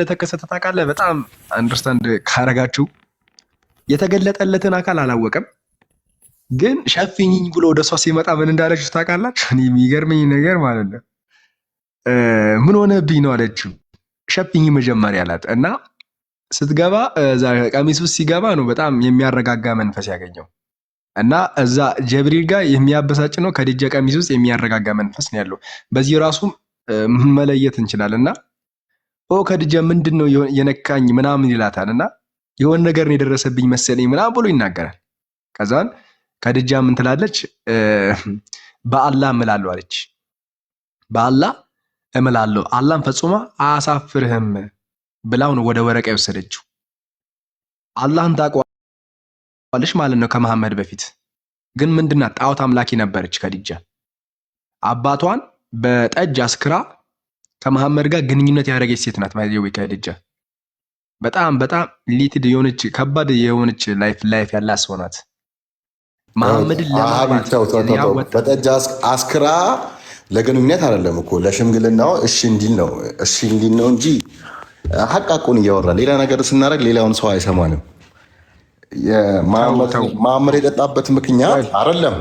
እንደተከሰተ ታውቃለህ? በጣም አንደርስታንድ ካረጋችሁ የተገለጠለትን አካል አላወቀም፣ ግን ሸፍኝኝ ብሎ ወደ እሷ ሲመጣ ምን እንዳለችው ታውቃላችሁ? እኔ የሚገርመኝ ነገር ማለት ነው ምን ሆነብኝ ነው አለችው። ሸፍኝ መጀመሪያ አላት እና ስትገባ እዛ ቀሚስ ውስጥ ሲገባ ነው በጣም የሚያረጋጋ መንፈስ ያገኘው እና እዛ ጀብሪል ጋር የሚያበሳጭ ነው፣ ከዲጃ ቀሚስ ውስጥ የሚያረጋጋ መንፈስ ነው ያለው። በዚህ ራሱ መለየት እንችላለን። እና ከዲጃ ምንድን ነው የነካኝ ምናምን ይላታል እና የሆነ ነገር ነው የደረሰብኝ መሰለኝ ምናምን ብሎ ይናገራል። ከዛን ከዲጃ ምን ትላለች? በአላህ እምላለሁ አለች። በአላህ እምላለሁ አላህን ፈጽሞ አያሳፍርህም ብላው ነው ወደ ወረቃ የወሰደችው። አላህን ታውቀዋለች ማለት ነው ከመሐመድ በፊት ግን ምንድናት? ጣዖት አምላኪ ነበረች ከዲጃ። አባቷን በጠጅ አስክራ ከመሐመድ ጋር ግንኙነት ያደረገች ሴት ናት ማለት ነው ከዲጃ። በጣም በጣም ሊትድ የሆነች ከባድ የሆነች ላይፍ ያላት ሰው ናት። መሐመድን ለማግባት በጠጅ አስክራ ለግንኙነት አይደለም እኮ ለሽምግልናው እሺ እንዲል ነው እንጂ ሐቃቁን እያወራ ሌላ ነገር ስናደርግ ሌላውን ሰው አይሰማንም። መሐመድ የጠጣበት ምክንያት አይደለም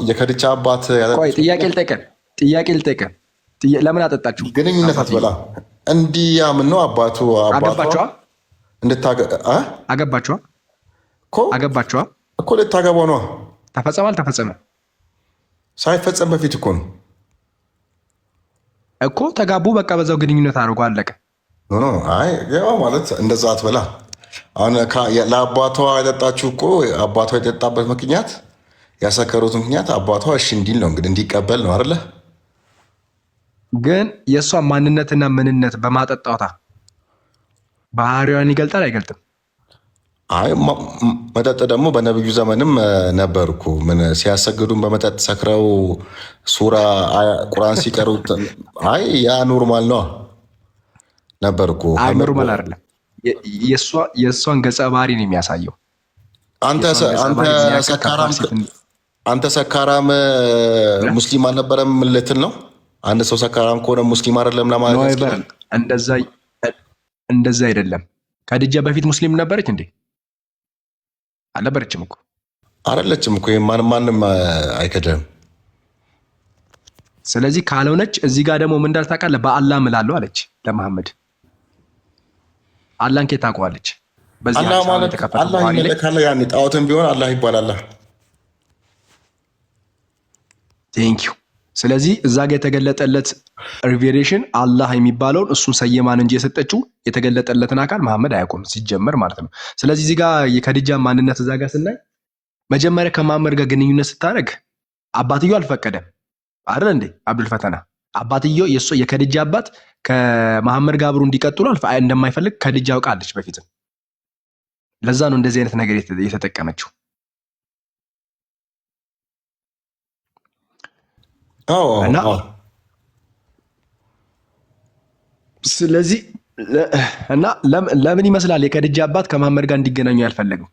የከድቻ አባት። ቆይ ጥያቄ ልጠይቅህ። ለምን አጠጣችሁ? ግንኙነት አትበላ እንዲያምን ነው አባቱ። አገባችኋ እኮ ልታገባው ነዋ። ተፈጸመ አልተፈጸመ? ሳይፈጸም በፊት እኮ ነው እኮ ተጋቡ። በቃ በዛው ግንኙነት አድርጎ አለቀ። አይ ያው ማለት እንደዛ አትበላ። አሁን ለአባቷ የጠጣችሁ እኮ አባቷ የጠጣበት ምክንያት ያሰከሩት ምክንያት አባቷ እሺ እንዲል ነው እንግዲህ እንዲቀበል ነው አይደለ? ግን የእሷ ማንነትና ምንነት በማጠጣቷ ባህሪዋን ይገልጣል አይገልጥም? አይ መጠጥ ደግሞ በነብዩ ዘመንም ነበር እኮ ምን ሲያሰግዱን በመጠጥ ሰክረው ሱራ ቁርአን ሲቀሩ አይ ያ ኖርማል ነው ነበር እኮ። አይ ኖርማል አይደለም። የእሷን ገጸ ባህሪ ነው የሚያሳየው። አንተ ሰካራም ሙስሊም አልነበረም ልትል ነው? አንድ ሰው ሰካራም ከሆነ ሙስሊም አይደለም ለማለት ነው። እንደዛ አይደለም። ከድጃ በፊት ሙስሊም ነበረች እንዴ? አልነበረችም እኮ። አይደለችም እኮ። ማንም አይከደም። ስለዚህ ካልሆነች እዚህ ጋር ደግሞ ምን እንዳል ታውቃለህ? በአላህ እምላለሁ አለች ለመሐመድ። አላህን ከየት ታውቀዋለች? አላህ ማለት አላህ ይመለካል። ያኔ ጣዖትም ቢሆን አላህ ይባላል። ቴንክ ዩ። ስለዚህ እዛ ጋር የተገለጠለት ሪቬሌሽን አላህ የሚባለውን እሱን ሰየማን እንጂ የሰጠችው የተገለጠለትን አካል መሐመድ አያውቁም ሲጀመር ማለት ነው። ስለዚህ እዚህ ጋር የከዲጃ ማንነት እዛ ጋር ስናይ መጀመሪያ ከመሐመድ ጋር ግንኙነት ስታደርግ አባትዮ አልፈቀደም አይደል እንዴ? አብዱልፈተና አባትዮ የከዲጃ አባት ከመሐመድ ጋር አብሮ እንዲቀጥሉ እንደማይፈልግ ከዲጃ አውቃለች በፊትም። ለዛ ነው እንደዚህ አይነት ነገር የተጠቀመችው። እና ስለዚህ እና ለምን ይመስላል የከዲጃ አባት ከመሐመድ ጋር እንዲገናኙ ያልፈለገው?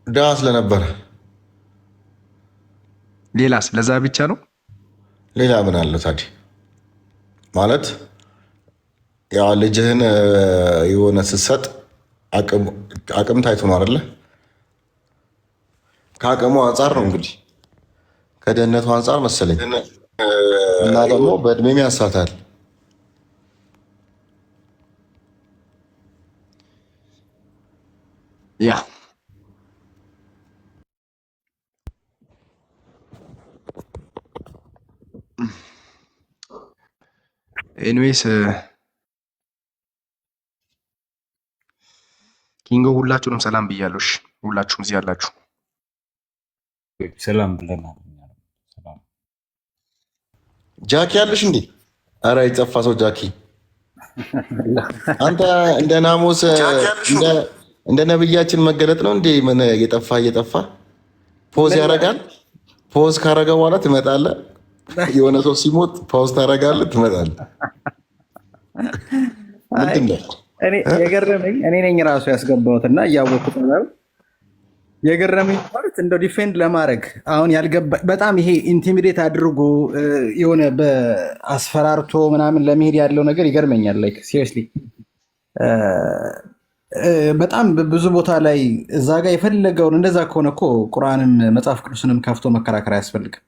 ድሃ ስለነበረ። ሌላስ? ለዛ ብቻ ነው? ሌላ ምን አለ ታዲያ? ማለት ያ ልጅህን የሆነ ስትሰጥ አቅም ታይቶ ነው አይደለ? ከአቅሙ አንጻር ነው እንግዲህ ከደህንነቱ አንጻር መሰለኝ እና ደግሞ በእድሜም ያንሳታል። ያ ኤኒዌይስ ኪንጎ ሁላችሁንም ሰላም ብያለሁ። ሁላችሁም እዚህ ያላችሁ ሰላም ብለናል። ጃኪ ያለሽ እንዴ? አረ የጠፋ ሰው ጃኪ። አንተ እንደ ናሙስ እንደ ነብያችን መገለጥ ነው እንዴ? ምን እየጠፋ ፖዝ ያደርጋል። ፖዝ ካረገ በኋላ ትመጣለህ። የሆነ ሰው ሲሞት ፖዝ ታደርጋለህ፣ ትመጣለህ። እኔ የገረመኝ እኔ ነኝ ራሱ ያስገባሁትና እያወቅሁት ነው የገረመኝ ማለት እንደው ዲፌንድ ለማድረግ አሁን ያልገባ በጣም ይሄ ኢንቲሚዴት አድርጎ የሆነ በአስፈራርቶ ምናምን ለመሄድ ያለው ነገር ይገርመኛል። ላይክ ሲሪየስሊ በጣም ብዙ ቦታ ላይ እዛ ጋር የፈለገውን እንደዛ ከሆነ እኮ ቁርአንን መጽሐፍ ቅዱስንም ከፍቶ መከራከር አያስፈልግም።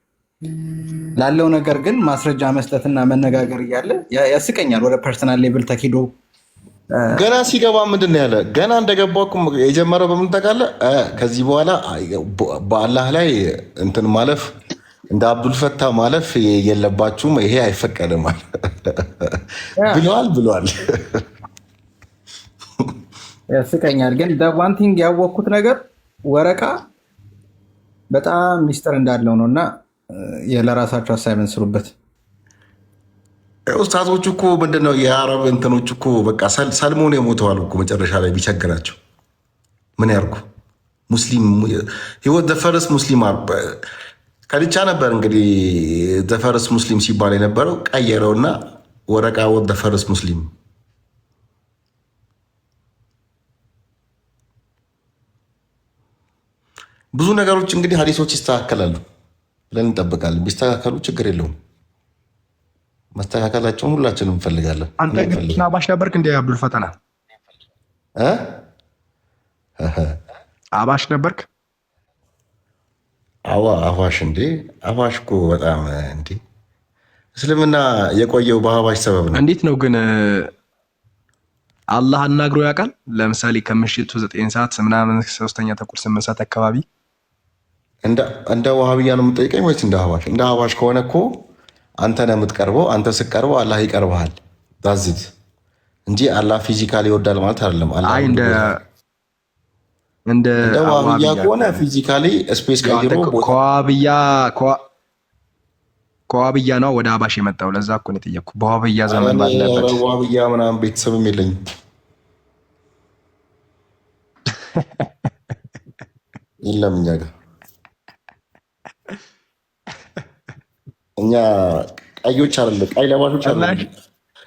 ላለው ነገር ግን ማስረጃ መስጠትና መነጋገር እያለ ያስቀኛል። ወደ ፐርሰናል ሌቭል ተኪዶ ገና ሲገባ ምንድን ነው ያለ? ገና እንደገባ የጀመረው በምን ታውቃለህ? ከዚህ በኋላ በአላህ ላይ እንትን ማለፍ እንደ አብዱልፈታ ማለፍ የለባችሁም፣ ይሄ አይፈቀድም ብለዋል። ያስቀኛል። ግን ዋን ቲንግ ያወቅኩት ነገር ወረቃ በጣም ሚስጥር እንዳለው ነው እና ለራሳቸው አሳይመንት ስሩበት። ኡስታዞች እኮ ምንድነው የአረብ እንትኖች እኮ በቃ ሰልሞን የሞተዋል እኮ መጨረሻ ላይ ቢቸግራቸው ምን ያርጉ? ሙስሊም ህይወት ዘፈረስ ሙስሊም ከልቻ ነበር እንግዲህ ዘፈረስ ሙስሊም ሲባል የነበረው ቀየረውና ወረቃ ወት ዘፈረስ ሙስሊም። ብዙ ነገሮች እንግዲህ ሀዲሶች ይስተካከላሉ ብለን እንጠብቃለን። ቢስተካከሉ ችግር የለውም። መስተካከላቸውን ሁላችንም እንፈልጋለን። አንተ ግን አባሽ ነበርክ እንደ አብዱል ፈተና አባሽ ነበርክ? አዋሽ እንዴ? አዋሽ እኮ በጣም እንዴ እስልምና የቆየው በአዋሽ ሰበብ ነው። እንዴት ነው ግን አላህ አናግሮ ያውቃል? ለምሳሌ ከምሽቱ 9 ሰዓት ምናምን 3ኛ ተኩል 8 ሰዓት አካባቢ እንደ ዋሃብያ ነው የምጠይቀኝ ወይስ እንደ አዋሽ? እንደ አዋሽ ከሆነ እኮ አንተ ነው የምትቀርበው። አንተ ስቀርበው አላህ ይቀርበሃል። ዳዚት እንጂ አላህ ፊዚካሊ ይወዳል ማለት አይደለም። እንደ ዋሃብያ ከሆነ ፊዚካሊ ስፔስ ቀይሮ ከዋብያ ነው ወደ አባሽ የመጣው። ለዛ እኮ ነው የጠየኩህ። በዋብያ ዘመን ባለበት ዋብያ ምናምን ቤተሰብም የለኝም። የለም እኛ ጋር እኛ ቀዮች አይደለም፣ ቀይ ለባሾች አይደለም።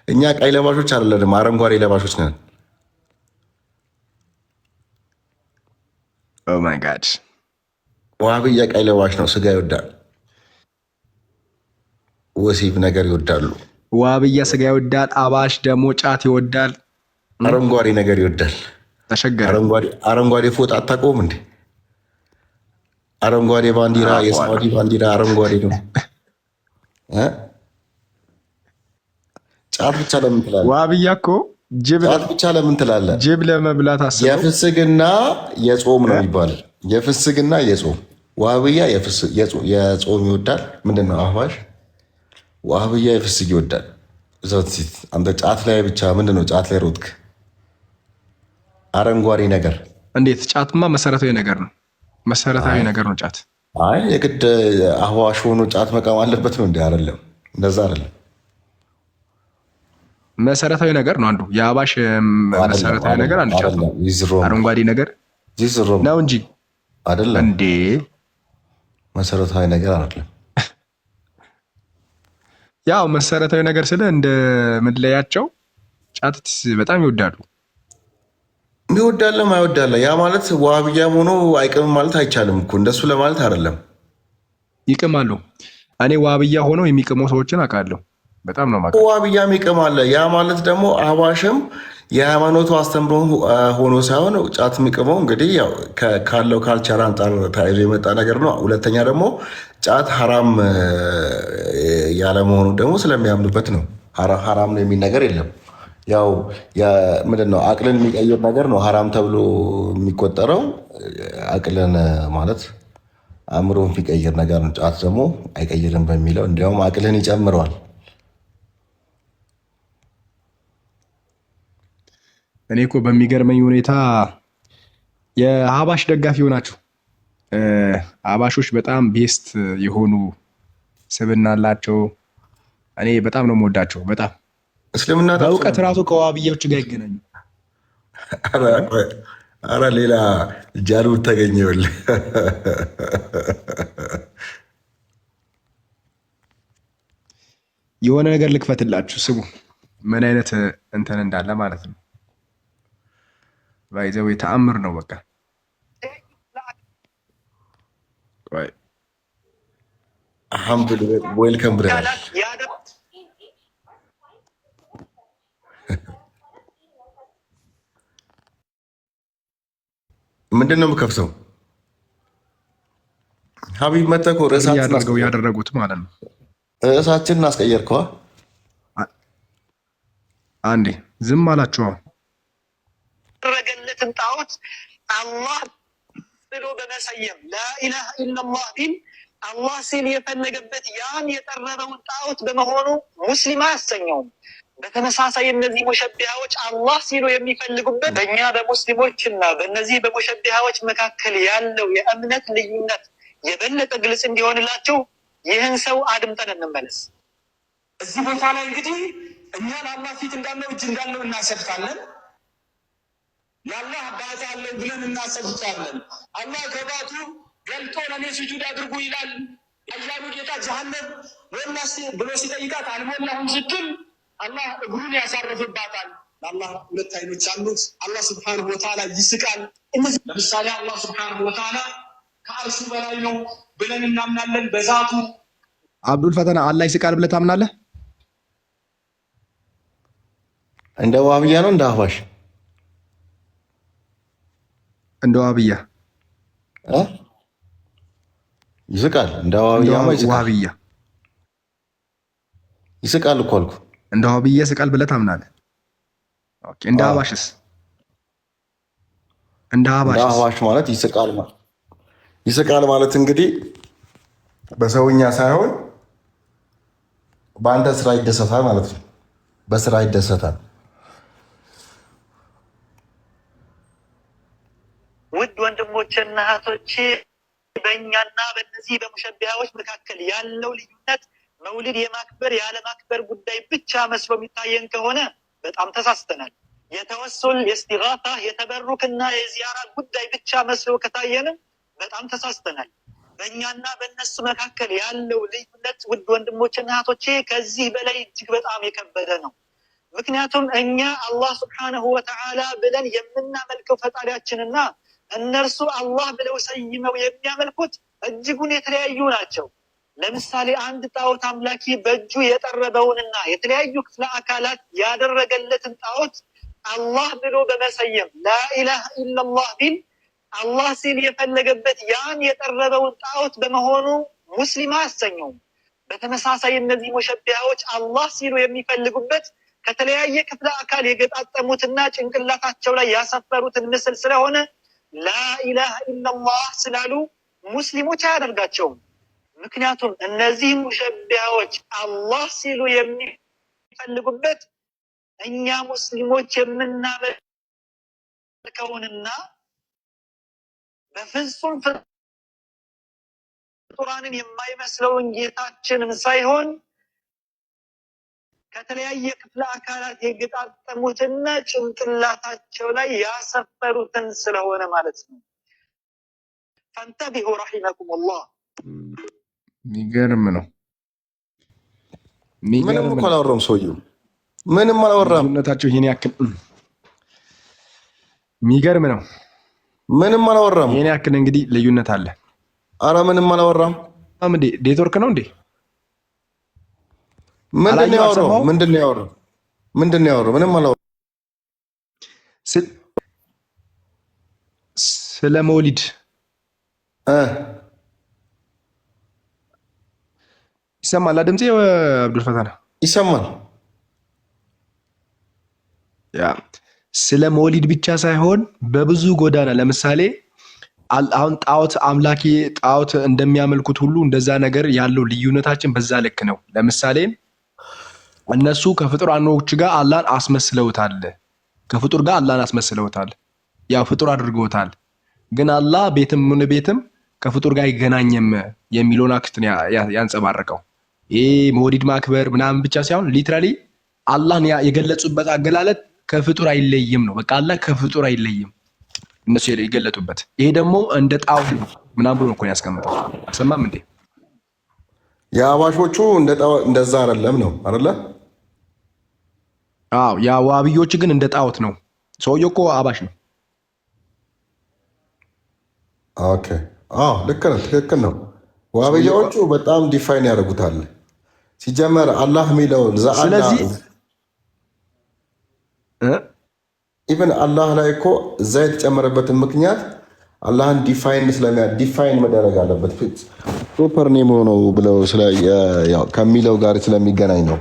እኛ ቀይ ለባሾች አይደለም፣ አረንጓዴ ለባሾች ነን። ኦ ማይ ጋድ! ዋሃብያ ቀይ ለባሽ ነው። ስጋ ይወዳል፣ ወሲብ ነገር ይወዳሉ። ዋሃብያ ስጋ ይወዳል፣ አባሽ ደግሞ ጫት ይወዳል፣ አረንጓዴ ነገር ይወዳል። ተሸገረ። አረንጓዴ ፎጣ አታውቀውም እንዴ? አረንጓዴ ባንዲራ፣ የሳውዲ ባንዲራ አረንጓዴ ነው። ጫት ብቻ ለምን ትላለህ? ዋሃብያ እኮ ጫት ብቻ ለምን ትላለህ? ጅብ ለመብላት አስበው። የፍስግና የጾም ነው ይባላል። የፍስግና የጾም ዋሃብያ የጾም ይወዳል። ምንድን ነው አህባሽ? ዋሃብያ የፍስግ ይወዳል። አንተ ጫት ላይ ብቻ ምንድን ነው ጫት ላይ ሮጥክ? አረንጓዴ ነገር እንዴት? ጫትማ መሰረታዊ ነገር ነው። መሰረታዊ ነገር ነው ጫት። አይ የግድ አህዋሽ ሆኖ ጫት መቃም አለበት ነው እንዴ? አይደለም፣ እንደዛ አይደለም። መሰረታዊ ነገር ነው አንዱ። የአባሽ መሰረታዊ ነገር አንዱ ጫት ነው። አረንጓዴ ነገር ነው እንጂ አይደለም እንዴ? መሰረታዊ ነገር አይደለም። ያው መሰረታዊ ነገር ስለ እንደ መለያቸው ጫት በጣም ይወዳሉ። ይወዳለም አይወዳለ ያ ማለት ዋሃብያም ሆኖ አይቅምም ማለት አይቻልም እኮ እንደሱ ለማለት አይደለም። ይቅማሉ። እኔ ዋሃብያ ሆኖ የሚቅሙ ሰዎችን አውቃለሁ። በጣም ነው ማለት ዋሃብያም ይቅማል። ያ ማለት ደግሞ አህባሽም የሃይማኖቱ አስተምሮ ሆኖ ሳይሆን ጫት የሚቅመው እንግዲህ ያው ካለው ካልቸር አንጻር ተያይዞ የመጣ ነገር ነው። ሁለተኛ ደግሞ ጫት ሀራም ያለመሆኑ ደግሞ ስለሚያምኑበት ነው። ሀራም ነው የሚል ነገር የለም። ያው ምንድን ነው አቅልን የሚቀይር ነገር ነው ሀራም ተብሎ የሚቆጠረው። አቅልን ማለት አእምሮ የሚቀይር ነገር ነው። ጫት ደግሞ አይቀይርም በሚለው እንዲያውም አቅልን ይጨምረዋል። እኔ እኮ በሚገርመኝ ሁኔታ የአህባሽ ደጋፊ ሆናችሁ አህባሾች በጣም ቤስት የሆኑ ስብዕና አላቸው። እኔ በጣም ነው የምወዳቸው። በጣም እስልምና በእውቀት ራሱ ከዋሃብያዎች ጋር ይገናኙ። አረ ሌላ ጃሉድ ተገኘል። የሆነ ነገር ልክፈትላችሁ ስሙ፣ ምን አይነት እንትን እንዳለ ማለት ነው። ባይዘው የተአምር ነው በቃ ቆይ አልሐምዱሊላህ ዌልከም ብለናል። ምንድን ነው የምከፍተው? ሀቢብ መተህ እኮ ያደረጉት ማለት ነው። ርዕሳችንን አስቀየርከዋ። አንዴ ዝም አላችሁ። ያደረገለትን ጣዖት አላህ ብሎ በመሰየም ላኢላሃ ኢለላህ ቢል አላህ ሲል የፈለገበት ያን የጠረበውን ጣዖት በመሆኑ ሙስሊም አያሰኘውም። በተመሳሳይ እነዚህ ሙሸቢሃዎች አላህ ሲሉ የሚፈልጉበት በእኛ በሙስሊሞችና በእነዚህ በሙሸቢሃዎች መካከል ያለው የእምነት ልዩነት የበለጠ ግልጽ እንዲሆንላቸው ይህን ሰው አድምጠን እንመለስ። እዚህ ቦታ ላይ እንግዲህ እኛ ለአላህ ፊት እንዳለው እጅ እንዳለው እናሰብታለን። ለአላህ ባት አለው ብለን እናሰብታለን። አላህ ከባቱ ገልጦ ለእኔ ስጁድ አድርጉ ይላል። አያሉ ጌታ ጀሃነም ሞላስ ብሎ ሲጠይቃት አልሞላሁም ስትል አላህ እግሩን ያሳርፍባታል። ለአላህ ሁለት አይኖች አሉት። አላህ ስብሓንሁ ወተዓላ ይስቃል። እነዚህ ለምሳሌ አላህ ስብሓንሁ ወተዓላ ከአርሹ በላይ ነው ብለን እናምናለን። በዛቱ አብዱል ፈተና አላህ ይስቃል ብለህ ታምናለህ? እንደ ዋብያ ነው እንደ አህባሽ? እንደ ዋብያ ይስቃል። እንደ ዋብያ ይስቃል እኮ አልኩ። እንደ ዋብያ ይስቃል ብለህ ታምናለህ? ኦኬ። እንደ አህባሽስ? እንደ አህባሽ ማለት ይስቃል ማለት እንግዲህ በሰውኛ ሳይሆን በአንተ ስራ ይደሰታል ማለት ነው። በስራ ይደሰታል። ውድ ወንድሞችና እህቶቼ በእኛና በእነዚህ በሙሸቢሃዎች መካከል ያለው ልዩነት መውሊድ የማክበር ያለማክበር ጉዳይ ብቻ መስሎ የሚታየን ከሆነ በጣም ተሳስተናል። የተወሱል የእስቲጋታ የተበሩክና የዚያራ ጉዳይ ብቻ መስሎ ከታየንም በጣም ተሳስተናል። በእኛና በእነሱ መካከል ያለው ልዩነት ውድ ወንድሞችና እህቶቼ ከዚህ በላይ እጅግ በጣም የከበደ ነው። ምክንያቱም እኛ አላህ ስብሓነሁ ወተዓላ ብለን የምናመልከው ፈጣሪያችንና እነርሱ አላህ ብለው ሰይመው የሚያመልኩት እጅጉን የተለያዩ ናቸው። ለምሳሌ አንድ ጣዖት አምላኪ በእጁ የጠረበውንና የተለያዩ ክፍለ አካላት ያደረገለትን ጣዖት አላህ ብሎ በመሰየም ላኢላሃ ኢለላህ ቢል አላህ ሲል የፈለገበት ያን የጠረበውን ጣዖት በመሆኑ ሙስሊም አያሰኘውም። በተመሳሳይ እነዚህ ሙሸቢሃዎች አላህ ሲሉ የሚፈልጉበት ከተለያየ ክፍለ አካል የገጣጠሙትና ጭንቅላታቸው ላይ ያሰፈሩትን ምስል ስለሆነ ላኢላሃ ኢለላህ ስላሉ ሙስሊሞች አያደርጋቸውም። ምክንያቱም እነዚህ ሙሸቢሃዎች አላህ ሲሉ የሚፈልጉበት እኛ ሙስሊሞች የምናመልከውንና በፍጹም ፍጡራንን የማይመስለውን ጌታችንን ሳይሆን ከተለያየ ክፍለ አካላት የገጣጠሙትና ጭንቅላታቸው ላይ ያሰፈሩትን ስለሆነ ማለት ነው። ፈንተቢሁ ረሒመኩሙላህ። የሚገርም ነው። ምንም እኮ አላወራም ሰውዬው፣ ምንም አላወራም። ነታቸው ይሄን ያክል የሚገርም ነው። ምንም አላወራም። ይሄን ያክል እንግዲህ ልዩነት አለ። አረ ምንም አላወራም። እንዴ ኔትወርክ ነው እንዴ? ምንድን ነው ያወራው? ምንድን ነው ያወራው? ምንም አላወራም። ስለ መውሊድ ይሰማል? ድምጼ አብዱል ፈታና ይሰማል? ያ ስለ መውሊድ ብቻ ሳይሆን በብዙ ጎዳና ለምሳሌ አሁን ጣዖት አምላኪ ጣዖት እንደሚያመልኩት ሁሉ እንደዛ ነገር ያለው ልዩነታችን በዛ ልክ ነው። ለምሳሌ እነሱ ከፍጡራኖች ጋር አላህን አስመስለውታል። ከፍጡር ጋር አላህን አስመስለውታል። ያው ፍጡር አድርገውታል። ግን አላህ ቤትም ምን ቤትም ከፍጡር ጋር አይገናኝም የሚለውን አክስት ያንጸባረቀው ይሄ መውሊድ ማክበር ምናምን ብቻ ሳይሆን ሊትራሊ አላህን የገለጹበት አገላለጥ ከፍጡር አይለይም ነው። በቃ አላህ ከፍጡር አይለይም እነሱ የገለጡበት። ይሄ ደግሞ እንደ ጣዖት ነው ምናምን ብሎ እኮ ያስቀምጠው። አልሰማም እንዴ? የአባሾቹ እንደዛ አይደለም ነው አይደለ? አዎ የዋብዮች ግን እንደ ጣዖት ነው። ሰውየው እኮ አባሽ ነው። ኦኬ ልክ ነው፣ ትክክል ነው። ዋህብያዎቹ በጣም ዲፋይን ያደርጉታል። ሲጀመር አላህ የሚለውን ስለዚህ ኢቨን አላህ ላይ እኮ እዛ የተጨመረበትን ምክንያት አላህን ዲፋይን መደረግ አለበት። ፕሮፐር ኔም ነው ብለው ከሚለው ጋር ስለሚገናኝ ነው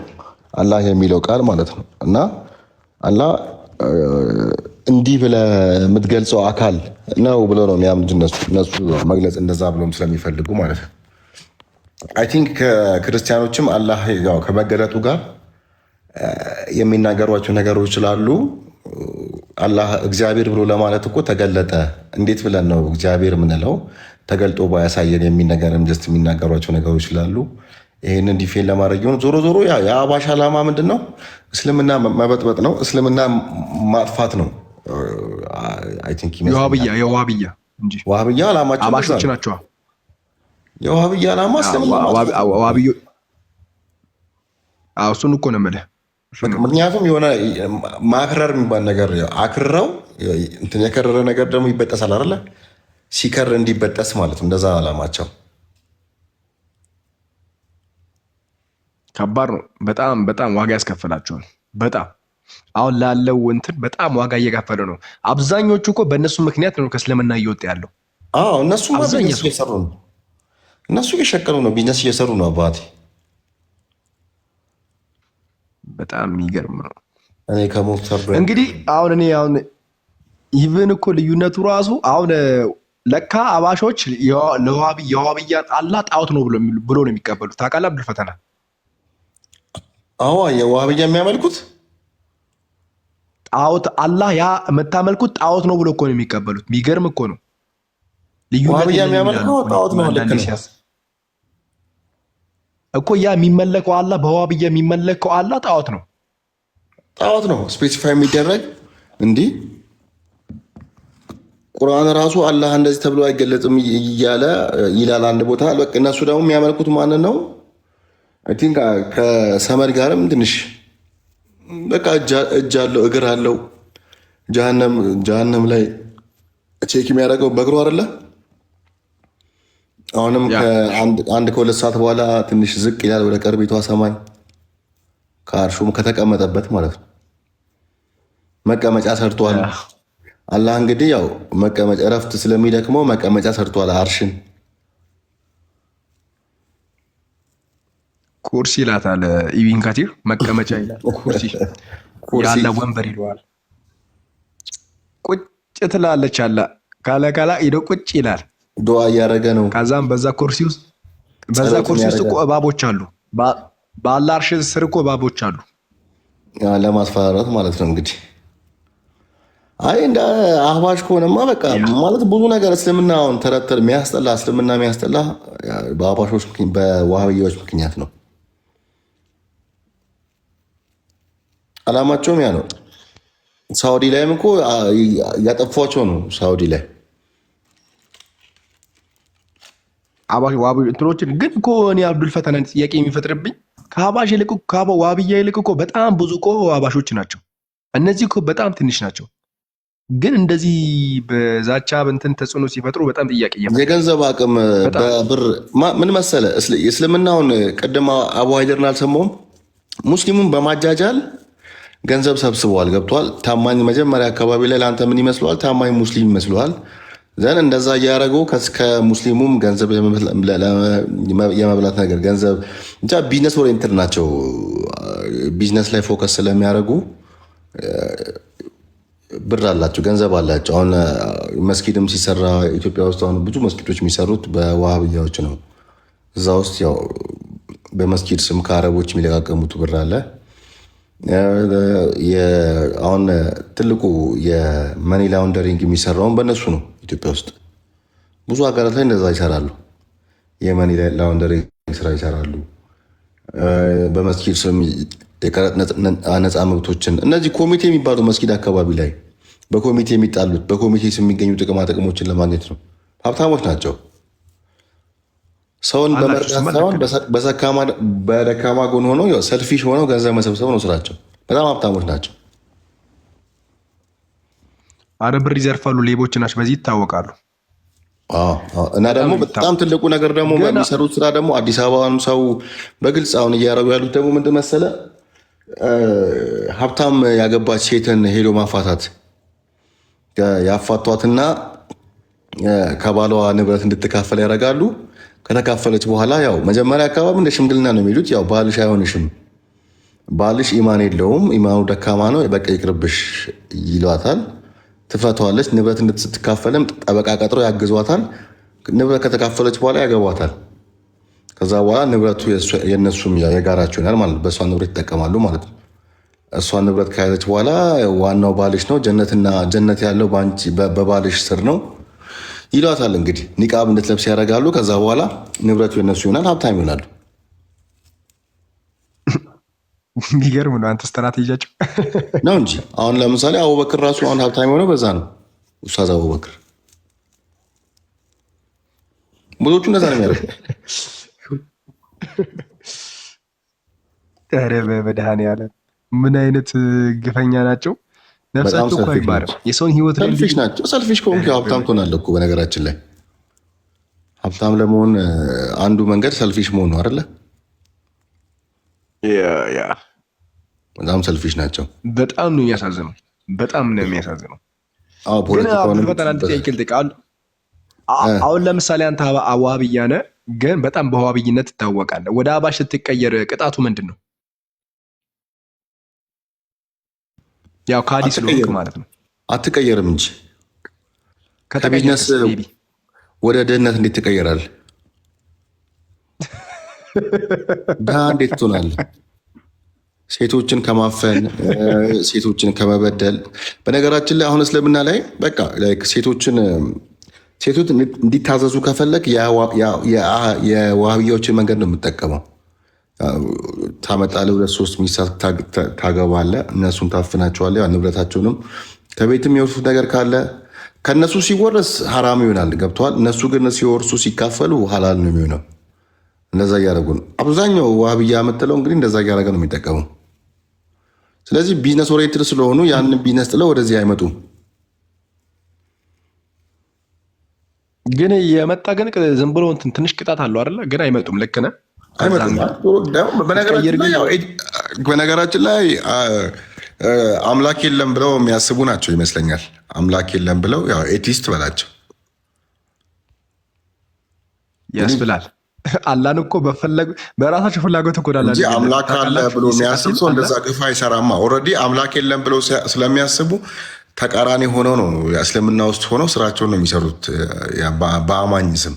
አላህ የሚለው ቃል ማለት ነው። እና አላህ እንዲህ ብለህ የምትገልጸው አካል ነው ብለው ነው የሚያምኑት እነሱ መግለጽ እንደዛ ብሎም ስለሚፈልጉ ማለት ነው። አይ ቲንክ ከክርስቲያኖችም አላህ ከመገለጡ ጋር የሚናገሯቸው ነገሮች ስላሉ አላህ እግዚአብሔር ብሎ ለማለት እኮ ተገለጠ። እንዴት ብለን ነው እግዚአብሔር የምንለው ተገልጦ ባያሳየን የሚል ነገርም ጀስት የሚናገሯቸው ነገሮች ስላሉ ይህንን ዲፌን ለማድረግ ሆነ። ዞሮ ዞሮ የአህባሽ ዓላማ ምንድን ነው? እስልምና መበጥበጥ ነው። እስልምና ማጥፋት ነው። የዋህብያ እንጂ ዋህብያ ዓላማቸው አህባሾች ናቸው። የዋህብያ ዓላማ እሱን እኮ ነው የምልህ። ምክንያቱም የሆነ ማክረር የሚባል ነገር አክርረው የከረረ ነገር ደግሞ ይበጠሳል አይደለ? ሲከር እንዲበጠስ ማለት ነው። እንደዛ ዓላማቸው ከባድ ነው። በጣም በጣም ዋጋ ያስከፍላቸዋል። በጣም አሁን ላለው እንትን በጣም ዋጋ እየከፈለ ነው። አብዛኞቹ እኮ በእነሱ ምክንያት ነው ከእስልምና እየወጣ ያለው። እነሱ ቢዝነስ እየሰሩ ነው። እነሱ እየሸቀሉ ነው። ቢዝነስ እየሰሩ ነው። አባቴ በጣም የሚገርም ነው። እኔ ከሞክተር እንግዲህ አሁን ይህን እኮ ልዩነቱ ራሱ አሁን ለካ አባሾች የዋህብያን አላህ ጣዖት ነው ብሎ ነው የሚቀበሉት። ታውቃለህ አብዱል ፈተና? የዋህብያ የሚያመልኩት ጣዖት አላህ ያ የምታመልኩት ጣዖት ነው ብሎ እኮ ነው የሚቀበሉት። የሚገርም እኮ ነው። ዋህብያ የሚያመልከው ጣዖት ነው እኮ ያ የሚመለከው አላህ በዋህብያ የሚመለከው አላህ ጣዖት ነው። ጣዖት ነው ስፔሲፋይ የሚደረግ እንዲህ ቁርአን ራሱ አላህ እንደዚህ ተብሎ አይገለጽም እያለ ይላል አንድ ቦታ። በቃ እነሱ ደግሞ የሚያመልኩት ማንን ነው? አይ ቲንክ ከሰመድ ጋርም ትንሽ በቃ እጅ አለው እግር አለው። ጀሃነም ላይ ቼክ የሚያደርገው በእግሩ አይደለ? አሁንም አንድ ከሁለት ሰዓት በኋላ ትንሽ ዝቅ ይላል ወደ ቀርቢቷ ሰማይ ከአርሹም ከተቀመጠበት ማለት ነው። መቀመጫ ሰርቷል አላህ። እንግዲህ ያው መቀመጫ እረፍት ስለሚደክመው መቀመጫ ሰርቷል አርሽን። ኩርሲ ይላታል ኢብን ከቲር። መቀመጫ ይላል ኩርሲ ያለ ወንበር ይለዋል። ቁጭ ትላለች አለ ካላ ሄዶ ቁጭ ይላል። ዱዓ እያደረገ ነው። ከዛም በዛ ኩርሲ ውስጥ እኮ እባቦች አሉ። በአላህ አርሽ ስር እኮ እባቦች አሉ። ለማስፈራራት ማለት ነው እንግዲህ። አይ እንደ አህባሽ ከሆነማ በቃ ማለት ብዙ ነገር እስልምናውን ተረተር የሚያስጠላ እስልምና የሚያስጠላ በአህባሾች በዋህብያዎች ምክንያት ነው። አላማቸውም ያ ነው። ሳውዲ ላይም እኮ ያጠፏቸው ነው። ሳውዲ ላይ እንትኖችን ግን እኮ እኔ አብዱል ፈተና ጥያቄ የሚፈጥርብኝ ከአህባሽ ይልቅ ዋህብያ ይልቅ እኮ በጣም ብዙ እኮ አህባሾች ናቸው። እነዚህ እኮ በጣም ትንሽ ናቸው። ግን እንደዚህ በዛቻ በእንትን ተጽዕኖ ሲፈጥሩ በጣም ጥያቄ የገንዘብ አቅም በብር ምን መሰለ እስልምናውን ቅድም አቡ ሀይደርን አልሰማውም? ሙስሊሙን በማጃጃል ገንዘብ ሰብስበዋል። ገብቷል። ታማኝ መጀመሪያ አካባቢ ላይ ለአንተ ምን ይመስለዋል? ታማኝ ሙስሊም ይመስለዋል። ዘን እንደዛ እያደረጉ ከሙስሊሙም ገንዘብ የመብላት ነገር ገንዘብ እንጃ ቢዝነስ ኦሪየንትድ ናቸው። ቢዝነስ ላይ ፎከስ ስለሚያደርጉ ብር አላቸው፣ ገንዘብ አላቸው። አሁን መስጊድም ሲሰራ ኢትዮጵያ ውስጥ አሁን ብዙ መስጊዶች የሚሰሩት በዋህብያዎች ነው። እዛ ውስጥ ያው በመስጊድ ስም ከአረቦች የሚለቃቀሙት ብር አለ። አሁን ትልቁ የመኒ ላውንደሪንግ የሚሰራውን በእነሱ ነው። ኢትዮጵያ ውስጥ ብዙ ሀገራት ላይ እንደዛ ይሰራሉ። የመኒ ላውንደሪንግ ስራ ይሰራሉ። በመስጊድ ስም የቀረጥ ነፃ መብቶችን እነዚህ ኮሚቴ የሚባሉ መስጊድ አካባቢ ላይ በኮሚቴ የሚጣሉት በኮሚቴ ስም የሚገኙ ጥቅማ ጥቅሞችን ለማግኘት ነው። ሀብታሞች ናቸው። ሰውን በመርዳት ሳይሆን በደካማ ጎን ሆነው ሰልፊሽ ሆነው ገንዘብ መሰብሰብ ነው ስራቸው። በጣም ሀብታሞች ናቸው። አረ ብር ይዘርፋሉ፣ ሌቦች ናቸው። በዚህ ይታወቃሉ። እና ደግሞ በጣም ትልቁ ነገር ደግሞ የሚሰሩት ስራ ደግሞ አዲስ አበባንም ሰው በግልጽ አሁን እያረጉ ያሉት ደግሞ ምንድን መሰለህ ሀብታም ያገባች ሴትን ሄዶ ማፋታት ያፋቷትና ከባሏ ንብረት እንድትካፈል ያደርጋሉ። ከተካፈለች በኋላ ያው መጀመሪያ አካባቢ እንደ ሽምግልና ነው የሚሉት። ያው ባልሽ አይሆንሽም፣ ባልሽ ኢማን የለውም፣ ኢማኑ ደካማ ነው፣ በቃ ይቅርብሽ ይሏታል። ትፈቷለች። ንብረት እንድትካፈልም ጠበቃ ቀጥሮ ያግዟታል። ንብረት ከተካፈለች በኋላ ያገቧታል። ከዛ በኋላ ንብረቱ የእነሱም የጋራቸው ይሆናል ማለት በእሷ ንብረት ይጠቀማሉ ማለት ነው። እሷ ንብረት ከያዘች በኋላ ዋናው ባልሽ ነው፣ ጀነት ያለው በባልሽ ስር ነው ይሏታል። እንግዲህ ኒቃብ እንድትለብስ ያደርጋሉ። ከዛ በኋላ ንብረቱ የነሱ ይሆናል፣ ሀብታም ይሆናሉ። የሚገርም ነው። አንተ ስትራቴጂያቸው ነው እንጂ አሁን ለምሳሌ አቡበክር ራሱ አሁን ሀብታም የሆነው በዛ ነው። ኡስታዝ አቡበክር ብዙዎቹ እንደዛ ነው የሚያደርጉ። ኧረ በመድኃኒዓለም ምን አይነት ግፈኛ ናቸው! ነፍሳቸው እኮ አይማርም። የሰውን ህይወት ሰልፊሽ ናቸው። ሰልፊሽ ከሆንክ ሀብታም ትሆናለህ እኮ። በነገራችን ላይ ሀብታም ለመሆን አንዱ መንገድ ሰልፊሽ መሆን ነው አይደለ? በጣም ሰልፊሽ ናቸው። በጣም ነው የሚያሳዝነው። በጣም ነው የሚያሳዝነው። አሁን ለምሳሌ አንተ ዋሃብያ ነህ፣ ግን በጣም በዋሃብይነት ትታወቃለህ። ወደ አባሽ ስትቀየር ቅጣቱ ምንድን ነው? ያው ከሀዲስ ስለሆንክ ማለት ነው። አትቀየርም እንጂ ከቢዝነስ ወደ ድህነት እንዴት ትቀየራለህ? ድሃ እንዴት ትሆናለህ? ሴቶችን ከማፈን ሴቶችን ከመበደል። በነገራችን ላይ አሁን እስልምና ላይ በቃ ሴቶች እንዲታዘዙ ከፈለግ የዋህብያዎችን መንገድ ነው የምጠቀመው። ታመጣለህ፣ 2-3 ሚስት ታገባለህ፣ እነሱን ታፍናቸዋለህ። ንብረታቸውንም ከቤትም የወርሱት ነገር ካለ ከእነሱ ሲወረስ ሀራም ይሆናል። ገብተዋል። እነሱ ግን ሲወርሱ ሲካፈሉ ሀላል ነው የሚሆነው። እንደዛ እያደረጉ ነው አብዛኛው ዋህብያ የምትለው እንግዲህ እንደዛ እያደረገ ነው የሚጠቀሙ። ስለዚህ ቢዝነስ ኦሪየንትድ ስለሆኑ ያንን ቢዝነስ ጥለው ወደዚህ አይመጡም። ግን የመጣ ግን ዝም ብሎ ትንሽ ቅጣት አለው አይደለ? ግን አይመጡም። ልክ ነህ። በነገራችን ላይ አምላክ የለም ብለው የሚያስቡ ናቸው ይመስለኛል። አምላክ የለም ብለው ያው ኤቲስት በላቸው ያስብላል። አላህን እኮ በራሳቸው ፍላጎት እኮ እንጂ አምላክ አለ ብሎ የሚያስብ ሰው እንደዛ ግፍ አይሰራማ። ኦልሬዲ አምላክ የለም ብለው ስለሚያስቡ ተቃራኒ ሆነው ነው እስልምና ውስጥ ሆነው ስራቸውን ነው የሚሰሩት በአማኝ ስም።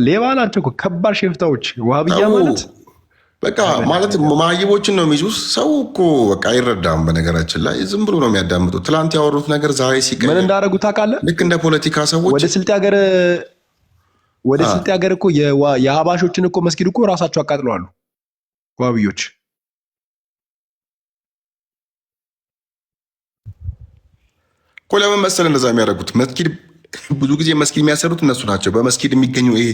ሌባ ናቸው እኮ ከባድ ሽፍታዎች። ዋሃብያ ማለት በቃ ማለት ማይቦችን ነው የሚይዙ። ሰው እኮ በቃ አይረዳም። በነገራችን ላይ ዝም ብሎ ነው የሚያዳምጡት። ትላንት ያወሩት ነገር ዛሬ ሲቀር ምን እንዳደረጉ ታውቃለህ? ልክ እንደ ፖለቲካ ሰዎች ወደ ስልጤ ሀገር እኮ የሀባሾችን እኮ መስጊድ እኮ ራሳቸው አቃጥለዋሉ ዋሃብዮች። እኮ ለምን መሰለህ እንደዛ የሚያደርጉት? መስጊድ ብዙ ጊዜ መስጊድ የሚያሰሩት እነሱ ናቸው። በመስጊድ የሚገኙ ይሄ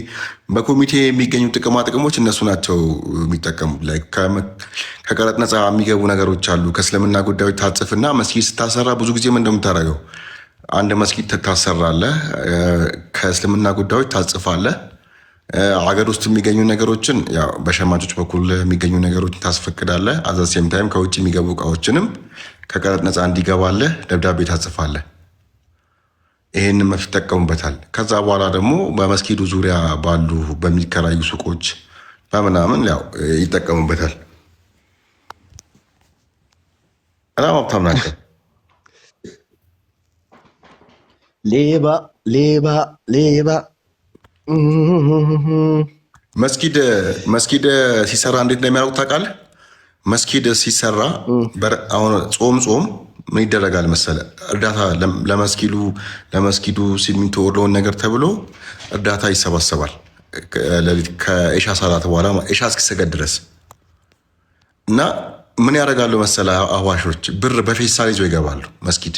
በኮሚቴ የሚገኙ ጥቅማ ጥቅሞች እነሱ ናቸው የሚጠቀሙ። ከቀረጥ ነፃ የሚገቡ ነገሮች አሉ። ከእስልምና ጉዳዮች ታጽፍና መስጊድ ስታሰራ ብዙ ጊዜ ምን እንደምታደርገው አንድ መስጊድ ታሰራለህ፣ ከእስልምና ጉዳዮች ታጽፋለህ። ሀገር ውስጥ የሚገኙ ነገሮችን በሸማቾች በኩል የሚገኙ ነገሮችን ታስፈቅዳለህ። አዘሴም ታይም ከውጭ የሚገቡ እቃዎችንም ከቀረጥ ነፃ እንዲገባለህ ደብዳቤ ታጽፋለህ። ይሄን መፍት ይጠቀሙበታል። ከዛ በኋላ ደግሞ በመስጊዱ ዙሪያ ባሉ በሚከራዩ ሱቆች በምናምን ይጠቀሙበታል። በጣም ሀብታም ናቸው። ሌባ ሌባ ሌባ። መስጊድ ሲሰራ እንዴት እንደሚያደርጉት ታውቃለህ? መስጊድ ሲሰራ አሁን ጾም ምን ይደረጋል መሰለ? እርዳታ ለመስጊዱ ሲሚንቶ ወለውን ነገር ተብሎ እርዳታ ይሰባሰባል። ከኢሻ ሰላት በኋላ ኢሻ እስኪሰገድ ድረስ እና ምን ያደርጋሉ መሰለ? አዋሾች ብር በፌስታል ይዘው ይገባሉ መስጊድ።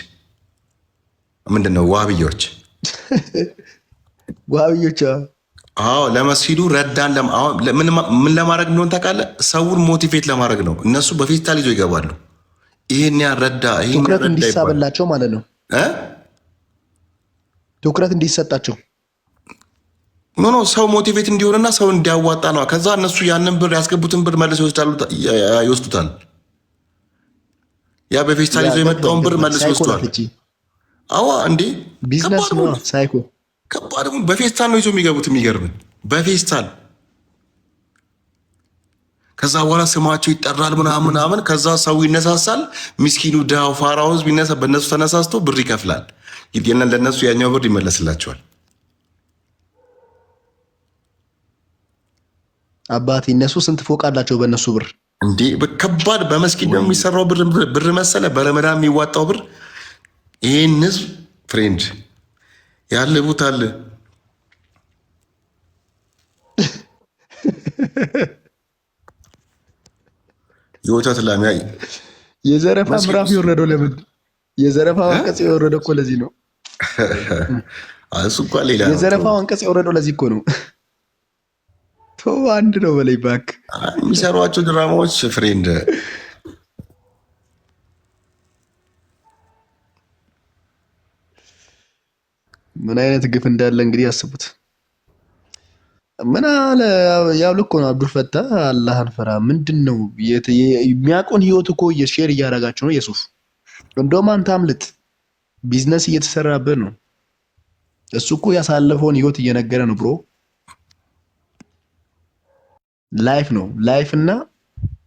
ምንድነው ዋሃብያዎች ለመስጊዱ ረዳን ምን ለማድረግ እንደሆነ ታውቃለህ? ሰውን ሞቲቬት ለማድረግ ነው። እነሱ በፌስታል ይዘው ይገባሉ። ይሄን ያረዳ ትኩረት እንዲሳበላቸው ማለት ነው። ትኩረት እንዲሰጣቸው ኖ ሰው ሞቲቬት እንዲሆንና ሰው እንዲያዋጣ ነው። ከዛ እነሱ ያንን ብር ያስገቡትን ብር መልሰው ይወስዱታል። ያ በፌስታል ይዞ የመጣውን ብር መልሰው ይወስዱታል። አዋ እንዴ ቢዝነስ ነው። ሳይኮ ከባድ በፌስታል ነው ይዞ የሚገቡት። የሚገርምን በፌስታል ከዛ በኋላ ስማቸው ይጠራል ምናምን። ከዛ ሰው ይነሳሳል። ምስኪኑ ድሃው ፋራው ህዝብ በእነሱ ተነሳስቶ ብር ይከፍላል። ለእነሱ ያኛው ብር ይመለስላቸዋል። አባቴ እነሱ ስንት ፎቅ አላቸው በእነሱ ብር እንዴ! ከባድ በመስጊድ ነው የሚሰራው ብር መሰለ በረመዳን የሚዋጣው ብር። ይህን ህዝብ ፍሬንድ ያልቡታል። የወተት ላሚያ የዘረፋ ምዕራፍ የወረደው ለምን? የዘረፋ አንቀጽ የወረደው እኮ ለዚህ ነው። እሱ እኮ ሌላ የዘረፋው አንቀጽ የወረደው ለዚህ እኮ ነው። አንድ ነው በላይ ባክ የሚሰሯቸው ድራማዎች ፍሬንድ ምን አይነት ግፍ እንዳለ እንግዲህ ያስቡት። ምን አለ ያው ልክ ነው። አብዱል ፈታህ አላህን ፈራ። ምንድን ነው የሚያውቀውን ህይወት እኮ ሼር እያደረጋቸው ነው። የሱፍ እንደውም አንተ አምልጥ፣ ቢዝነስ እየተሰራበት ነው። እሱ እኮ ያሳለፈውን ህይወት እየነገረ ነው ብሮ። ላይፍ ነው። ላይፍ እና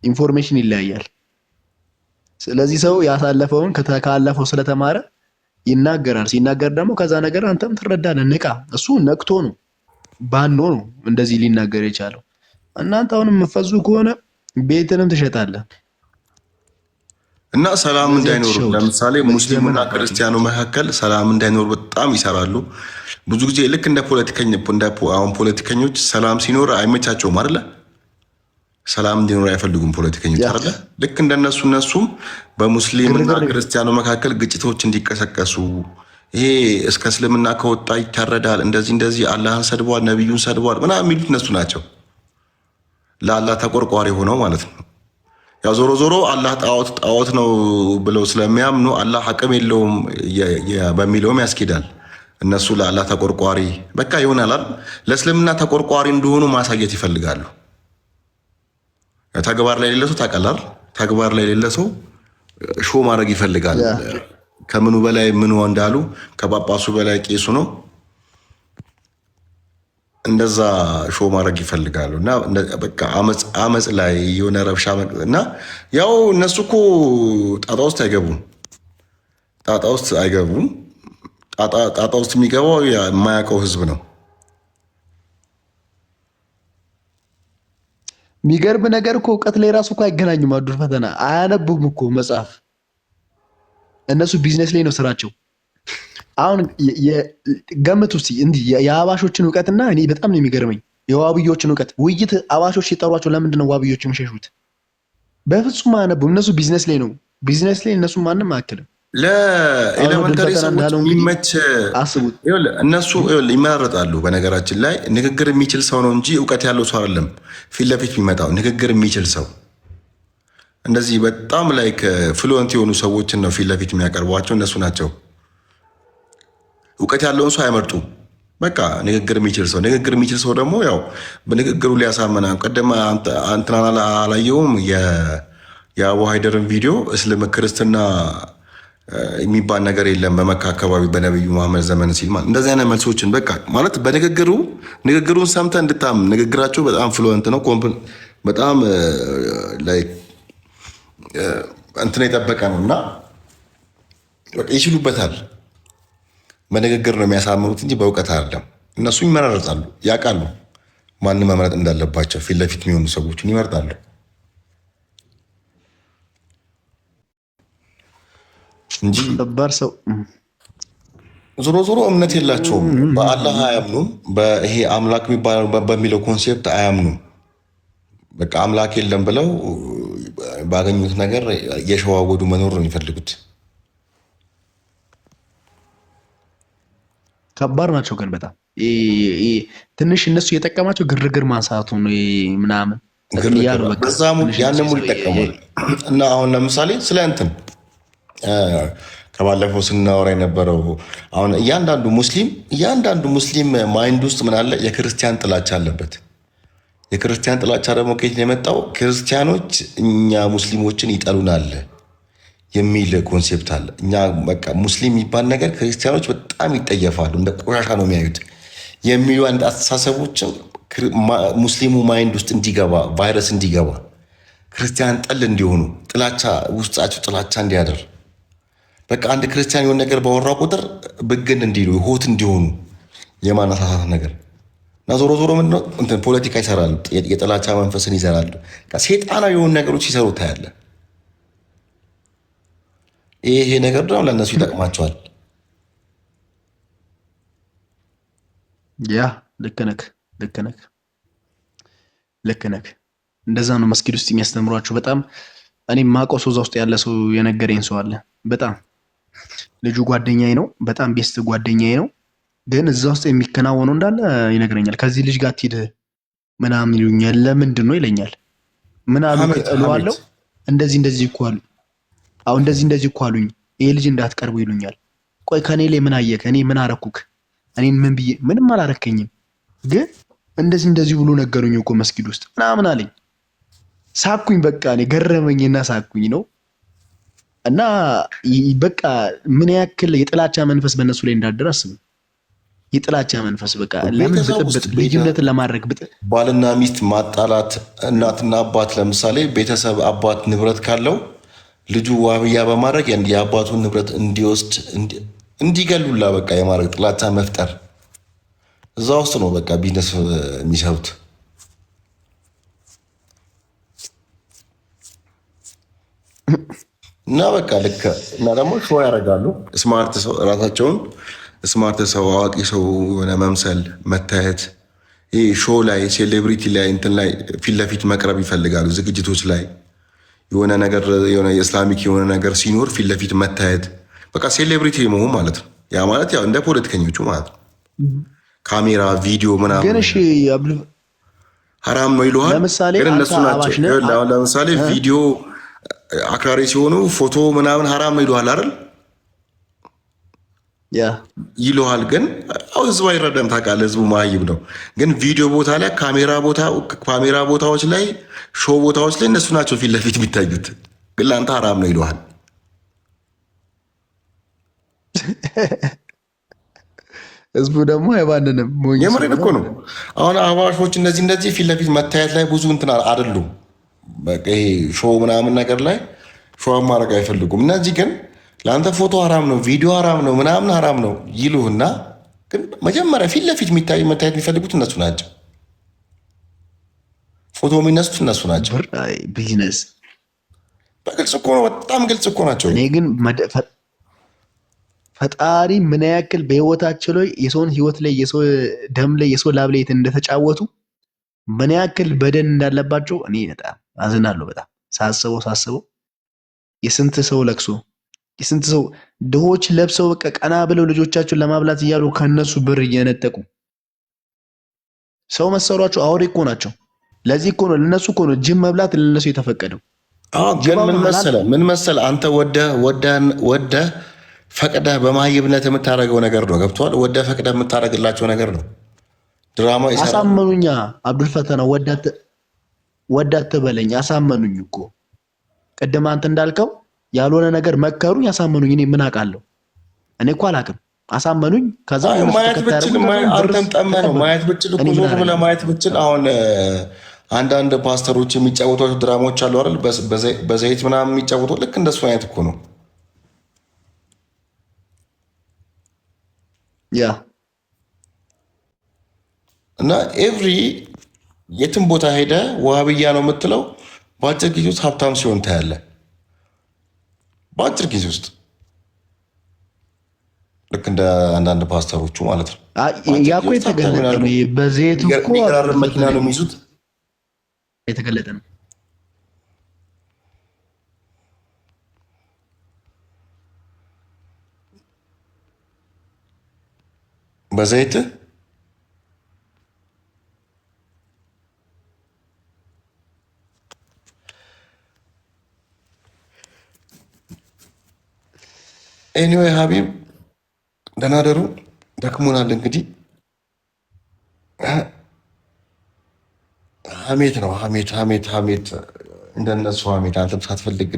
ኢንፎርሜሽን ይለያያል። ስለዚህ ሰው ያሳለፈውን ካለፈው ስለተማረ ይናገራል። ሲናገር ደግሞ ከዛ ነገር አንተም ትረዳለህ። ንቃ። እሱ ነቅቶ ነው ባኖ ነው እንደዚህ ሊናገር የቻለው። እናንተ አሁንም የምትፈዙ ከሆነ ቤትንም ትሸጣለህ እና ሰላም እንዳይኖር፣ ለምሳሌ ሙስሊሙና ክርስቲያኑ መካከል ሰላም እንዳይኖር በጣም ይሰራሉ። ብዙ ጊዜ ልክ እንደ ፖለቲከኞች ሰላም ሲኖር አይመቻቸውም አይደለ? ሰላም እንዲኖር አይፈልጉም ፖለቲከኞች አይደለ? ልክ እንደነሱ እነሱም በሙስሊምና ክርስቲያኑ መካከል ግጭቶች እንዲቀሰቀሱ ይሄ እስከ እስልምና ከወጣ ይታረዳል፣ እንደዚህ አላህን ሰድቧል፣ ነቢዩን ሰድቧል ምናምን የሚሉት እነሱ ናቸው። ለአላህ ተቆርቋሪ ሆነው ማለት ነው። ያው ዞሮ አላህ ጣዖት ነው ብለው ስለሚያምኑ አላህ አቅም የለውም በሚለውም ያስኬዳል። እነሱ ለአላህ ተቆርቋሪ በቃ ይሆናል። ለእስልምና ተቆርቋሪ እንደሆኑ ማሳየት ይፈልጋሉ። ተግባር ላይ የሌለ ሰው ታውቃለህ፣ ተግባር ላይ የሌለ ሰው ሾ ማድረግ ይፈልጋል። ከምኑ በላይ ምኑ እንዳሉ ከጳጳሱ በላይ ቄሱ ነው። እንደዛ ሾ ማድረግ ይፈልጋሉ። እና በቃ አመፅ ላይ የሆነ ረብሻ እና ያው እነሱ እኮ ጣጣ ውስጥ አይገቡም። ጣጣ ውስጥ የሚገባው የማያውቀው ህዝብ ነው። የሚገርም ነገር እኮ እውቀት ላይ ራሱ እኮ አይገናኙም። አብዱል ፈተና አያነቡም እኮ መጽሐፍ። እነሱ ቢዝነስ ላይ ነው ስራቸው። አሁን ገምት ውስጥ እንዲህ የአባሾችን እውቀትና እኔ በጣም ነው የሚገርመኝ የዋብዮችን እውቀት። ውይይት አባሾች ሲጠሯቸው ለምንድን ነው ዋብዮች የሚሸሹት? በፍጹም አያነቡም። እነሱ ቢዝነስ ላይ ነው። ቢዝነስ ላይ እነሱ ማንም አያክልም። ለኤሌመንታሪ ሰዎች የሚመች አስቡት። እነሱ ይመራረጣሉ። በነገራችን ላይ ንግግር የሚችል ሰው ነው እንጂ እውቀት ያለው ሰው አይደለም ፊት ለፊት የሚመጣው። ንግግር የሚችል ሰው እንደዚህ በጣም ላይክ ፍሉወንት የሆኑ ሰዎችን ነው ፊት ለፊት የሚያቀርቧቸው እነሱ ናቸው። እውቀት ያለውን ሰው አይመርጡ። በቃ ንግግር የሚችል ሰው ደግሞ ያው በንግግሩ ሊያሳመና ቀደም አንተና አላየውም የአቡ ሀይደርን ቪዲዮ እስልም ክርስትና የሚባል ነገር የለም በመካ አካባቢ በነቢዩ መሐመድ ዘመን ሲል ማለት እንደዚህ አይነት መልሶችን በቃ ማለት ንግግሩን ሰምተህ እንድታምን። ንግግራቸው በጣም ፍሉወንት ነው። በጣም ላይክ እንትን የጠበቀ ነው እና ይችሉበታል። በንግግር ነው የሚያሳምኑት እንጂ በእውቀት አይደለም። እነሱ ይመራረጣሉ፣ ያውቃሉ ማንም መምረጥ እንዳለባቸው። ፊት ለፊት የሚሆኑ ሰዎችን ይመርጣሉ እንጂ ሰው ዞሮ እምነት የላቸውም። በአላህ አያምኑም። በይሄ አምላክ በሚለው ኮንሴፕት አያምኑም። በቃ አምላክ የለም ብለው ባገኙት ነገር የሸዋወዱ መኖር ነው የሚፈልጉት። ከባድ ናቸው ግን በጣም ትንሽ እነሱ የጠቀማቸው ግርግር ማንሳቱ ነው ምናምን ያንን ሙሉ ይጠቀማል። እና አሁን ለምሳሌ ስለ እንትን ከባለፈው ስናወራ የነበረው አሁን እያንዳንዱ ሙስሊም ማይንድ ውስጥ ምን አለ? የክርስቲያን ጥላቻ አለበት። የክርስቲያን ጥላቻ ደግሞ ከየት ነው የመጣው? ክርስቲያኖች እኛ ሙስሊሞችን ይጠሉናል የሚል ኮንሴፕት አለ። እኛ በቃ ሙስሊም የሚባል ነገር ክርስቲያኖች በጣም ይጠየፋሉ፣ እንደ ቆሻሻ ነው የሚያዩት የሚሉ አንድ አስተሳሰቦችን ሙስሊሙ ማይንድ ውስጥ እንዲገባ ቫይረስ እንዲገባ ክርስቲያን ጠል እንዲሆኑ ጥላቻ ውስጣቸው ጥላቻ እንዲያደር በቃ አንድ ክርስቲያን የሆነ ነገር ባወራ ቁጥር ብግን እንዲሉ ሆት እንዲሆኑ የማነሳሳት ነገር እና ዞሮ ዞሮ ምንድነው እንትን ፖለቲካ ይሰራሉ፣ የጥላቻ መንፈስን ይዘራሉ። ሴጣናዊ የሆኑ ነገሮች ሲሰሩ ታያለ። ይሄ ነገር ደግሞ ለእነሱ ይጠቅማቸዋል። ያ ልክ ነህ። እንደዛ ነው መስጊድ ውስጥ የሚያስተምሯቸው። በጣም እኔ ማውቀው ሰው እዛ ውስጥ ያለ ሰው የነገረኝ ሰው አለ። በጣም ልጁ ጓደኛዬ ነው፣ በጣም ቤስት ጓደኛዬ ነው። ግን እዛ ውስጥ የሚከናወነው እንዳለ ይነግረኛል። ከዚህ ልጅ ጋር አትሂድ ምናምን ይሉኛል። ለምንድን ነው ይለኛል። ምን አሉ እለዋለሁ። እንደዚህ እኮ አሉ። አሁን እንደዚህ እኮ አሉኝ፣ ይሄ ልጅ እንዳትቀርቡ ይሉኛል። ቆይ ከኔ ላይ ምን አየክ? እኔ ምን አረኩክ? እኔን ምን ብዬ? ምንም አላረከኝም። ግን እንደዚህ ብሎ ነገሩኝ እኮ መስጊድ ውስጥ ምናምን አለኝ። ሳኩኝ፣ በቃ እኔ ገረመኝና ሳኩኝ ነው። እና በቃ ምን ያክል የጥላቻ መንፈስ በእነሱ ላይ እንዳደረ አስቡ። የጥላቻ መንፈስ በቃ ለምን ብጥብጥ ልዩነትን ለማድረግ ባልና ሚስት ማጣላት፣ እናትና አባት ለምሳሌ ቤተሰብ አባት ንብረት ካለው ልጁ ዋብያ በማድረግ የአባቱን ንብረት እንዲወስድ እንዲገሉላ በቃ የማድረግ ጥላቻ መፍጠር እዛ ውስጥ ነው በቃ ቢዝነስ የሚሰሩት። እና በቃ ልክ እና ደግሞ ሾው ያደርጋሉ። ስማርት ሰው ራሳቸውን ስማርት ሰው አዋቂ ሰው የሆነ መምሰል መታየት። ይህ ሾው ላይ ሴሌብሪቲ ላይ እንትን ላይ ፊት ለፊት መቅረብ ይፈልጋሉ። ዝግጅቶች ላይ የሆነ ነገር የሆነ የእስላሚክ የሆነ ነገር ሲኖር ፊት ለፊት መታየት በቃ ሴሌብሪቲ መሆን ማለት ነው። ያ ማለት ያው እንደ ፖለቲከኞቹ ማለት ነው። ካሜራ ቪዲዮ ምናምን ግን እሺ ሐራም ነው ይሉሃል። ግን እነሱ ናቸው ለምሳሌ ቪዲዮ አክራሪ ሲሆኑ ፎቶ ምናምን ሐራም ነው ይሉሃል አይደል? ይሉሃል። ግን ህዝቡ አይረዳም ታውቃለህ። ህዝቡ ማይብ ነው። ግን ቪዲዮ ቦታ ላይ ካሜራ ቦታዎች ላይ ሾው ቦታዎች ላይ እነሱ ናቸው ፊት ለፊት የሚታዩት። ግን ለአንተ ሐራም ነው ይሉሃል። ህዝቡ ደግሞ አይባንንም። የምሬን እኮ ነው። አሁን አህባሾች እንደዚህ ፊት ለፊት መታየት ላይ ብዙ እንትን አይደሉም። ይሄ ሾው ምናምን ነገር ላይ ሾው ማድረግ አይፈልጉም። እነዚህ ግን ለአንተ ፎቶ ሐራም ነው፣ ቪዲዮ ሐራም ነው፣ ምናምን ሐራም ነው ይሉህና ግን መጀመሪያ ፊት ለፊት መታየት የሚፈልጉት እነሱ ናቸው። ፎቶ የሚነሱት እነሱ ናቸው። ቢዝነስ በግልጽ እኮ ነው። በጣም ግልጽ እኮ ናቸው። እኔ ግን ፈጣሪ ምን ያክል በህይወታቸው ላይ የሰውን ህይወት ላይ የሰው ደም ላይ የሰው ላብ ላይ እንደተጫወቱ ምን ያክል በደን እንዳለባቸው እኔ በጣም አዝናለሁ። በጣም ሳስበው የስንት ሰው ለቅሶ የስንት ሰው ድሆች ለብሰው በቃ ቀና ብለው ልጆቻቸውን ለማብላት እያሉ ከነሱ ብር እየነጠቁ ሰው መሰሏቸው። አውሬ እኮ ናቸው። ለዚህ እኮ ነው ለነሱ እኮ ነው ጅብ መብላት ለነሱ የተፈቀደው። ግን ምን መሰለ አንተ ወደ ፈቅደ በማይብነት የምታደርገው ነገር ነው። ገብቷል? ወደ ፈቅደ የምታደርግላቸው ነገር ነው። ድራማ አሳመኑኛ። አብዱልፈተና ወዳት በለኝ አሳመኑኝ እኮ ቅድም አንተ እንዳልከው ያልሆነ ነገር መከሩኝ፣ አሳመኑኝ። እኔ ምን አውቃለሁ? እኔ እኮ አላውቅም። አሳመኑኝ። ከዛ ማየት ብችል አንተም ጠመህ ነው ማየት ብችል እኮ ዞር ብለህ ማየት ብችል። አሁን አንዳንድ ፓስተሮች የሚጫወቷቸው ድራማዎች አሉ አይደል? በዘይት ምናምን የሚጫወቱ ልክ እንደሱ አይነት እኮ ነው። ያ እና ኤቭሪ የትም ቦታ ሄደ ዋሃብያ ነው የምትለው በአጭር ጊዜ ውስጥ ሀብታም ሲሆን ታያለህ። በአጭር ጊዜ ውስጥ ልክ እንደ አንዳንድ ፓስተሮቹ ማለት ነው። ያ እኮ የተገለጠ ነው። በዘይት እኮ መኪና ነው የሚይዙት። የተገለጠ ነው። በዘይት ኤኒዌይ ሀቢብ ደህና ደሩ። ደክሞናል እንግዲህ ሀሜት ነው ሀሜት ሀሜት ሀሜት እንደነሱ ሀሜት አንተም ሳትፈልግ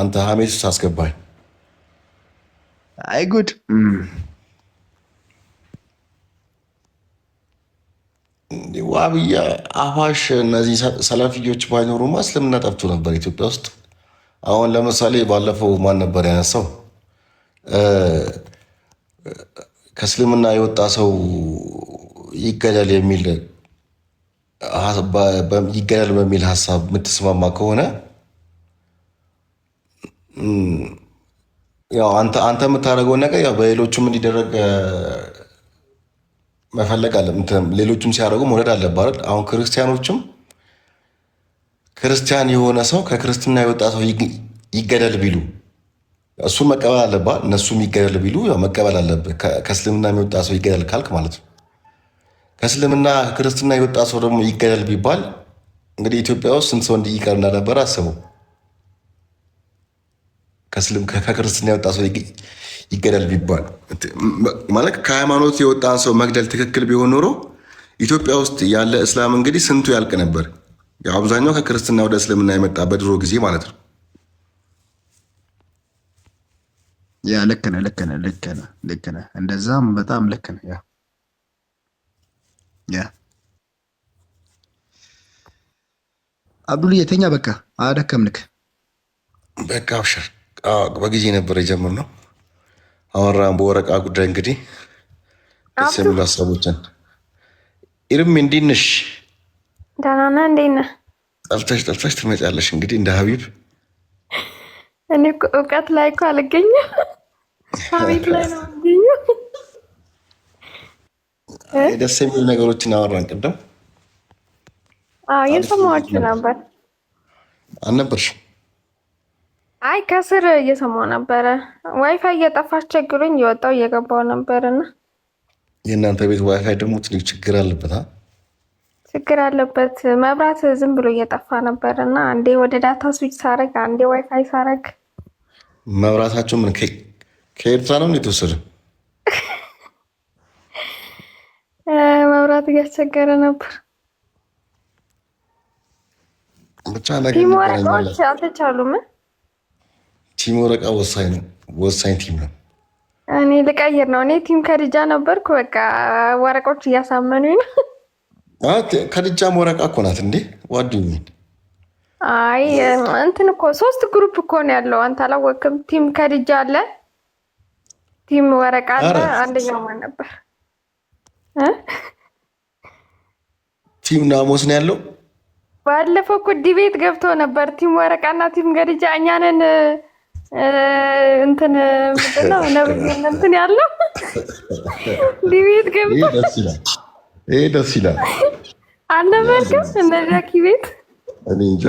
አንተ ሀሜት ሳስገባኝ አይ ጉድ ዋብያ አፋሽ እነዚህ ሰላፊዎች ባይኖሩማ እስልምና ጠፍቶ ነበር ኢትዮጵያ ውስጥ። አሁን ለምሳሌ ባለፈው ማን ነበር ያነሳው ከእስልምና የወጣ ሰው ይገደል በሚል ሀሳብ የምትስማማ ከሆነ ያው አንተ የምታደርገውን ነገር ያው በሌሎቹም እንዲደረግ መፈለግ አለ። ሌሎችም ሲያደርጉ መውደድ አለባት። አሁን ክርስቲያን የሆነ ሰው ከክርስትና የወጣ ሰው ይገደል ቢሉ እሱን መቀበል አለባት። እነሱም ይገደል ቢሉ ያው መቀበል አለብህ። ከእስልምና የሚወጣ ሰው ይገደል ካልክ ማለት ነው። ከእስልምና ክርስትና የወጣ ሰው ደግሞ ይገደል ቢባል እንግዲህ ኢትዮጵያ ውስጥ ስንት ሰው እንዲቀር እንደነበረ አስበው። ከክርስትና የወጣ ሰው ይገደል ቢባል ማለት ከሃይማኖት የወጣን ሰው መግደል ትክክል ቢሆን ኖሮ ኢትዮጵያ ውስጥ ያለ እስላም እንግዲህ ስንቱ ያልቅ ነበር። አብዛኛው ከክርስትና ወደ እስልምና የመጣ በድሮ ጊዜ ማለት ነው። ያ ልክ ነህ። እንደዛም በጣም ልክ ነህ። ያ አብዱል የተኛ በቃ አደከምንክ። በቃ አብሽር። በጊዜ ነበር የጀመርነው። አወራን በወረቃ ጉዳይ እንግዲህ ደስ የሚሉ ሀሳቦችን። ኢርም እንዴት ነሽ? ደህና ነህ? እንዴት ነህ? ጠፍተሽ ትመጫለሽ እንግዲህ እንደ ሀቢብ። እኔ እኮ እውቀት ላይ እኮ አልገኝም፣ ሀቢብ ላይ ነው የምገኘው። ደስ የሚሉ ነገሮችን አወራን ቅድም። እየሰማኋችሁ ነበር። አልነበርሽም? አይ ከስር እየሰማሁ ነበረ። ዋይፋይ እየጠፋ አስቸግሮኝ እየወጣሁ እየገባሁ ነበርና። የእናንተ ቤት ዋይፋይ ደግሞ ትልቅ ችግር አለበት። ችግር አለበት። መብራት ዝም ብሎ እየጠፋ ነበርና አንዴ ወደ ዳታ ስዊች ሳረግ፣ አንዴ ዋይፋይ ሳረግ። መብራታቸው ምን ከኤርትራ ነው የተወሰደ? መብራት እያስቸገረ ነበር። ብቻ ቲም ወረቃዎች አልተቻሉም። ቲም ወረቃ ወሳኝ ቲም ነው። እኔ ልቀይር ነው። እኔ ቲም ከድጃ ነበርኩ። በቃ ወረቃዎች እያሳመኑኝ ነው። ከድጃም ወረቃ እኮ ናት እንዴ? ዋድሚን አይ እንትን እኮ 3 ግሩፕ እኮ ነው ያለው። አንተ አላወቅም? ቲም ከድጃ አለ፣ ቲም ወረቃ አለ። አንደኛው ማን ነበር? ቲም ናሞስ ነው ያለው። ባለፈው እኮ ዲቤት ገብቶ ነበር ቲም ወረቃና ቲም ከድጃ። እኛንን እንትን ምንድነው ነብይ እንትን ያለው ዲቤት ገብቶ ይሄ ደስ ይላል። አልነበርክም? እነዚያ ኪቤት እኔ እንጃ።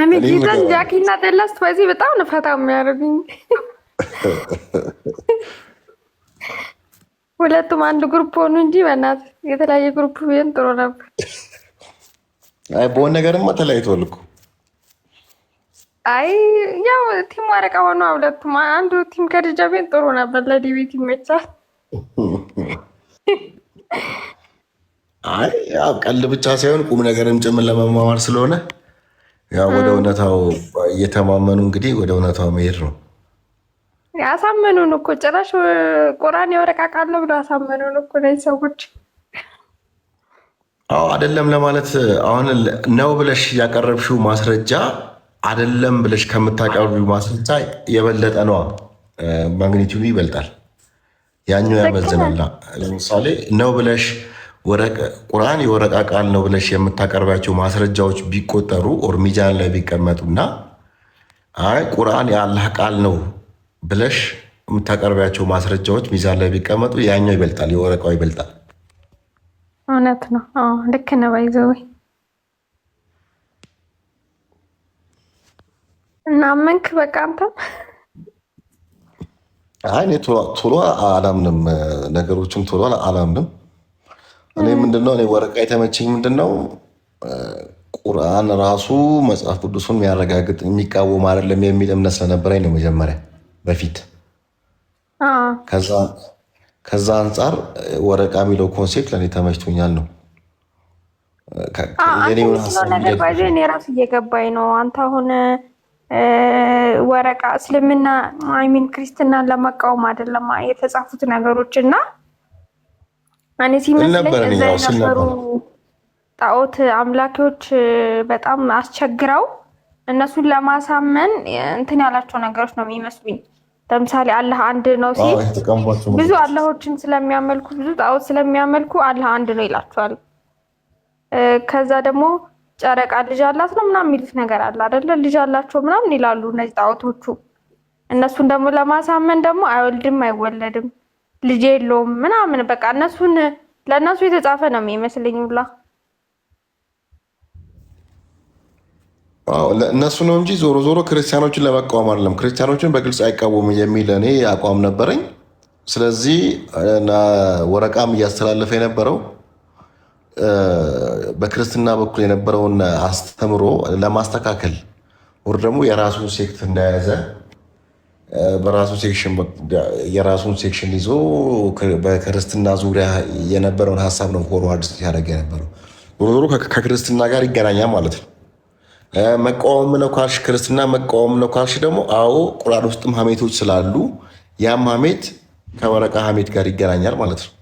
እኔ ጌታን ጃኪና ደላስት በዚህ በጣም ነው ፈታ የሚያደርጉኝ። ሁለቱም አንድ ግሩፕ ሆኑ እንጂ በእናት የተለያየ ግሩፕ ቢሆን ጥሩ ነበር። አይ በሆነ ነገርማ ተለያይተዋል እኮ። አይ ያው ቲም ወረቃ ሆኖ ሁለቱም አንዱ ቲም ከድጃ ቢሆን ጥሩ ነበር። ለዲቤት ይመቻል። አይ ያው ቀልድ ብቻ ሳይሆን ቁም ነገርም ጭምር ለመማማር ስለሆነ ያው ወደ እውነታው እየተማመኑ እንግዲህ ወደ እውነታው መሄድ ነው። ያሳመኑን እኮ ጭራሽ ቁርአን የወረቃ ቃል ነው ብሎ ያሳመኑን እኮ እነዚህ ሰዎች። አዎ አይደለም ለማለት አሁን ነው ብለሽ ያቀረብሽው ማስረጃ አይደለም ብለሽ ከምታቀርቢው ማስረጃ የበለጠ ነው፣ ማግኒቲዩዱ ይበልጣል። ያኛው ያመዝናል። ለምሳሌ ነው ብለሽ ቁርአን የወረቃ ቃል ነው ብለሽ የምታቀርባቸው ማስረጃዎች ቢቆጠሩ ኦር ሚዛን ላይ ቢቀመጡና አይ ቁርአን የአላህ ቃል ነው ብለሽ የምታቀርቢያቸው ማስረጃዎች ሚዛን ላይ ቢቀመጡ ያኛው ይበልጣል፣ የወረቃው ይበልጣል። እውነት ነው። ልክ ነው። ባይዘው እና መንክ በቃ አንተ አይ እኔ ቶሎ አላምንም፣ ነገሮችን ቶሎ አላምንም። እኔ ምንድነው እኔ ወረቃ የተመቸኝ ምንድነው ቁርአን ራሱ መጽሐፍ ቅዱሱን የሚያረጋግጥ የሚቃወም አይደለም የሚል እምነት ስለነበረኝ ነው መጀመሪያ በፊት። ከዛ አንጻር ወረቃ የሚለው ኮንሴፕት ለእኔ ተመችቶኛል ነው። ነገር ባይዘ እኔ ራሱ እየገባኝ ነው። አንተ አሁን ወረቃ እስልምና አይሚን ክርስትናን ለመቃወም አይደለም የተጻፉት ነገሮች እና እኔ ሲመስለኝ እዛ የነበሩ ጣዖት አምላኪዎች በጣም አስቸግረው እነሱን ለማሳመን እንትን ያላቸው ነገሮች ነው የሚመስሉኝ። ለምሳሌ አላህ አንድ ነው ሲል ብዙ አላሆችን ስለሚያመልኩ ብዙ ጣዖት ስለሚያመልኩ አላህ አንድ ነው ይላቸዋል። ከዛ ደግሞ ጨረቃ ልጅ አላት ነው ምናምን የሚሉት ነገር አለ አይደለ? ልጅ አላቸው ምናምን ይላሉ እነዚህ ጣዖቶቹ። እነሱን ደግሞ ለማሳመን ደግሞ አይወልድም አይወለድም ልጅ የለውም ምናምን በቃ ለእነሱ የተጻፈ ነው የሚመስለኝ ሁላ። እነሱ ነው እንጂ ዞሮ ዞሮ ክርስቲያኖችን ለመቃወም አይደለም። ክርስቲያኖችን በግልጽ አይቃወሙ የሚል እኔ አቋም ነበረኝ። ስለዚህ ወረቃም እያስተላለፈ የነበረው በክርስትና በኩል የነበረውን አስተምሮ ለማስተካከል ወር ደግሞ የራሱን ሴክት እንደያዘ የራሱን ሴክሽን ይዞ በክርስትና ዙሪያ የነበረውን ሀሳብ ነው ፎርዋርድ ሲያደርግ የነበረው። ዞሮ ዞሮ ከክርስትና ጋር ይገናኛል ማለት ነው። መቃወም ነው ካልሽ ክርስትና መቃወም ነው ካልሽ ደግሞ አዎ ቁርአን ውስጥም ሀሜቶች ስላሉ ያም ሀሜት ከወረቃ ሀሜት ጋር ይገናኛል ማለት ነው።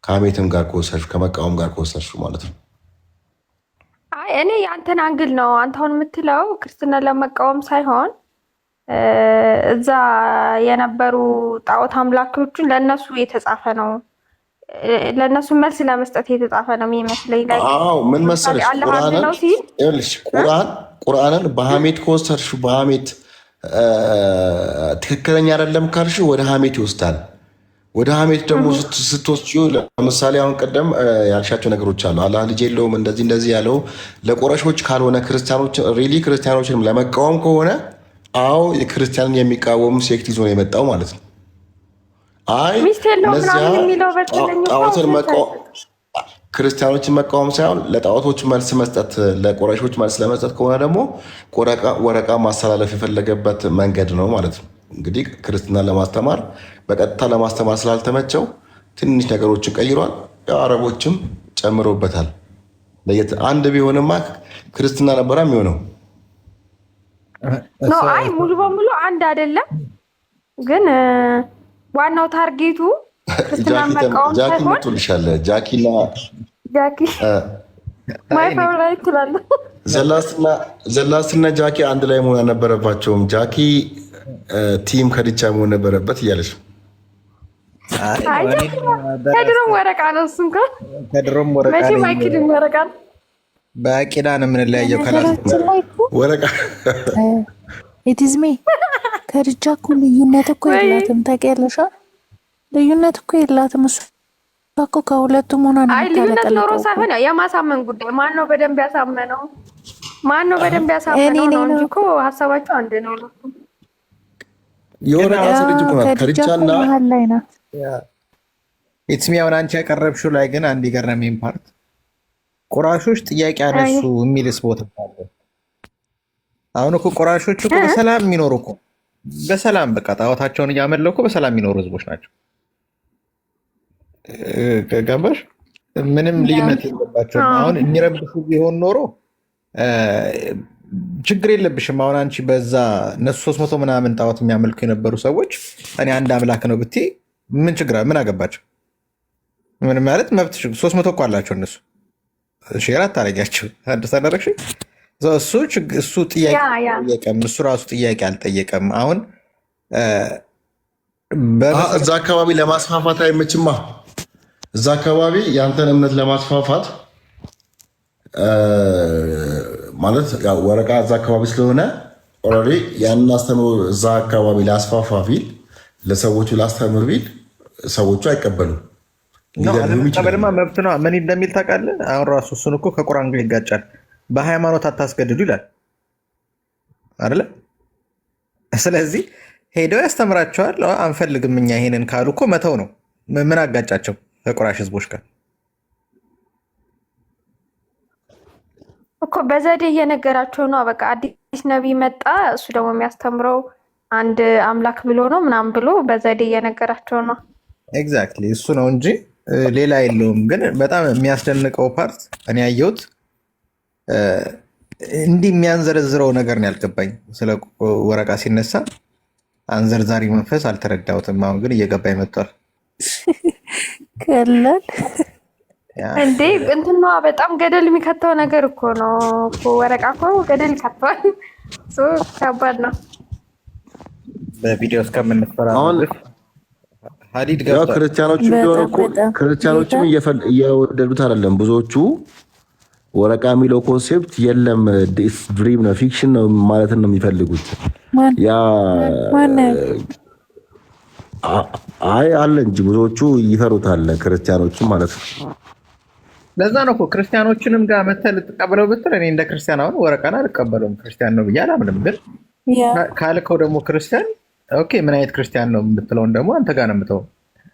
ከሀሜትም ጋር ከወሰድሽ ከመቃወም ጋር ከወሰድሽ ማለት ነው። አይ እኔ የአንተን አንግል ነው አንተ አሁን የምትለው ክርስትና ለመቃወም ሳይሆን እዛ የነበሩ ጣዖት አምላኪዎችን ለእነሱ የተጻፈ ነው። ለእነሱ መልስ ለመስጠት የተጻፈ ነው የሚመስለኝ። ምን መሰለሽ ቁርአንን በሀሜት ከወሰድሽ በሀሜት ትክክለኛ አይደለም ካልሽ ወደ ሀሜት ይወስዳል። ወደ ሀሜት ደግሞ ስትወስጂው ለምሳሌ አሁን ቀደም ያልሻቸው ነገሮች አሉ። አላህ ልጅ የለውም እንደዚህ ያለው ለቁረሾች ካልሆነ ክርስቲያኖችንም ለመቃወም ከሆነ አዎ የክርስቲያንን የሚቃወም ሴክት ይዞ ነው የመጣው ማለት ነው። ክርስቲያኖችን መቃወም ሳይሆን ለጣዖቶች መልስ መስጠት ለቁረሾች መልስ ለመስጠት ከሆነ ደግሞ ወረቃ ማስተላለፍ የፈለገበት መንገድ ነው ማለት ነው። እንግዲህ ክርስትና ለማስተማር በቀጥታ ለማስተማር ስላልተመቸው ትንሽ ነገሮችን ቀይሯል። አረቦችም ጨምሮበታል። አንድ ቢሆንማ ክርስትና ነበረ የሚሆነው። አይ ሙሉ በሙሉ አንድ አይደለም፣ ግን ዋናው ታርጌቱ ክርስትናን መቃወም ሳይሆን ጃኪ ማይ ፌቨራይት ትላለህ። ዘላስትና ጃኪ አንድ ላይ መሆን አልነበረባቸውም። ጃኪ ቲም ከድቻ መሆን ነበረበት እያለች ነው። ከድሮም ወረቃ ነው እሱ እንኳን ከድሮም ወረቃ መቼም አይክድም። ወረቃ በአቂዳ ነው የምንለያየው። ወረቃ ኢትዝሜ ከድቻ እኮ ልዩነት እኮ የላትም ታውቂያለሽ? ልዩነት እኮ የላትም። እሱ እኮ ከሁለቱም ሆና ነው። አይ ልዩነት ኖሮ ሳይሆን የማሳመን ጉዳይ ማነው በደንብ ያሳመነው ነው እንጂ እኮ ሀሳባቸው አንድ ነው። የሆነ ልጅ እኮ ናት ከድቻና ላይ ናት። ኢትስሚያውን አንቺ ያቀረብሽው ላይ ግን አንድ የገረመኝ ፓርት ቁራሾች ጥያቄ አነሱ የሚልስ ቦታ አለ። አሁን እኮ ቁራሾች እኮ በሰላም የሚኖሩ እኮ በሰላም በቃ ጣዖታቸውን እያመለኩ በሰላም የሚኖሩ ህዝቦች ናቸው። ገባሽ? ምንም ልዩነት የለባቸውም። አሁን የሚረብሹ ቢሆን ኖሮ ችግር የለብሽም። አሁን አንቺ በዛ እነሱ 300 ምናምን ጣዖት የሚያመልኩ የነበሩ ሰዎች እኔ አንድ አምላክ ነው ብትይ ምን ችግር ምን አገባቸው? ምን ማለት መብት 300 እኮ አላቸው እነሱ ሼር አታረጊያቸው። አዲስ አደረግሽ እሱ ጥያቄ አልጠየቀም። እሱ ራሱ ጥያቄ አልጠየቀም። አሁን እዛ አካባቢ ለማስፋፋት አይመችማ። እዛ አካባቢ የአንተን እምነት ለማስፋፋት ማለት ወረቃ እዛ አካባቢ ስለሆነ ኦልሬዲ ያንን አስተምሮ እዛ አካባቢ ላስፋፋ ቢል ለሰዎቹ ላስተምር ቢል ሰዎቹ አይቀበሉም። ቀበልማ መብት ነው። ምን እንደሚል ታውቃለህ? አሁን ራሱ እሱን እኮ ከቁርአን ጋር ይጋጫል። በሃይማኖት አታስገድዱ ይላል አይደለ? ስለዚህ ሄደው ያስተምራቸዋል። አንፈልግም እኛ ይሄንን ካሉ እኮ መተው ነው። ምን አጋጫቸው ከቁራሽ ህዝቦች ጋር? እኮ በዘዴ እየነገራቸው ነው። በቃ አዲስ ነቢይ መጣ፣ እሱ ደግሞ የሚያስተምረው አንድ አምላክ ብሎ ነው ምናምን ብሎ በዘዴ እየነገራቸው ነው። ኤግዛክትሊ እሱ ነው እንጂ ሌላ የለውም። ግን በጣም የሚያስደንቀው ፓርት እኔ ያየሁት እንዲህ የሚያንዘረዝረው ነገር ነው ያልገባኝ። ስለ ወረቃ ሲነሳ አንዘርዛሪ መንፈስ አልተረዳሁትም። አሁን ግን እየገባኝ መጥቷል። ቀላል እንዴ እንትኗ በጣም ገደል የሚከተው ነገር እኮ ነው እኮ ወረቃ እኮ ገደል ይከተዋል። ከባድ ነው። በቪዲዮ እስከምንፈራ ሀዲድ ገብቷል። ክርስቲያኖቹ ቢሆን እኮ ክርስቲያኖችም እየወደዱት አይደለም ብዙዎቹ። ወረቃ የሚለው ኮንሴፕት የለም ድሪም ነው ፊክሽን ነው ማለት ነው የሚፈልጉት። ያ አይ አለ እንጂ ብዙዎቹ ይፈሩታል ክርስቲያኖችም ማለት ነው። ለዛ ነው እኮ ክርስቲያኖችንም ጋር መተህ ልትቀበለው ብትል እኔ እንደ ክርስቲያን አሁን ወረቃን አልቀበለውም። ክርስቲያን ነው ብዬ አላምንም። ግን ካልከው ደግሞ ክርስቲያን ኦኬ ምን አይነት ክርስቲያን ነው የምትለውን ደግሞ አንተ ጋር ነው የምተው።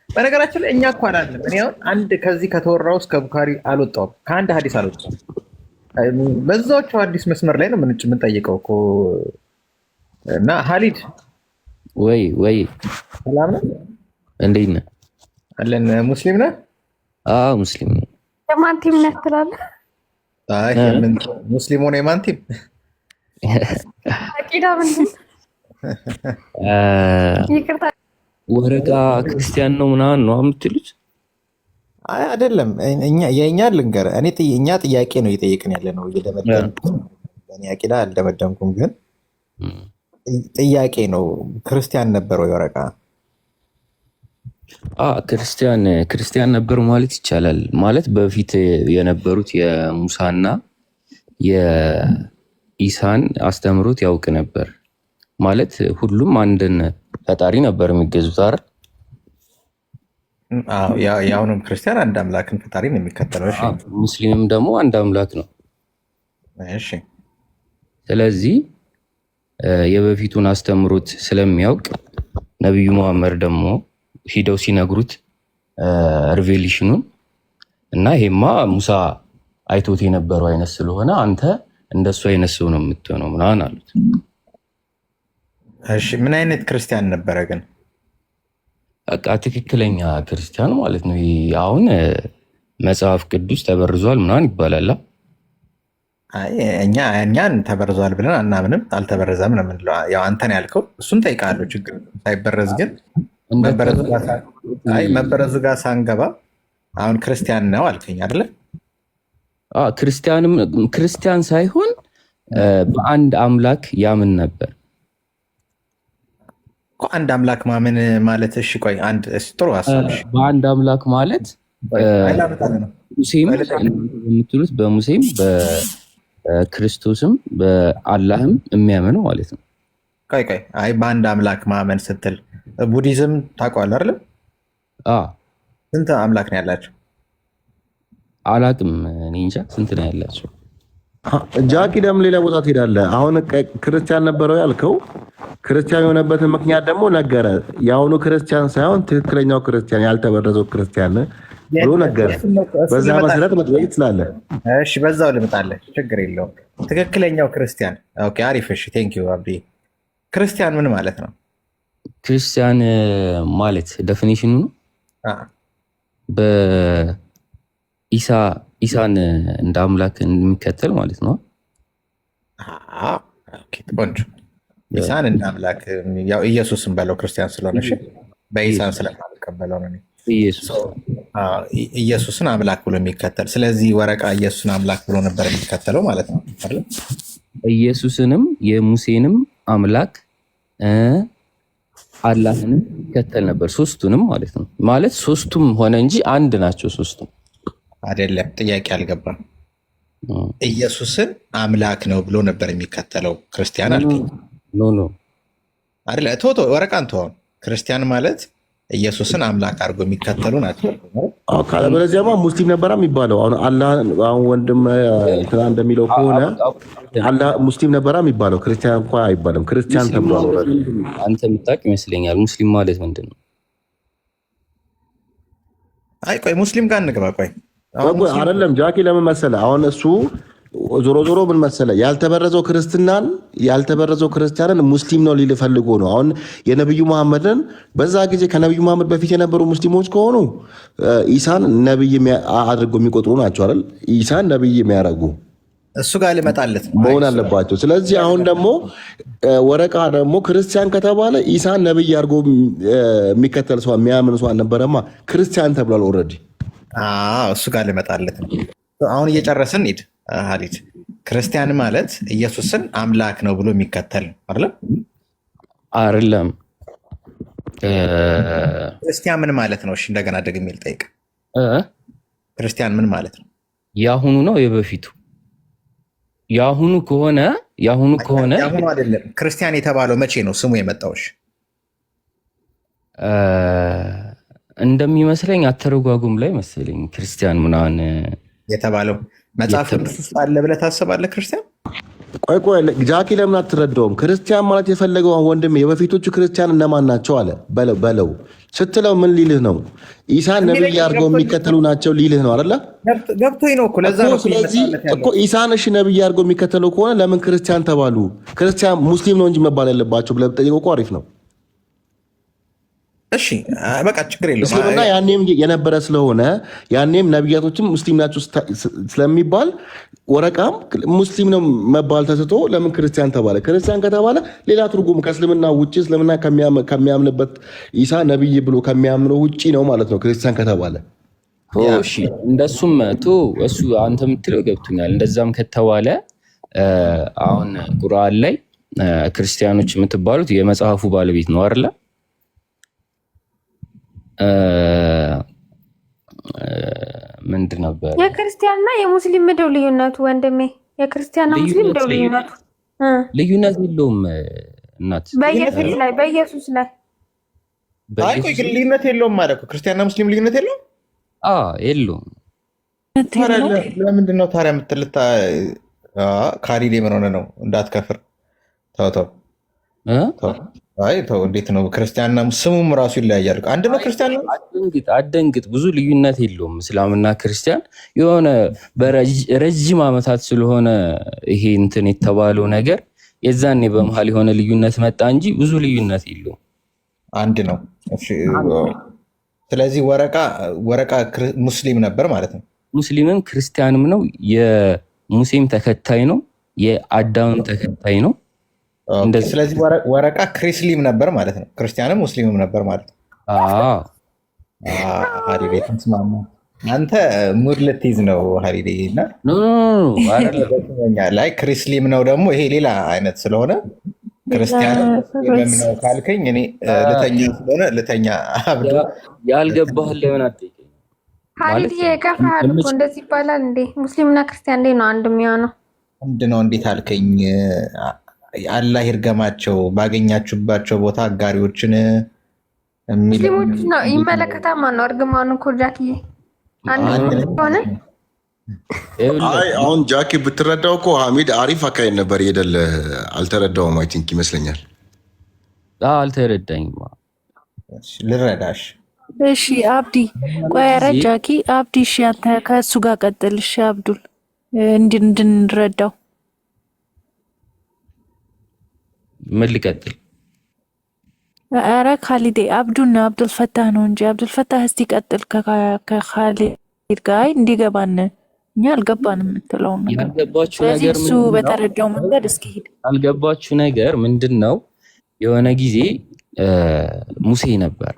በነገራችን ላይ እኛ እኮ አላለም። እኔ አሁን አንድ ከዚህ ከተወራው እስከ ቡካሪ አልወጣሁም፣ ከአንድ ሀዲስ አልወጣሁም። በዛዎቹ አዲስ መስመር ላይ ነው የምንጠይቀው እኮ። እና ሀሊድ ወይ ሰላም ነህ? እንዴት ነህ? አለን። ሙስሊም ነህ? አዎ ሙስሊም ነኝ። የማን ቲም ነህ ትላለህ? አይ ምን ሙስሊም ሆነ የማን ቲም? አቂዳ ምንድን ይቅርታ ወረቃ ክርስቲያን ነው ምናምን ነው የምትሉት? አይ አይደለም። የእኛ ልንገርህ፣ እኛ ጥያቄ ነው እየጠየቅን ያለ ነው። እየደመደምኩም እኔ አቂዳ አልደመደምኩም፣ ግን ጥያቄ ነው። ክርስቲያን ነበር ወይ ወረቃ? ክርስቲያን ነበሩ ማለት ይቻላል። ማለት በፊት የነበሩት የሙሳና የኢሳን አስተምሮት ያውቅ ነበር ማለት ሁሉም አንድን ፈጣሪ ነበር የሚገዙት አይደል? የአሁኑም ክርስቲያን አንድ አምላክን ፈጣሪ ነው የሚከተለው። እሺ ሙስሊምም ደግሞ አንድ አምላክ ነው። እሺ ስለዚህ የበፊቱን አስተምሮት ስለሚያውቅ ነቢዩ መሐመድ ደግሞ ሂደው ሲነግሩት ሪቬሌሽኑን እና ይሄማ ሙሳ አይቶት የነበረው አይነት ስለሆነ አንተ እንደሱ አይነት ሰው ነው የምትሆነው ምናምን አሉት። እሺ ምን አይነት ክርስቲያን ነበረ ግን? በቃ ትክክለኛ ክርስቲያን ማለት ነው። አሁን መጽሐፍ ቅዱስ ተበርዟል ምናምን ይባላል። እኛን ተበርዟል ብለን አናምንም። አልተበረዘም ነው የምንለው። ያው አንተን ያልከው እሱን ጠይቃለሁ። ችግር ሳይበረዝ ግን መበረዙ ጋር ሳንገባ አሁን ክርስቲያን ነው አልከኝ አይደለ? ክርስቲያን ሳይሆን በአንድ አምላክ ያምን ነበር። አንድ አምላክ ማመን ማለት እሺ፣ ቆይ አንድ ጥሩ ሀሳብ። በአንድ አምላክ ማለት ሙሴም የምትሉት በሙሴም በክርስቶስም በአላህም የሚያምኑ ማለት ነው። ቆይ አይ በአንድ አምላክ ማመን ስትል ቡዲዝም ታውቀዋለህ አይደለም? ስንት አምላክ ነው ያላቸው? አላቅም፣ እኔ እንጃ ስንት ነው ያላቸው። ጃኪ ደግሞ ሌላ ቦታ ትሄዳለህ። አሁን ክርስቲያን ነበረው ያልከው ክርስቲያን የሆነበትን ምክንያት ደግሞ ነገረ። የአሁኑ ክርስቲያን ሳይሆን ትክክለኛው ክርስቲያን ያልተበረዘው ክርስቲያን ብሎ ነገረ። በዛ መሰረት መጠየቅ ትችላለህ። እሺ በዛው ልምጣለህ፣ ችግር የለውም። ትክክለኛው ክርስቲያን ኦኬ፣ አሪፍ። እሺ ቴንኪው አብዲ። ክርስቲያን ምን ማለት ነው? ክርስቲያን ማለት ዴፊኒሽኑ ነው ኢሳን እንደ አምላክ የሚከተል ማለት ነው። ቆንጆ። ኢሳን እንደ አምላክ ያው ኢየሱስን በለው ክርስቲያን ስለሆነ በኢሳን ስለማልቀበለው ነው ኢየሱስን አምላክ ብሎ የሚከተል። ስለዚህ ወረቃ ኢየሱስን አምላክ ብሎ ነበር የሚከተለው ማለት ነው። ኢየሱስንም የሙሴንም አምላክ አላህንም ይከተል ነበር። ሶስቱንም ማለት ነው። ማለት ሶስቱም ሆነ እንጂ አንድ ናቸው ሶስቱም አይደለም። ጥያቄ አልገባም። ኢየሱስን አምላክ ነው ብሎ ነበር የሚከተለው ክርስቲያን አልከኝ? ኖ አይደለ። ቶቶ ወረቃን ተሆን ክርስቲያን ማለት ኢየሱስን አምላክ አድርጎ የሚከተሉ ናቸው። በለዚያማ ሙስሊም ነበራ የሚባለው። አሁን ወንድም እንትና እንደሚለው ከሆነ ሙስሊም ነበራ የሚባለው ክርስቲያን እንኳ አይባልም። ክርስቲያን ተብሏል። አንተ የምታውቅ ይመስለኛል። ሙስሊም ማለት ምንድን ነው? አይ ቆይ ሙስሊም ጋር እንግባ። ቆይ አይደለም ጃኪ፣ ለምን መሰለህ አሁን እሱ ዞሮ ምን መሰለህ ያልተበረዘው ክርስቲያንን ሙስሊም ነው ሊል ፈልጎ ነው። አሁን የነብዩ መሐመድን በዛ ጊዜ ከነብዩ መሐመድ በፊት የነበሩ ሙስሊሞች ከሆኑ ኢሳን ነብይ አድርገው የሚቆጥሩ ናቸው አይደል? ኢሳን ነብይ የሚያደርጉ እሱ ጋር ልመጣለት መሆን አለባቸው። ስለዚህ አሁን ደግሞ ወረቃ ደግሞ ክርስቲያን ከተባለ ኢሳን ነብይ አድርጎ የሚከተል ሰው የሚያምን ሰው አልነበረማ። ክርስቲያን ተብሏል ኦልሬዲ። እሱ ጋር ልመጣለት ነው። አሁን እየጨረስን ሂድ ሀሊድ። ክርስቲያን ማለት ኢየሱስን አምላክ ነው ብሎ የሚከተል አይደለም? አይደለም። ክርስቲያን ምን ማለት ነው? እሺ እንደገና ደግሜ ልጠይቅ። ክርስቲያን ምን ማለት ነው? የአሁኑ ነው የበፊቱ? የአሁኑ ከሆነ የአሁኑ አይደለም። ክርስቲያን የተባለው መቼ ነው ስሙ የመጣውሽ? እንደሚመስለኝ አተረጓጉም ላይ መሰለኝ ክርስቲያን ምናምን የተባለው መጽሐፍ ቅዱስ ውስጥ አለ ብለህ ታስባለህ? ክርስቲያን ቆይ ጃኪ ለምን አትረዳውም? ክርስቲያን ማለት የፈለገው ወንድሜ የበፊቶቹ ክርስቲያን እነማን ናቸው አለ በለው ስትለው ምን ሊልህ ነው? ኢሳን ነብይ አድርገው የሚከተሉ ናቸው ሊልህ ነው አይደለ? ገብቶኝ ነው እኮ ለዛ ነው። ስለዚህ እኮ ኢሳን እሺ ነብይ አድርገው የሚከተሉ ከሆነ ለምን ክርስቲያን ተባሉ? ክርስቲያን ሙስሊም ነው እንጂ መባል ያለባቸው ብለህ ብጠይቀው እኮ አሪፍ ነው። እሺ በቃ ችግር የለውም። እስልምና ያኔም የነበረ ስለሆነ ያኔም ነቢያቶችም ሙስሊም ናቸው ስለሚባል ወረቃም ሙስሊም ነው መባል ተስቶ ለምን ክርስቲያን ተባለ? ክርስቲያን ከተባለ ሌላ ትርጉም ከእስልምና ውጭ እስልምና ከሚያምንበት ኢሳ ነቢይ ብሎ ከሚያምነው ውጭ ነው ማለት ነው ክርስቲያን ከተባለ። እሺ እንደሱም እሱ አንተ የምትለው ገብቶኛል። እንደዛም ከተባለ አሁን ቁርአን ላይ ክርስቲያኖች የምትባሉት የመጽሐፉ ባለቤት ነው አይደለ? ምንድን ነበር የክርስቲያንና የሙስሊም ምድብ ልዩነቱ? ወንድሜ የክርስቲያንና ሙስሊም ምድብ ልዩነቱ ልዩነት የለውም እናት። በኢየሱስ ላይ አይ ቆይ ግን ልዩነት የለውም ማለት ነው። ክርስቲያንና ሙስሊም ልዩነት የለውም? የለውም። ለምንድን ነው ታዲያ የምትልታ? ካሪዴ ምን ሆነ ነው? እንዳትከፍር ተው። አይ ተው፣ እንዴት ነው ክርስቲያንና ስሙም ራሱ ይለያያል። አንድ ነው ክርስቲያን ነው። አደንግጥ፣ ብዙ ልዩነት የለውም። እስላምና ክርስቲያን የሆነ በረጅም ዓመታት ስለሆነ ይሄ እንትን የተባለው ነገር የዛኔ በመሀል የሆነ ልዩነት መጣ እንጂ ብዙ ልዩነት የለውም። አንድ ነው። ስለዚህ ወረቃ ሙስሊም ነበር ማለት ነው። ሙስሊምም ክርስቲያንም ነው። የሙሴም ተከታይ ነው። የአዳምም ተከታይ ነው። ስለዚህ ወረቃ ክሪስሊም ነበር ማለት ነው። ክርስቲያንም ሙስሊምም ነበር ማለት ነው። ሀሪዴ ተስማማ። አንተ ሙድ ልትይዝ ነው ሀሪዴ። እና ላይ ክሪስሊም ነው ደግሞ ይሄ ሌላ አይነት ስለሆነ ክርስቲያን ነው ካልከኝ እኔ ልተኛ ስለሆነ ልተኛ። አብዱ ያልገባህን ለምን አትጠይቀኝ? ሀሪዴ ከፋል እኮ እንደዚህ ይባላል እንዴ? ሙስሊምና ክርስቲያን እንዴት ነው አንድ የሚሆነው? አንድ ነው እንዴት አልከኝ? አላህ ይርገማቸው ባገኛችሁባቸው ቦታ አጋሪዎችን ሙስሊሞች ነው ይመለከታል። ማን ነው እርግማኑ? እኮ ጃኪ ሆነ። አሁን ጃኪ ብትረዳው እኮ ሐሚድ አሪፍ አካሄድ ነበር የሄደል። አልተረዳውም። አይ ቲንክ ይመስለኛል አልተረዳኝም። ልረዳሽ። እሺ አብዲ ቆይ፣ ኧረ ጃኪ አብዲ እሺ፣ አንተ ከእሱ ጋር ቀጥል። እሺ አብዱል እንድንረዳው ምን ልቀጥል? ኧረ ካሊዴ አብዱል ፈታህ ነው እንጂ አብዱል ፈታህ እስቲ ቀጥል። ከካሊድ ጋር እንዲገባን እኛ አልገባንም የምትለው ያልገባችሁ ነገር እሱ በተረዳው መንገድ እስኪ ሄድ። ያልገባችሁ ነገር ምንድን ነው? የሆነ ጊዜ ሙሴ ነበር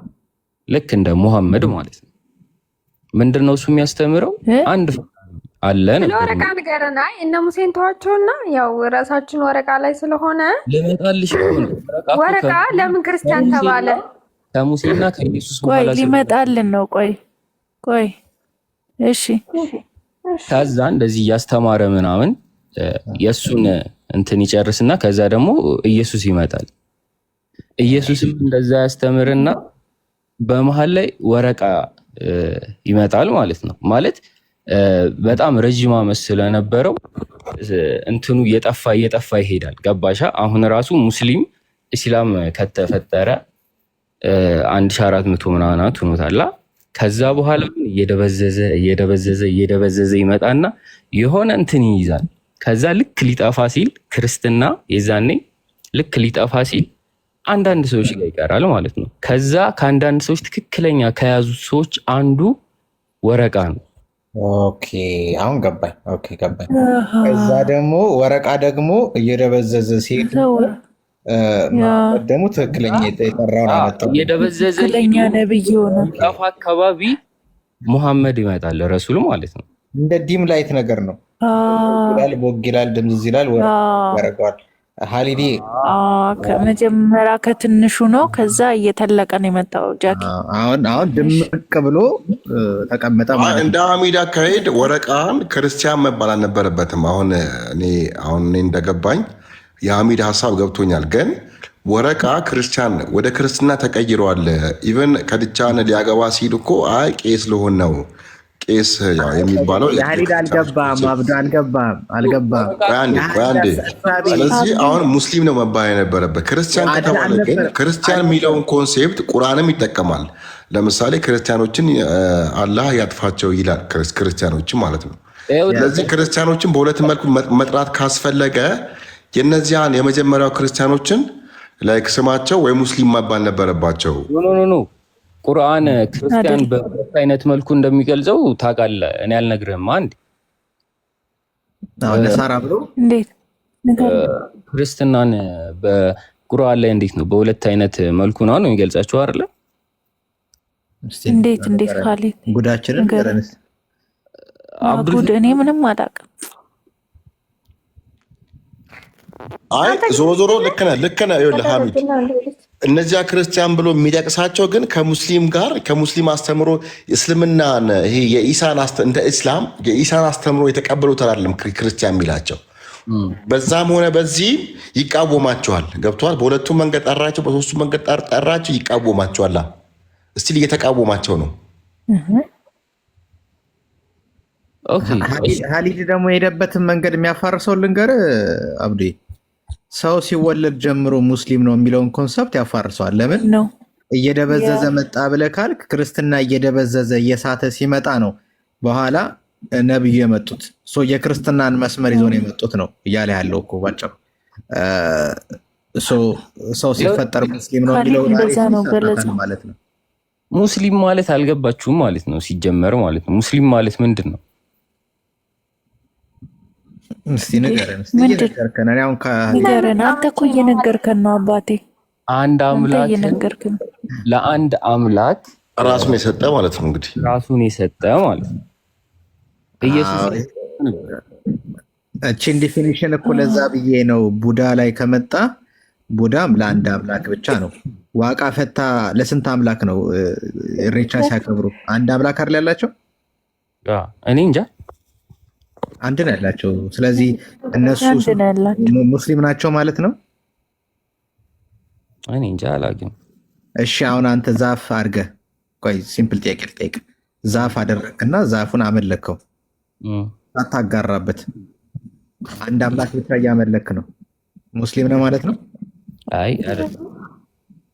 ልክ እንደ ሙሐመድ ማለት ነው። ምንድን ነው እሱ የሚያስተምረው? አንድ አለ ነው ወረቃ ንገረና እነ ሙሴን ተዋቸውና፣ ያው ራሳችን ወረቃ ላይ ስለሆነ ልመጣልሽ ነው። ወረቃ ለምን ክርስቲያን ተባለ? ከሙሴና ከኢየሱስ በኋላ ሊመጣልን ነው። ቆይ እሺ። ከዛ እንደዚህ እያስተማረ ምናምን የእሱን እንትን ይጨርስና ከዛ ደግሞ ኢየሱስ ይመጣል። ኢየሱስም እንደዛ ያስተምርና በመሀል ላይ ወረቃ ይመጣል ማለት ነው። ማለት በጣም ረጅም ዓመት ስለነበረው እንትኑ እየጠፋ ይሄዳል። ገባሻ? አሁን ራሱ ሙስሊም እስላም ከተፈጠረ 1400 ምናምን ሆኖታል። ከዛ በኋላ እየደበዘዘ ይመጣና የሆነ እንትን ይይዛል። ከዛ ልክ ሊጠፋ ሲል ክርስትና የዛኔ ልክ ሊጠፋ ሲል አንዳንድ ሰዎች ጋር ይቀራል ማለት ነው። ከዛ ከአንዳንድ ሰዎች ትክክለኛ ከያዙት ሰዎች አንዱ ወረቃ ነው። ኦኬ አሁን ገባኝ። ኦኬ ገባኝ። ከዛ ደግሞ ወረቃ ደግሞ እየደበዘዘ ሲሄድ ደግሞ ትክክለኛ የጠራውን አመጣው። እየደበዘዘ ነብይ ሆነ ጠፋ አካባቢ ሙሐመድ ይመጣል ረሱሉ ማለት ነው። እንደ ዲም ላይት ነገር ነው። ይላል ቦግ ይላል ድምዝ ይላል ያደርገዋል። ሀሊዲ ከመጀመሪያ ከትንሹ ነው። ከዛ እየተለቀ ነው የመጣው ጃኪ። አሁን ድምቅ ብሎ ተቀመጠ ማለት እንደ ሐሚድ አካሄድ ወረቃን ክርስቲያን መባል አልነበረበትም። አሁን እኔ እንደገባኝ የሐሚድ ሀሳብ ገብቶኛል። ግን ወረቃ ክርስቲያን ወደ ክርስትና ተቀይሯል። ኢቨን ከድቻን ሊያገባ ሲል እኮ አይ ቄስ ልሆን ነው ቄስ የሚባለው ሀሊድ አልገባም። አብዶ አልገባም። አንዴ ስለዚህ አሁን ሙስሊም ነው መባል የነበረበት። ክርስቲያን ከተባለ ግን ክርስቲያን የሚለውን ኮንሴፕት ቁርአንም ይጠቀማል። ለምሳሌ ክርስቲያኖችን አላህ ያጥፋቸው ይላል፣ ክርስቲያኖችን ማለት ነው። ስለዚህ ክርስቲያኖችን በሁለት መልኩ መጥራት ካስፈለገ የነዚያን የመጀመሪያው ክርስቲያኖችን ላይክ ስማቸው ወይ ሙስሊም መባል ነበረባቸው። ኖ ቁርአን ክርስቲያን በሁለት አይነት መልኩ እንደሚገልጸው ታውቃለህ። እኔ አልነግርህም። አንድ ነሳራ ብሎ እንዴት ክርስትናን በቁርአን ላይ እንዴት ነው በሁለት አይነት መልኩ ነው የሚገልጻቸው አይደለ? እንዴት ካሌት ጉዳችንን ገረንስ ጉድ እኔ ምንም አላውቅም። አይ ዞሮ ልክ ነህ። ይኸውልህ ሐሚድ እነዚያ ክርስቲያን ብሎ የሚጠቅሳቸው ግን ከሙስሊም አስተምሮ እስልምናን ይሄ እንደ እስላም የኢሳን አስተምሮ የተቀበሉት አይደለም ክርስቲያን የሚላቸው። በዛም ሆነ በዚህ ይቃወማቸዋል። ገብተዋል። በሁለቱም መንገድ ጠራቸው፣ በሶስቱ መንገድ ጠራቸው፣ ይቃወማቸዋል። እስቲል እየተቃወማቸው ነው። ሀሊድ ደግሞ የሄደበትን መንገድ የሚያፋርሰው ልንገር አብዴ፣ ሰው ሲወለድ ጀምሮ ሙስሊም ነው የሚለውን ኮንሰፕት ያፋርሰዋል። ለምን ነው እየደበዘዘ መጣ ብለህ ካልክ ክርስትና እየደበዘዘ እየሳተ ሲመጣ ነው በኋላ ነብዩ የመጡት። የክርስትናን መስመር ይዞ ነው የመጡት ነው እያለ ያለው እኮ ባጭሩ። ሰው ሲፈጠር ሙስሊም ነው የሚለው ማለት ነው። ሙስሊም ማለት አልገባችሁም ማለት ነው ሲጀመር ማለት ነው። ሙስሊም ማለት ምንድን ነው? እስቲ ንገረን። አንተ እኮ እየነገርከን ነው አባቴ። አንድ አምላክ ለአንድ አምላክ ራሱን የሰጠ ማለት ነው። እንግዲህ ራሱን የሰጠ ማለት ነው ኢየሱስ። እቺን ዲፊኒሽን እኮ ለዛ ብዬ ነው ቡዳ ላይ ከመጣ ቡዳም ለአንድ አምላክ ብቻ ነው። ዋቃ ፈታ ለስንት አምላክ ነው ኢሬቻ ሲያከብሩ? አንድ አምላክ አይደል ያላቸው? እኔ እንጃ አንድ ነው ያላቸው። ስለዚህ እነሱ ሙስሊም ናቸው ማለት ነው። እኔ እንጃ አላውቅም። እሺ አሁን አንተ ዛፍ አድርገህ ቆይ፣ ሲምፕል ጥያቄ ልጠይቅ። ዛፍ አደረግክና ዛፉን አመለከው ሳታጋራበት፣ አንድ አምላክ ብቻ እያመለክ ነው፣ ሙስሊም ነው ማለት ነው? አይ አይደለም።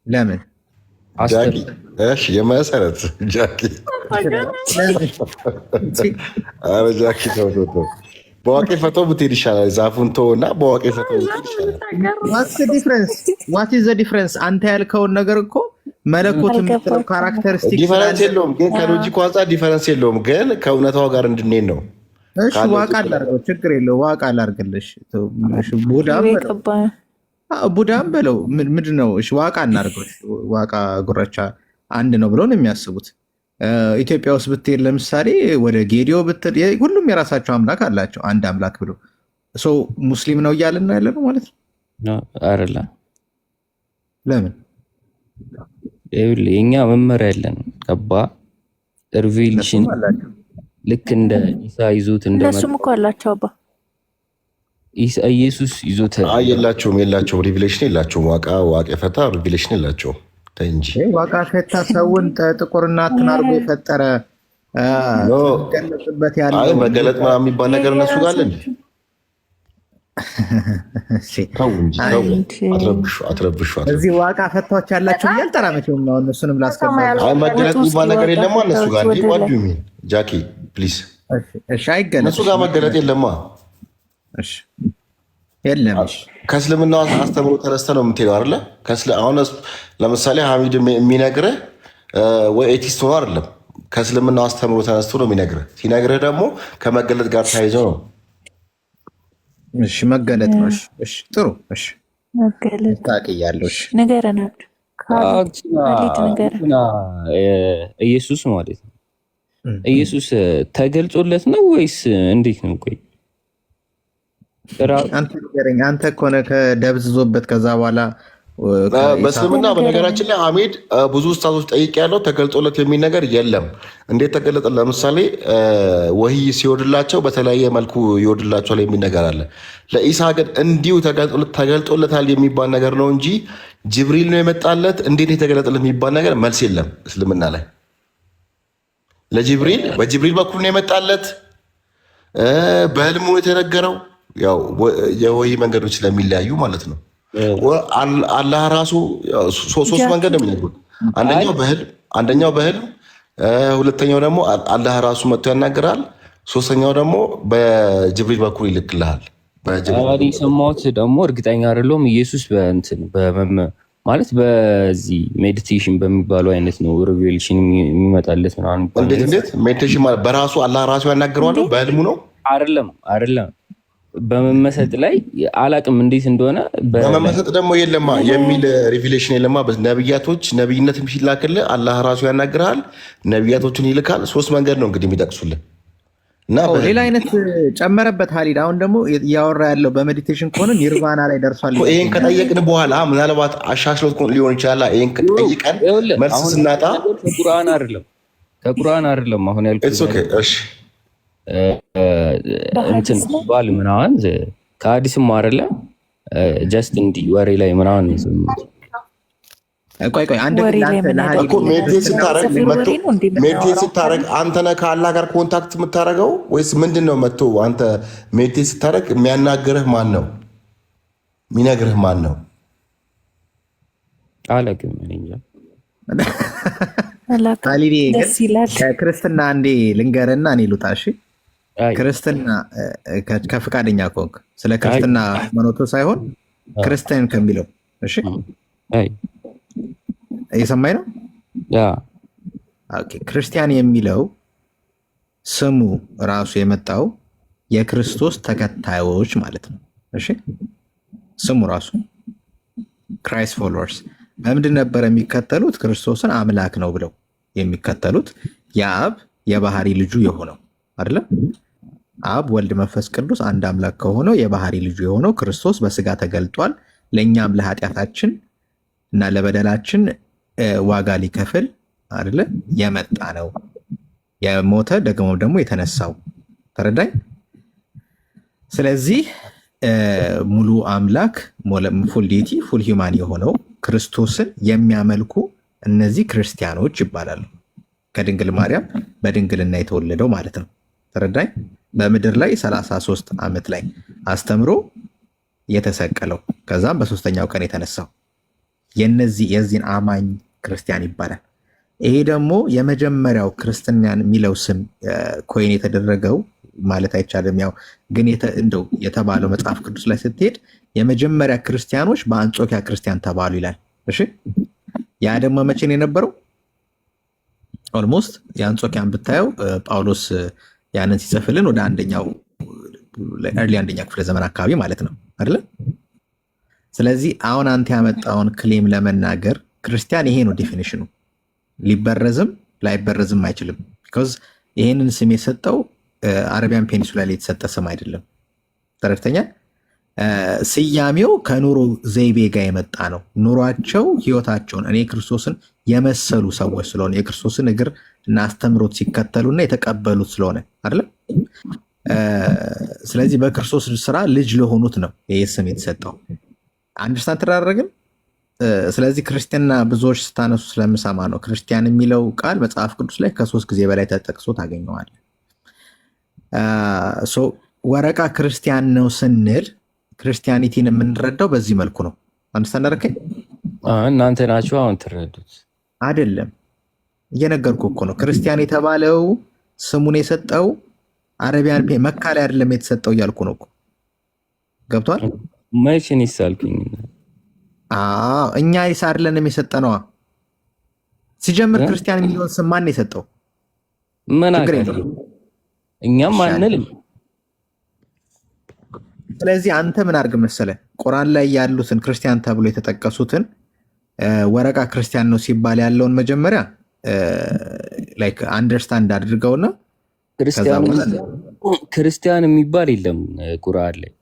ለምን? እሺ የመሰረት ጃኪ አረ ጃኪ ተው በዋቄ ፈቶ ብትሄድ ይሻላል። ዛፉን ተውና በዋቄ ፈቶ ብትሄድ ይሻላል። ዋት ኢዝ ዘ ዲፍረንስ? አንተ ያልከውን ነገር እኮ መለኮት የምትለው ካራክተሪስቲክ ዲፈረንስ የለውም፣ ግን ከሎጂክ አንፃር ዲፈረንስ የለውም፣ ግን ከእውነታው ጋር እንድንሄድ ነው። እሺ ዋቃ አላርገው፣ ችግር የለው ዋቃ አላርግልሽ። ቡዳም በለው ምንድን ነው? እሺ ዋቃ እናርገው። ዋቃ ጉረቻ አንድ ነው ብለው ነው የሚያስቡት። ኢትዮጵያ ውስጥ ብትሄድ ለምሳሌ ወደ ጌዲዮ ብትል ሁሉም የራሳቸው አምላክ አላቸው። አንድ አምላክ ብሎ ሰው ሙስሊም ነው እያልን ያለ ነው ማለት ነው አይደለም? ለምን? የኛ መመሪያ ያለን ገባ ሪቪሌሽን ልክ እንደ ኢሳ ይዞት እነሱም እኮ አላቸው አባ ኢየሱስ ይዞት የላቸውም ሪቪሌሽን የላቸውም። ዋቃ ፈታ ሪቪሌሽን የላቸውም እንጂ ዋቃ ፈታ ሰውን ጥቁርና አትናርጎ የፈጠረ ገለጽበት ያለ መገለጥ ምናምን የሚባል ነገር እነሱ ጋር አለ። አትረብሹ። እዚህ ዋቃ ፈታዎች ያላቸው እያልጠራ መቼም ነው። እነሱንም ላስገባ መገለጥ የሚባል ነገር የለማ እነሱ ጋር እንጂ ዋዱ ሚን ጃኪ ፕሊዝ። እሺ አይገለጥ እነሱ ጋር መገለጥ የለማ። የለም ከእስልምና አስተምሮ ተነስተ ነው የምትሄደው አይደለ? አሁን ለምሳሌ ሐሚድ የሚነግርህ ወይ ኤቲስት ሆኖ አይደለም፣ ከእስልምና አስተምሮ ተነስቶ ነው የሚነግርህ። ሲነግርህ ደግሞ ከመገለጥ ጋር ተያይዞ ነው። እሺ መገለጥ ነው። እሺ ጥሩ። እሺ መገለጥ ታውቂያለሽ? ንገረን። ኢየሱስ ማለት ነው። ኢየሱስ ተገልጾለት ነው ወይስ እንዴት ነው? ቆይ አንተ እኮ ነህ ከደብዝዞበት ከዛ በኋላ በእስልምና በነገራችን ላይ ሐሚድ ብዙ ኡስታዞች ጠይቄያለሁ። ተገልጦለት የሚል ነገር የለም። እንዴት ተገለጠ? ለምሳሌ ወህይ ሲወርድላቸው በተለያየ መልኩ ይወርድላቸዋል የሚል ነገር አለ። ለኢሳ ግን እንዲሁ ተገልጦለታል የሚባል ነገር ነው እንጂ ጅብሪል ነው የመጣለት እንዴት የተገለጠለት የሚባል ነገር መልስ የለም እስልምና ላይ። ለጅብሪል በጅብሪል በኩል ነው የመጣለት፣ በህልሙ የተነገረው። ያው የወህይ መንገዶች ስለሚለያዩ ማለት ነው። አላህ ራሱ ሶስት መንገድ ነው የሚነግሩት። አንደኛው በህልም፣ ሁለተኛው ደግሞ አላህ ራሱ መጥቶ ያናግራል፣ ሶስተኛው ደግሞ በጅብሪል በኩል ይልክልሃል። ሰማሁት ደግሞ እርግጠኛ አይደለሁም። ኢየሱስ ማለት በዚህ ሜዲቴሽን በሚባለው አይነት ነው ሪቬሌሽን የሚመጣለት ምናምን። እንዴት ሜዲቴሽን ማለት በራሱ አላህ ራሱ ያናግረዋል? በህልሙ ነው? አይደለም በመመሰጥ ላይ አላቅም እንዴት እንደሆነ። በመመሰጥ ደግሞ የለማ የሚል ሪቪሌሽን የለማ። ነቢያቶች ነቢይነት ሲላክልህ አላህ ራሱ ያናግርሃል፣ ነቢያቶችን ይልካል። ሶስት መንገድ ነው እንግዲህ የሚጠቅሱልን እና ሌላ አይነት ጨመረበት ሀሊድ። አሁን ደግሞ እያወራ ያለው በሜዲቴሽን ከሆነ ኒርቫና ላይ ደርሷል። ይህን ከጠየቅን በኋላ ምናልባት አሻሽሎት ሊሆን ይችላል። ይህን ጠይቀን መልስ ስናጣ ከቁርአን አይደለም አሁን ያልኩት እንትን ባል ምናምን ከአዲስም አይደለም ጀስት እንዲህ ወሬ ላይ ምናምን ሜዲቴት ስታረግ አንተ ነህ ከአላህ ጋር ኮንታክት የምታደርገው ወይስ ምንድን ነው? መጥቶ አንተ ሜዲቴት ስታረግ የሚያናግርህ ማን ነው? የሚነግርህ ማን ነው? አላውቅም። ከክርስትና አንዴ ልንገርና እኔ ልውጣ። እሺ ክርስትና ከፍቃደኛ ከሆንክ ስለ ክርስትና ሃይማኖቱ ሳይሆን ክርስቲያን ከሚለው እሺ፣ እየሰማኝ ነው? ክርስቲያን የሚለው ስሙ ራሱ የመጣው የክርስቶስ ተከታዮች ማለት ነው። እሺ ስሙ ራሱ ክራይስት ፎሎወርስ በምንድን ነበር የሚከተሉት? ክርስቶስን አምላክ ነው ብለው የሚከተሉት የአብ የባህሪ ልጁ የሆነው አይደለም። አብ ወልድ መንፈስ ቅዱስ አንድ አምላክ ከሆነው የባህሪ ልጁ የሆነው ክርስቶስ በስጋ ተገልጧል። ለእኛም ለኃጢአታችን እና ለበደላችን ዋጋ ሊከፍል አይደለ የመጣ ነው። የሞተ ደግሞ የተነሳው ተረዳኝ። ስለዚህ ሙሉ አምላክ ፉል ዲቲ ፉል ሂውማን የሆነው ክርስቶስን የሚያመልኩ እነዚህ ክርስቲያኖች ይባላሉ። ከድንግል ማርያም በድንግልና የተወለደው ማለት ነው። ተረዳኝ። በምድር ላይ 33 ዓመት ላይ አስተምሮ የተሰቀለው ከዛም በሶስተኛው ቀን የተነሳው የዚህን አማኝ ክርስቲያን ይባላል። ይሄ ደግሞ የመጀመሪያው ክርስትናን የሚለው ስም ኮይን የተደረገው ማለት አይቻልም። ያው ግን እንደው የተባለው መጽሐፍ ቅዱስ ላይ ስትሄድ የመጀመሪያ ክርስቲያኖች በአንጾኪያ ክርስቲያን ተባሉ ይላል። እሺ ያ ደግሞ መቼ ነው የነበረው? ኦልሞስት የአንጾኪያን ብታየው ጳውሎስ ያንን ሲጽፍልን ወደ ኤርሊ አንደኛ ክፍለ ዘመን አካባቢ ማለት ነው አይደለ? ስለዚህ አሁን አንተ ያመጣውን ክሌም ለመናገር ክርስቲያን ይሄ ነው ዴፊኒሽኑ። ሊበረዝም ላይበረዝም አይችልም። ቢኮዝ ይሄንን ስም የሰጠው አረቢያን ፔኒንሱላ ላይ የተሰጠ ስም አይደለም። ተረድተኛ? ስያሜው ከኑሮ ዘይቤ ጋር የመጣ ነው። ኑሯቸው ህይወታቸውን እኔ ክርስቶስን የመሰሉ ሰዎች ስለሆነ የክርስቶስን እግር እና አስተምሮት ሲከተሉና የተቀበሉት ስለሆነ አይደለም። ስለዚህ በክርስቶስ ስራ ልጅ ለሆኑት ነው ይህ ስም የተሰጠው። አንደርስታንድ ተደረግን። ስለዚህ ክርስትና ብዙዎች ስታነሱ ስለምሰማ ነው። ክርስቲያን የሚለው ቃል መጽሐፍ ቅዱስ ላይ ከ3 ጊዜ በላይ ተጠቅሶ ታገኘዋል። ወረቃ ክርስቲያን ነው ስንል ክርስቲያኒቲን የምንረዳው በዚህ መልኩ ነው። አንደርስታንድ አደረከኝ? እናንተ ናችሁ አሁን ትረዱት አይደለም። እየነገርኩ እኮ ነው። ክርስቲያን የተባለው ስሙን የሰጠው አረቢያን መካ ላይ አይደለም የተሰጠው እያልኩ ነው እኮ። ገብቷል? መቼን ይሳልኩኝ? እኛ ኢሳ አይደለንም የሰጠነዋ። ሲጀምር ክርስቲያን የሚለውን ስም ማን የሰጠው? ምን አገኘ? እኛም አንልም። ስለዚህ አንተ ምን አድርግ መሰለህ፣ ቁርአን ላይ ያሉትን ክርስቲያን ተብሎ የተጠቀሱትን ወረቃ ክርስቲያን ነው ሲባል ያለውን መጀመሪያ ላይክ አንደርስታንድ አድርገውና ክርስቲያን የሚባል የለም ቁርአን ላይ።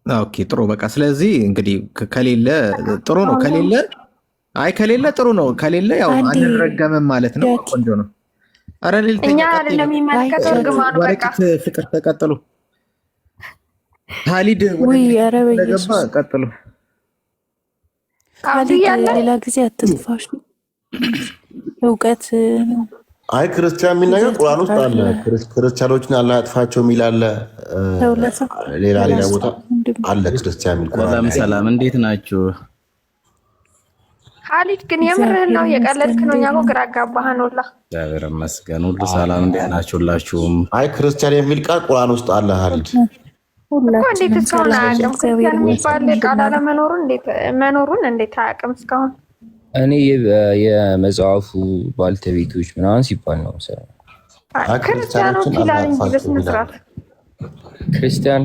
ኦኬ ጥሩ በቃ። ስለዚህ እንግዲህ ከሌለ ጥሩ ነው፣ ከሌለ ጥሩ ነው፣ ከሌለ ያው አንረገምም ማለት ነው። ቆንጆ ነው። አረ እኛ አይደለም የሚመለከተው ግማኑ በቃ ፍቅር ተቀጥሉ። ኻሊድ ገባ ቀጥሉ። ሌላ ጊዜ አትጥፋሽ። እውቀት ነው። አይ ክርስቲያን የሚል ነገር ቁርአን ውስጥ አለ። ክርስቲያኖችን አላህ ያጥፋቸው የሚል አለ። ሌላ ቦታ አለ ክርስቲያን የሚል ቁርአን። ሰላም እንዴት ናችሁ? ኻሊድ ግን የምርህን ነው የቀለድክ ነው? እኛ እኮ ግራ አጋባህን ሁላ። እግዚአብሔር ይመስገን ሁሉ ሰላም። እንዴት ናችሁ ሁላችሁም? አይ ክርስቲያን የሚል ቃል ቁርአን ውስጥ አለ ኻሊድ እኮ። እንዴት እስካሁን አያውቅም? ክርስቲያን የሚባል ቃል መኖሩን እንዴት አያውቅም እስካሁን? እኔ የመጽሐፉ ባልተቤቶች ምናምን ሲባል ነው ክርስቲያኖች ይላል እንጂ በስነ ስርዓት ክርስቲያን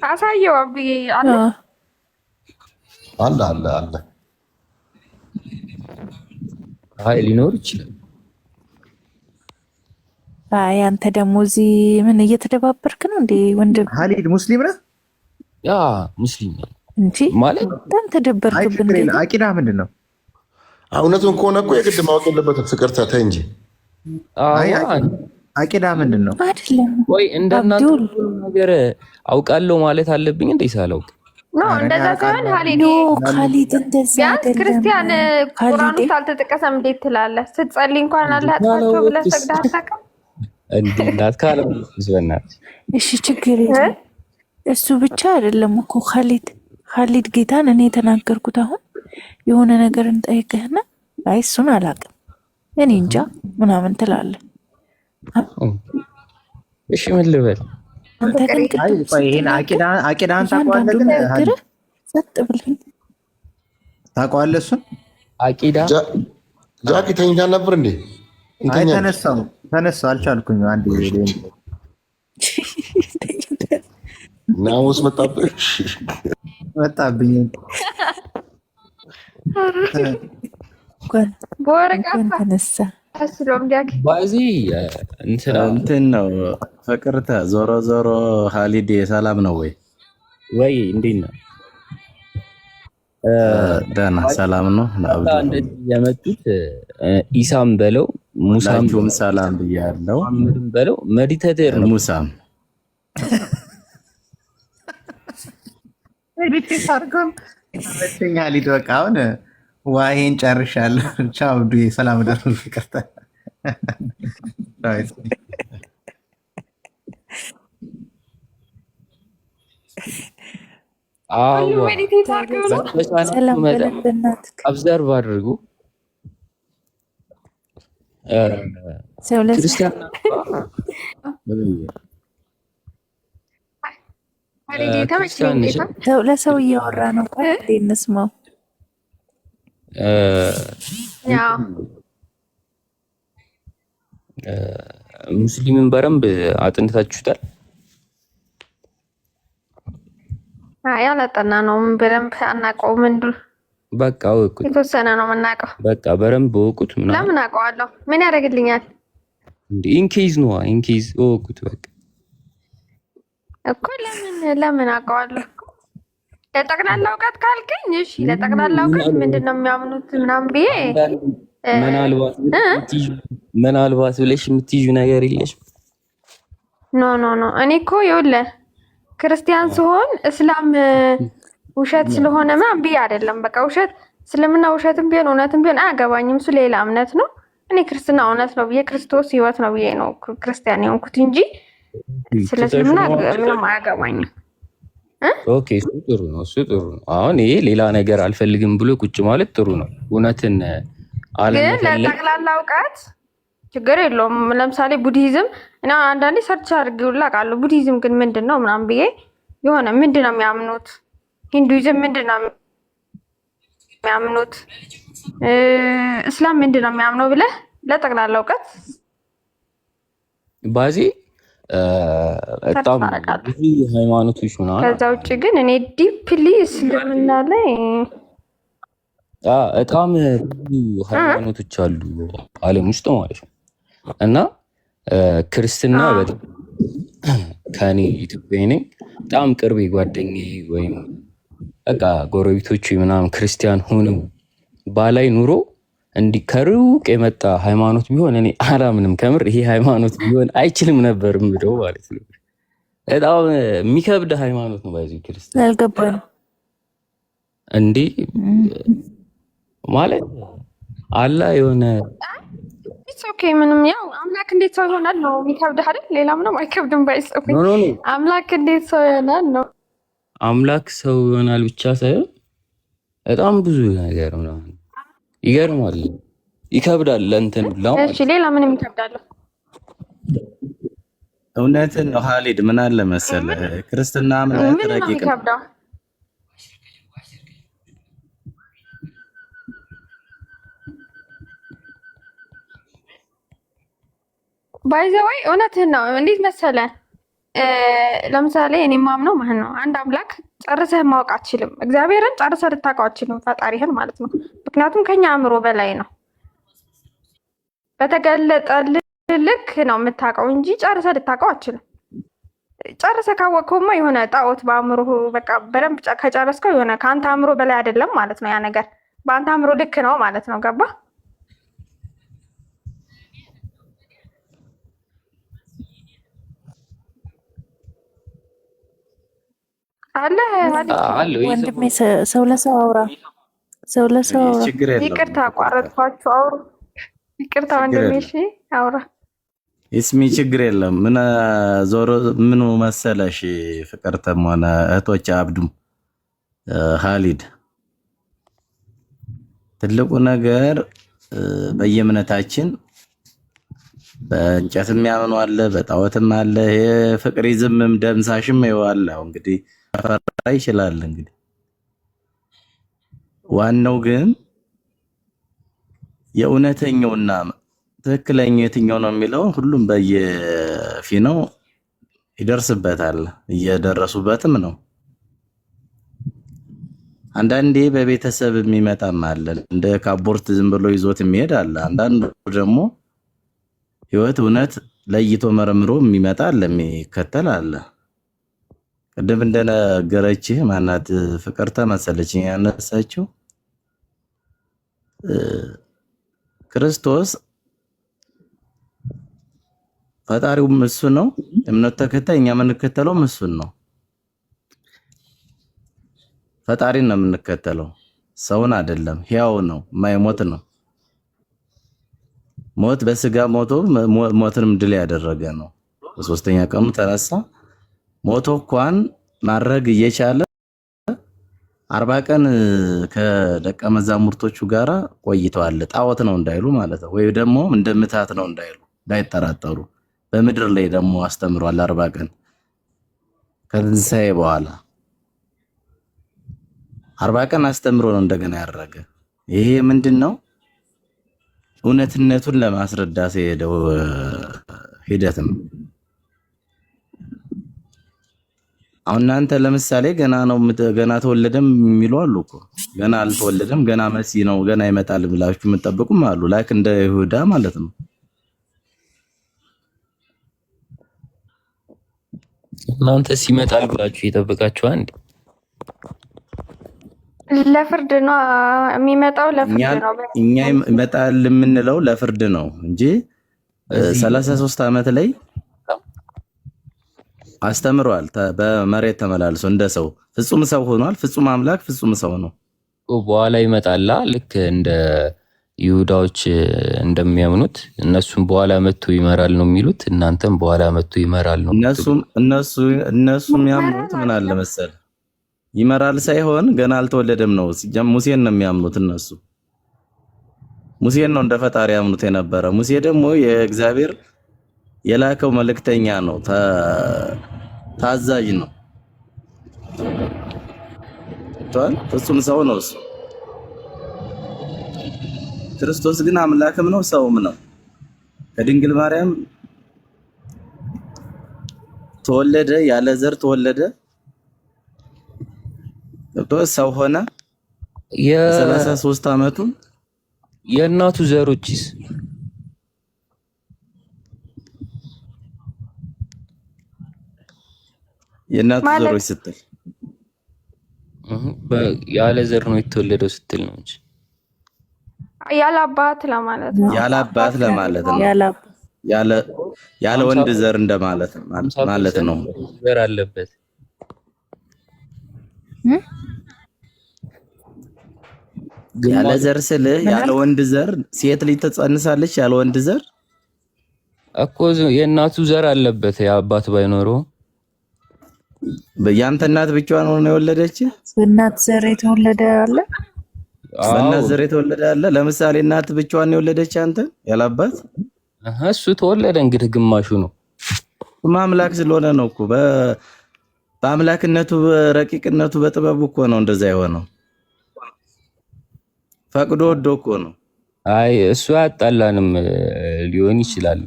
አሳየው። አብዬ አለ አለ አለ አለ። አይ ሊኖር ይችላል። አይ አንተ ደግሞ እዚህ ምን እየተደባበርክ ነው እንዴ ወንድም? ኻሊድ ሙስሊም ነህ? ያ ሙስሊም ነኝ እንጂ ማለት በጣም ተደበርክብን። አቂዳ ምንድን ነው? እውነቱን ከሆነ እኮ የግድ ማወቅ የለበትም። ፍቅር ተተህ እንጂ አቂዳ ምንድን ነው? አይደለም ወይ እንደናንተ ነገር አውቃለሁ ማለት አለብኝ እንዴ? ሳላውቅ ነው እንደዛ ሳይሆን ኻሊድ እንደዛ ቢያንስ ክርስቲያን ቁርአን ውስጥ አልተጠቀሰም እንዴት ትላለህ? ስትጸልይ እንኳን አላህ ያጥፋቸው ብለህ ሰግደህ አታውቅም እንዴ? እናት ካለ ዝበናት። እሺ ችግር የለም። እሱ ብቻ አይደለም እኮ ኻሊድ ጌታን እኔ የተናገርኩት አሁን የሆነ ነገር እንጠይቅህና አይ እሱን አላውቅም እኔ እንጃ ምናምን ትላለህ። እሺ ምን ልበል? አንተ ግን ይሄን አቂዳን ታውቀዋለህ? ግን ሰጥ ብለህ ታውቀዋለህ? እሱን አቂዳ ጃኪ ተኝታ ነበር እንዴ? አይ ተነሳው አልቻልኩኝ። አንዴ ናሙስ መጣብኝ በወረቀት ተነሳ ባዚ እንትን ነው። ፍቅርተ ዞሮ ዞሮ ኻሊድ ሰላም ነው ወይ እንዴት ነው? ደህና ሰላም ነው። እንደዚህ የመጡት ኢሳም በለው ሙሳም ሰላም ብያለሁ። በለው ሜዲቴተር ነው ሙሳም ሜዲቴት አድርገን ኻሊድ በቃ አሁን ዋይን ጨርሻለሁ። ቻው ዱ ሰላም ደሩ ፍቅርተ አብዘርቭ አድርጉ። ለሰው እያወራ ነው። እንስማው። ሙስሊምን በደንብ አጥንታችሁታል? አይ አላጠና ነው በደንብ አናውቀውም። በቃ ወቁት፣ የተወሰነ ነው የምናውቀው። በቃ በደንብ ወቁት። ለምን አውቀዋለሁ? ምን ያደርግልኛል እንዴ? ኢንኬዝ ነው ኢንኬዝ ወቁት። በቃ እኮ ለምን አውቀዋለሁ? ለጠቅላላ እውቀት ካልከኝ እሺ፣ ለጠቅላላ እውቀት ምንድነው የሚያምኑት ምናምን ብዬ ምናልባት ብለሽ የምትይዙ ነገር የለሽ? ኖ እኔ እኮ ይኸውልህ ክርስቲያን ስሆን እስላም ውሸት ስለሆነ ምናምን ብዬ አይደለም። በቃ ውሸት እስልምና ውሸትም ቢሆን እውነትም ቢሆን አያገባኝም። እሱ ሌላ እምነት ነው። እኔ ክርስትና እውነት ነው ብዬ ክርስቶስ ህይወት ነው ብዬ ነው ክርስቲያን የሆንኩት እንጂ ስለ እስልምና ምንም አያገባኝም። ኦኬ እሱ ጥሩ ነው። አሁን ይሄ ሌላ ነገር አልፈልግም ብሎ ቁጭ ማለት ጥሩ ነው። እውነትን ግን ለጠቅላላ እውቀት ችግር የለውም። ለምሳሌ ቡዲዝም እና አንዳንዴ ሰርች አድርጌውላ ቃለሁ። ቡዲዝም ግን ምንድን ነው ምናምን ብዬ የሆነ ምንድን ነው የሚያምኑት፣ ሂንዱይዝም ምንድን ነው የሚያምኑት፣ እስላም ምንድን ነው የሚያምነው ብለህ ለጠቅላላ እውቀት ባዚ በጣም ብዙ ሃይማኖቶች ምናምን። ከዛ ውጭ ግን እኔ ዲፕሊ እስልምና ላይ በጣም ብዙ ሃይማኖቶች አሉ ዓለም ውስጥ ማለት ነው። እና ክርስትና በጣም ከኔ ኢትዮጵያዊ ነኝ በጣም ቅርቤ ጓደኛዬ ወይም በቃ ጎረቤቶች ምናምን ክርስቲያን ሆነው ባላይ ኑሮ እንዲህ ከሩቅ የመጣ ሃይማኖት ቢሆን እኔ አላምንም። ከምር ይሄ ሃይማኖት ቢሆን አይችልም ነበር ምለው ማለት ነው። በጣም የሚከብድ ሃይማኖት ነው ባይዚ ክርስቲያን። አልገባንም እንዴ ማለት አላ የሆነ ኦኬ ምንም ያው አምላክ እንዴት ሰው ይሆናል ነው የሚከብድህ አይደል? ሌላ ምንም አይከብድም። ባይሰው አምላክ እንዴት ሰው ይሆናል ነው። አምላክ ሰው ይሆናል ብቻ ሳይሆን በጣም ብዙ ነገር ምናምን ይገርማል፣ ይከብዳል ለእንትን ነው። እሺ ሌላ ምንም ይከብዳል? እውነትን ነው ኻሊድ። ምን አለ መሰለህ ክርስትና እምነት ረቂቅ ነው። ባይዘወይ እውነትህን ነው። እንዴት መሰለህ ለምሳሌ እኔ ማምነው ማለት ነው አንድ አምላክ ጨርሰህ ማወቅ አትችልም። እግዚአብሔርን ጨርሰህ ልታውቀው አትችልም፣ ፈጣሪህን ማለት ነው። ምክንያቱም ከኛ አእምሮ በላይ ነው። በተገለጠልህ ልክ ነው የምታውቀው እንጂ ጨርሰህ ልታውቀው አትችልም። ጨርሰህ ካወቅከውማ የሆነ ጣዖት በአእምሮ በቃ በደንብ ከጨረስከው የሆነ ከአንተ አእምሮ በላይ አይደለም ማለት ነው። ያ ነገር በአንተ አእምሮ ልክ ነው ማለት ነው። ገባ አለ ወንድሜ። ሰው ለሰው አውራ፣ ሰው ለሰው አውራ። ይቅርታ አቋረጥኳችሁ፣ አውሩ። ይቅርታ ወንድሜ። እሺ አውራ። እስሚ ችግር የለም። ምን ዞሮ ምኑ መሰለሽ ፍቅርተም ሆነ እህቶች አብዱም ኻሊድ ትልቁ ነገር በየእምነታችን በእንጨትም ያምኑ አለ፣ በጣዖትም አለ። ይሄ ፍቅሪዝምም ደምሳሽም ይዋል። እንግዲህ ፈራ ይችላል። እንግዲህ ዋናው ግን የእውነተኛውና ትክክለኛው የትኛው ነው የሚለው ሁሉም በየፊናው ይደርስበታል፣ እየደረሱበትም ነው። አንዳንዴ በቤተሰብ የሚመጣም አለ፣ እንደ ካቦርት ዝም ብሎ ይዞት የሚሄድ አለ። አንዳንዱ ደግሞ ህይወት እውነት ለይቶ መርምሮ የሚመጣ አለ፣ የሚከተል አለ። ቅድም እንደነገረችህ ማናት ፍቅርተ መሰለችኝ ያነሳችው ክርስቶስ ፈጣሪውም እሱ ነው። እምነት ተከታይ እኛ የምንከተለውም እሱን ነው። ፈጣሪን ነው የምንከተለው፣ ሰውን አይደለም። ሕያው ነው፣ የማይሞት ነው። ሞት በስጋ ሞቶ ሞትንም ድል ያደረገ ነው። በሶስተኛ ቀኑ ተነሳ። ሞቶ እንኳን ማድረግ እየቻለ 40 ቀን ከደቀ መዛሙርቶቹ ጋራ ቆይተዋል። ጣዖት ነው እንዳይሉ ማለት ነው፣ ወይ ደግሞ እንደምታት ነው እንዳይሉ እንዳይጠራጠሩ። በምድር ላይ ደግሞ አስተምሯል 40 ቀን ከትንሣኤ በኋላ 40 ቀን አስተምሮ ነው እንደገና ያደረገ። ይሄ ምንድነው? እውነትነቱን ለማስረዳት የሄደው ሂደት ነው። አሁን እናንተ ለምሳሌ ገና ነው ገና ተወለደም የሚሉ አሉ እኮ። ገና አልተወለደም፣ ገና መሲ ነው፣ ገና ይመጣል ብላችሁ የምትጠብቁም አሉ። ላይክ እንደ ይሁዳ ማለት ነው። እናንተ ሲመጣል ብላችሁ የጠበቃችሁ አንድ ለፍርድ ነው የሚመጣው፣ ለፍርድ ነው። እኛ ይመጣል የምንለው ለፍርድ ነው እንጂ 33 ዓመት ላይ አስተምሯል። በመሬት ተመላልሶ እንደ ሰው ፍጹም ሰው ሆኗል። ፍጹም አምላክ ፍጹም ሰው ነው። በኋላ ይመጣላ። ልክ እንደ ይሁዳዎች እንደሚያምኑት እነሱም በኋላ መጥቶ ይመራል ነው የሚሉት። እናንተም በኋላ መጥቶ ይመራል ነው። እነሱም ያምኑት ምን አለ መሰል ይመራል ሳይሆን ገና አልተወለደም ነው። ሙሴን ነው የሚያምኑት እነሱ። ሙሴን ነው እንደ ፈጣሪ ያምኑት የነበረ። ሙሴ ደግሞ የእግዚአብሔር የላከው መልእክተኛ ነው፣ ታዛዥ ነው። ፍጹም ሰው ነው እሱ። ክርስቶስ ግን አምላክም ነው ሰውም ነው። ከድንግል ማርያም ተወለደ፣ ያለ ዘር ተወለደ፣ ሰው ሆነ። የ33 ዓመቱ የእናቱ ዘሮችስ የእናቱ ዘሮች ስትል ያለ ዘር ነው የተወለደው ስትል ነው እንጂ ያለ አባት ለማለት ነው። ያለ አባት ለማለት ነው። ያለ ወንድ ዘር እንደማለት ማለት ነው። ዘር አለበት። ያለ ዘር ስል ያለ ወንድ ዘር ሴት ልጅ ትጸንሳለች። ያለ ወንድ ዘር እኮ የእናቱ ዘር አለበት። የአባት ባይኖረው ያንተ እናት ብቻዋን ነው የወለደች። በእናት ዘር የተወለደ አለ። በእናት ዘር የተወለደ አለ። ለምሳሌ እናት ብቻዋን ነው የወለደች አንተ ያላባት። እሱ ተወለደ እንግዲህ ግማሹ ነው። ማምላክ ስለሆነ ነው እኮ በአምላክነቱ በረቂቅነቱ በጥበቡ እኮ ነው እንደዛ የሆነው። ፈቅዶ ወዶ እኮ ነው። አይ እሱ አያጣላንም ሊሆን ይችላል።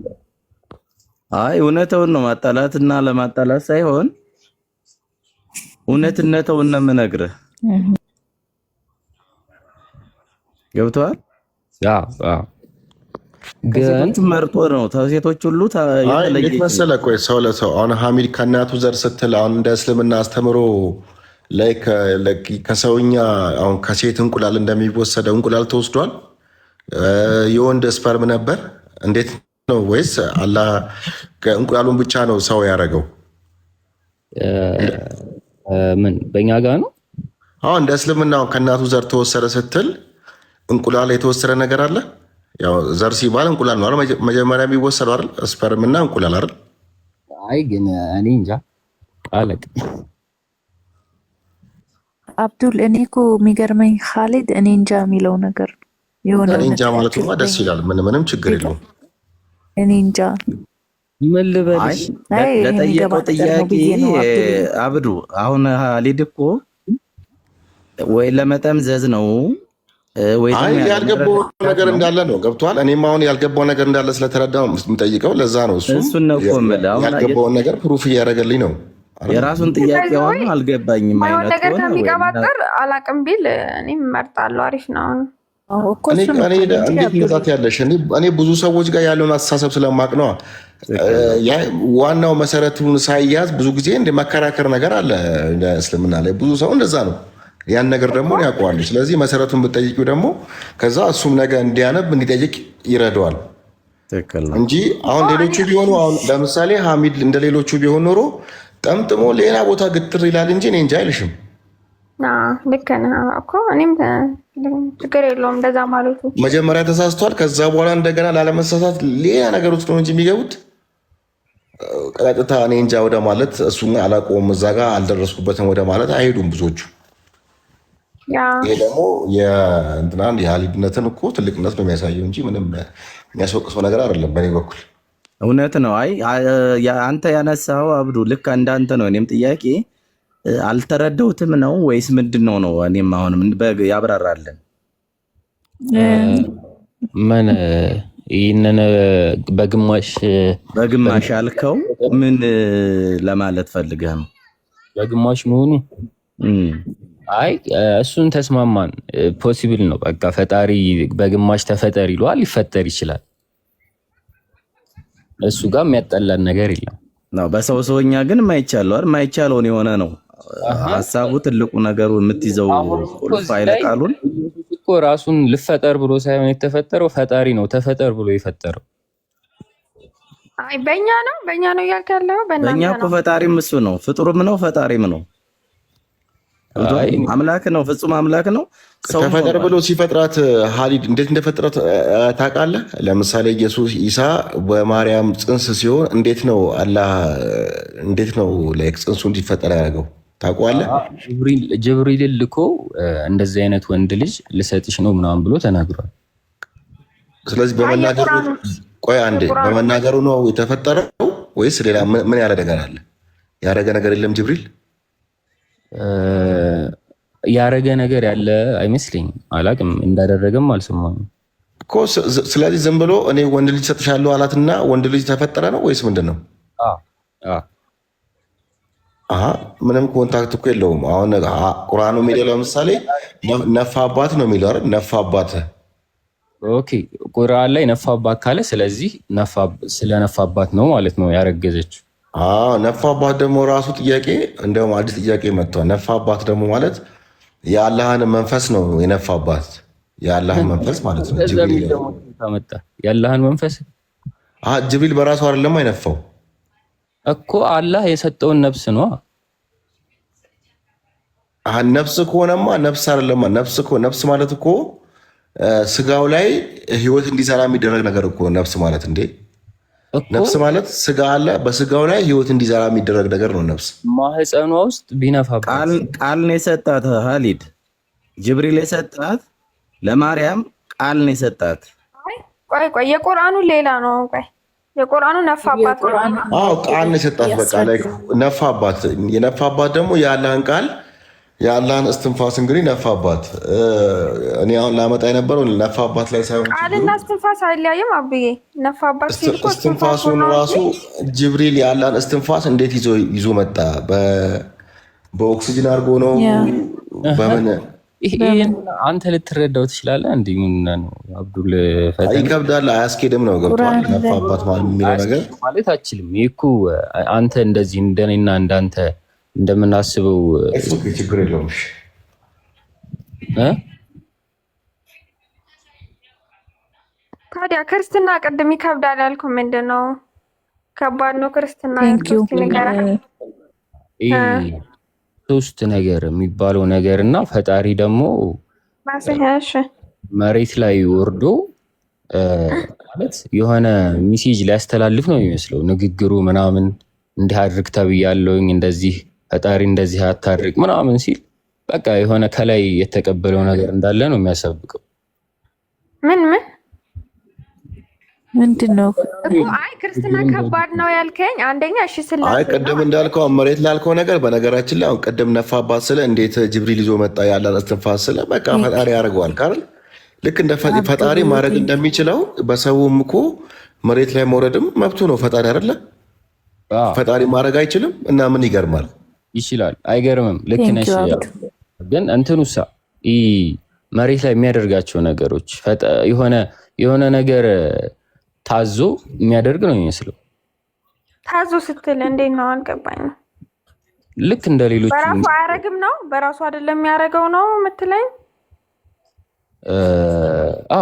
አይ እውነታውን ነው ማጣላትና ለማጣላት ሳይሆን እውነትነቱን ነው የምነግርህ። ገብቶሃል? አዎ ግን መርጦ ነው ሴቶች ሁሉ የተለየ መሰለህ። ቆይ ሰው ለሰው አሁን ሐሚድ ከእናቱ ዘር ስትል አሁን እንደ እስልምና አስተምሮ ላይ ከሰውኛ አሁን ከሴት እንቁላል እንደሚወሰደው እንቁላል ተወስዷል። የወንድ ስፐርም ነበር እንዴት ነው? ወይስ አላህ እንቁላሉን ብቻ ነው ሰው ያደረገው? ምን በእኛ ጋር ነው? አሁን እንደ እስልምና ከእናቱ ዘር ተወሰደ ስትል እንቁላል የተወሰደ ነገር አለ። ያው ዘር ሲባል እንቁላል ነው አይደል? መጀመሪያ የሚወሰደው አይደል? ስፐርም እና እንቁላል አይደል? አይ ግን እኔ እንጃ አለቅ አብዱል። እኔ እኮ የሚገርመኝ ኻሊድ እኔ እንጃ የሚለው ነገር የሆነ እኔ እንጃ ማለቱማ ደስ ይላል። ምንም ችግር የለውም። እኔ እንጃ ምን ልበልሽ? ለጠየቀው ጥያቄ አብዱ አሁን ኻሊድ እኮ ወይ ለመጠምዘዝ ነው ወይ ያልገባው ነገር እንዳለ ነው። ገብቷል። እኔም አሁን ያልገባው ነገር እንዳለ ስለተረዳው የምጠይቀው ለዛ ነው። እሱን ነው እኮ የምልህ። ያልገባውን ነገር ፕሩፍ እያደረገልኝ ነው። የራሱን ጥያቄ አሁን አልገባኝም አይነት ነገር ከሚቀባጠር አላቅም ቢል እኔም እመርጣለሁ። አሪፍ ነው። እንዴት መጣት ያለሽ? እኔ ብዙ ሰዎች ጋር ያለውን አስተሳሰብ ስለማቅ ነው። ዋናው መሰረቱን ሳይያዝ ብዙ ጊዜ እንደ መከራከር ነገር አለ እስልምና ላይ። ብዙ ሰው እንደዛ ነው። ያን ነገር ደግሞ ያውቀዋል። ስለዚህ መሰረቱን ብትጠይቂው ደግሞ ከዛ እሱም ነገር እንዲያነብ እንዲጠይቅ ይረዳዋል እንጂ አሁን ሌሎቹ ቢሆኑ አሁን ለምሳሌ ሐሚድ እንደ ሌሎቹ ቢሆን ኖሮ ጠምጥሞ ሌላ ቦታ ግትር ይላል እንጂ እኔ እንጃ አይልሽም። ልክ ነህ እኮ እኔም ችግር የለውም እንደዛ ማለቱ። መጀመሪያ ተሳስቷል። ከዛ በኋላ እንደገና ላለመሳሳት ሌላ ነገር ውስጥ ነው እንጂ የሚገቡት ቀጥታ እኔ እንጃ ወደ ማለት እሱን አላውቀውም እዛ ጋር አልደረስኩበትም ወደ ማለት አይሄዱም ብዙዎቹ። ይሄ ደግሞ የእንትናን የሐሊድነትን እኮ ትልቅነት ነው የሚያሳየው እንጂ ምንም የሚያስወቅሰው ነገር አይደለም በእኔ በኩል። እውነት ነው። አይ አንተ ያነሳው አብዱ ልክ እንዳንተ ነው። እኔም ጥያቄ አልተረዳሁትም ነው ወይስ ምንድን ነው ነው? እኔም አሁንም ያብራራለን። ምን ይህንን በግማሽ ያልከው ምን ለማለት ፈልገህ ነው? በግማሽ መሆኑ አይ እሱን ተስማማን። ፖሲብል ነው በቃ ፈጣሪ በግማሽ ተፈጠር ይሏል፣ ሊፈጠር ይችላል። እሱ ጋር የሚያጠላን ነገር የለም ነው። በሰው ሰውኛ ግን የማይቻለው አይደል? የማይቻለውን የሆነ ነው ሐሳቡ። ትልቁ ነገሩ የምትይዘው ቁልፍ ኃይለ ቃሉን እኮ ራሱን ልፈጠር ብሎ ሳይሆን የተፈጠረው ፈጣሪ ነው ተፈጠር ብሎ የፈጠረው። አይ በእኛ ነው እያልክ ያለው። በእኛ እኮ ፈጣሪም እሱ ነው፣ ፍጡርም ነው፣ ፈጣሪም ነው። አምላክ ነው፣ ፍጹም አምላክ ነው። ተፈጠር ብሎ ሲፈጥራት ሐሊድ እንዴት እንደፈጠራት ታውቃለህ? ለምሳሌ ኢየሱስ ኢሳ በማርያም ጽንስ ሲሆን እንዴት ነው አላህ እንዴት ነው ጽንሱ እንዲፈጠር ያደረገው ታውቀዋለህ? ጅብሪል ልኮ እንደዚህ አይነት ወንድ ልጅ ልሰጥሽ ነው ምናምን ብሎ ተናግሯል። ስለዚህ በመናገሩ ቆይ አንዴ በመናገሩ ነው የተፈጠረው ወይስ ሌላ ምን ያለ ነገር አለ? ያረገ ነገር የለም ጅብሪል ያረገ ነገር ያለ አይመስልኝም። አላቅም እንዳደረገም አልሰማሁም እኮ። ስለዚህ ዝም ብሎ እኔ ወንድ ልጅ ሰጥሻለሁ አላትና ወንድ ልጅ ተፈጠረ ነው ወይስ ምንድን ነው? ምንም ኮንታክት እኮ የለውም። አሁን ቁርአኑ የሚለው ለምሳሌ ነፋ አባት ነው የሚለው አይደል? ነፋ አባት ኦኬ፣ ቁርአን ላይ ነፋ አባት ካለ ስለዚህ ስለ ነፋ አባት ነው ማለት ነው ያረገዘችው። ነፋ አባት ደግሞ ራሱ ጥያቄ እንደውም አዲስ ጥያቄ መጥቷል። ነፋ አባት ደግሞ ማለት የአላህን መንፈስ ነው የነፋ አባት፣ የአላህን መንፈስ ማለት ነው። የአላህን መንፈስ ጅብሪል በራሱ አይደለም አይነፋው እኮ አላህ የሰጠውን ነፍስ ነው። ነፍስ ከሆነማ ነፍስ አይደለማ። ነፍስ ማለት እኮ ስጋው ላይ ህይወት እንዲሰራ የሚደረግ ነገር እኮ ነፍስ ማለት እንዴ። ነፍስ ማለት ስጋ አለ፣ በስጋው ላይ ህይወት እንዲሰራ የሚደረግ ነገር ነው ነፍስ። ማህፀኗ ውስጥ ቢነፋባት ቃል ነው የሰጣት ሀሊድ። ጅብሪል የሰጣት ለማርያም ቃል ነው የሰጣት። ቆይ የቁርአኑ ሌላ ነው። ቆይ የቁርአኑ ነፋባት ነው። ቃል ነው የሰጣት። በቃ ላይ ነፋባት። የነፋባት ደግሞ የአላህን ቃል የአላህን እስትንፋስ እንግዲህ ነፋባት። እኔ አሁን ላመጣ የነበረው ነፋባት ላይ ሳይሆን ቃልና እስትንፋስ አይለያይም አብዬ። ነፋባት ሲል እኮ እስትንፋሱን ራሱ ጅብሪል የአላህን እስትንፋስ እንዴት ይዞ መጣ? በኦክሲጅን አድርጎ ነው? በምን አንተ ልትረዳው ትችላለህ? እንዲህ ነው አብዱል ፈተና ይከብዳል፣ አያስኬድም ነው ገብቷል። ነፋባት ማለት የሚለው ነገር ማለት አችልም። ይሄ እኮ አንተ እንደዚህ እንደኔና እንዳንተ እንደምናስበው ችግር የለውም። ታዲያ ክርስትና ቅድም ይከብዳል ያልኩህ ምንድን ነው? ከባድ ነው ክርስትና። ሶስት ነገር የሚባለው ነገር እና ፈጣሪ ደግሞ መሬት ላይ ወርዶ ማለት የሆነ ሚሴጅ ሊያስተላልፍ ነው የሚመስለው። ንግግሩ ምናምን እንዲህ አድርግ ተብያለሁኝ፣ እንደዚህ ፈጣሪ እንደዚህ አታድርግ ምናምን ሲል በቃ የሆነ ከላይ የተቀበለው ነገር እንዳለ ነው የሚያሳብቀው። ምንድን ነው? አይ ክርስትና ከባድ ነው ያልከኝ አንደኛ እሺ ስላልከኝ፣ አይ ቅድም እንዳልከው መሬት ላልከው ነገር በነገራችን ላይ አሁን ቅድም ነፋባት ስለ እንዴት ጅብሪል ይዞ መጣ ያለን እስትንፋስ ስለ በቃ ፈጣሪ ያደርገዋል ካል ልክ እንደ ፈጣሪ ማድረግ እንደሚችለው በሰውም እኮ መሬት ላይ መውረድም መብቱ ነው። ፈጣሪ አይደለ? ፈጣሪ ማድረግ አይችልም? እና ምን ይገርማል? ይችላል። አይገርምም? ልክ ነሽ። ግን እንትኑሳ መሬት ላይ የሚያደርጋቸው ነገሮች የሆነ ነገር ታዞ የሚያደርግ ነው የሚመስለው። ታዞ ስትል እንዴት ነው? አልገባኝም። ልክ እንደ ሌሎች በራሱ አያረግም ነው? በራሱ አይደለም የሚያደርገው ነው የምትለኝ?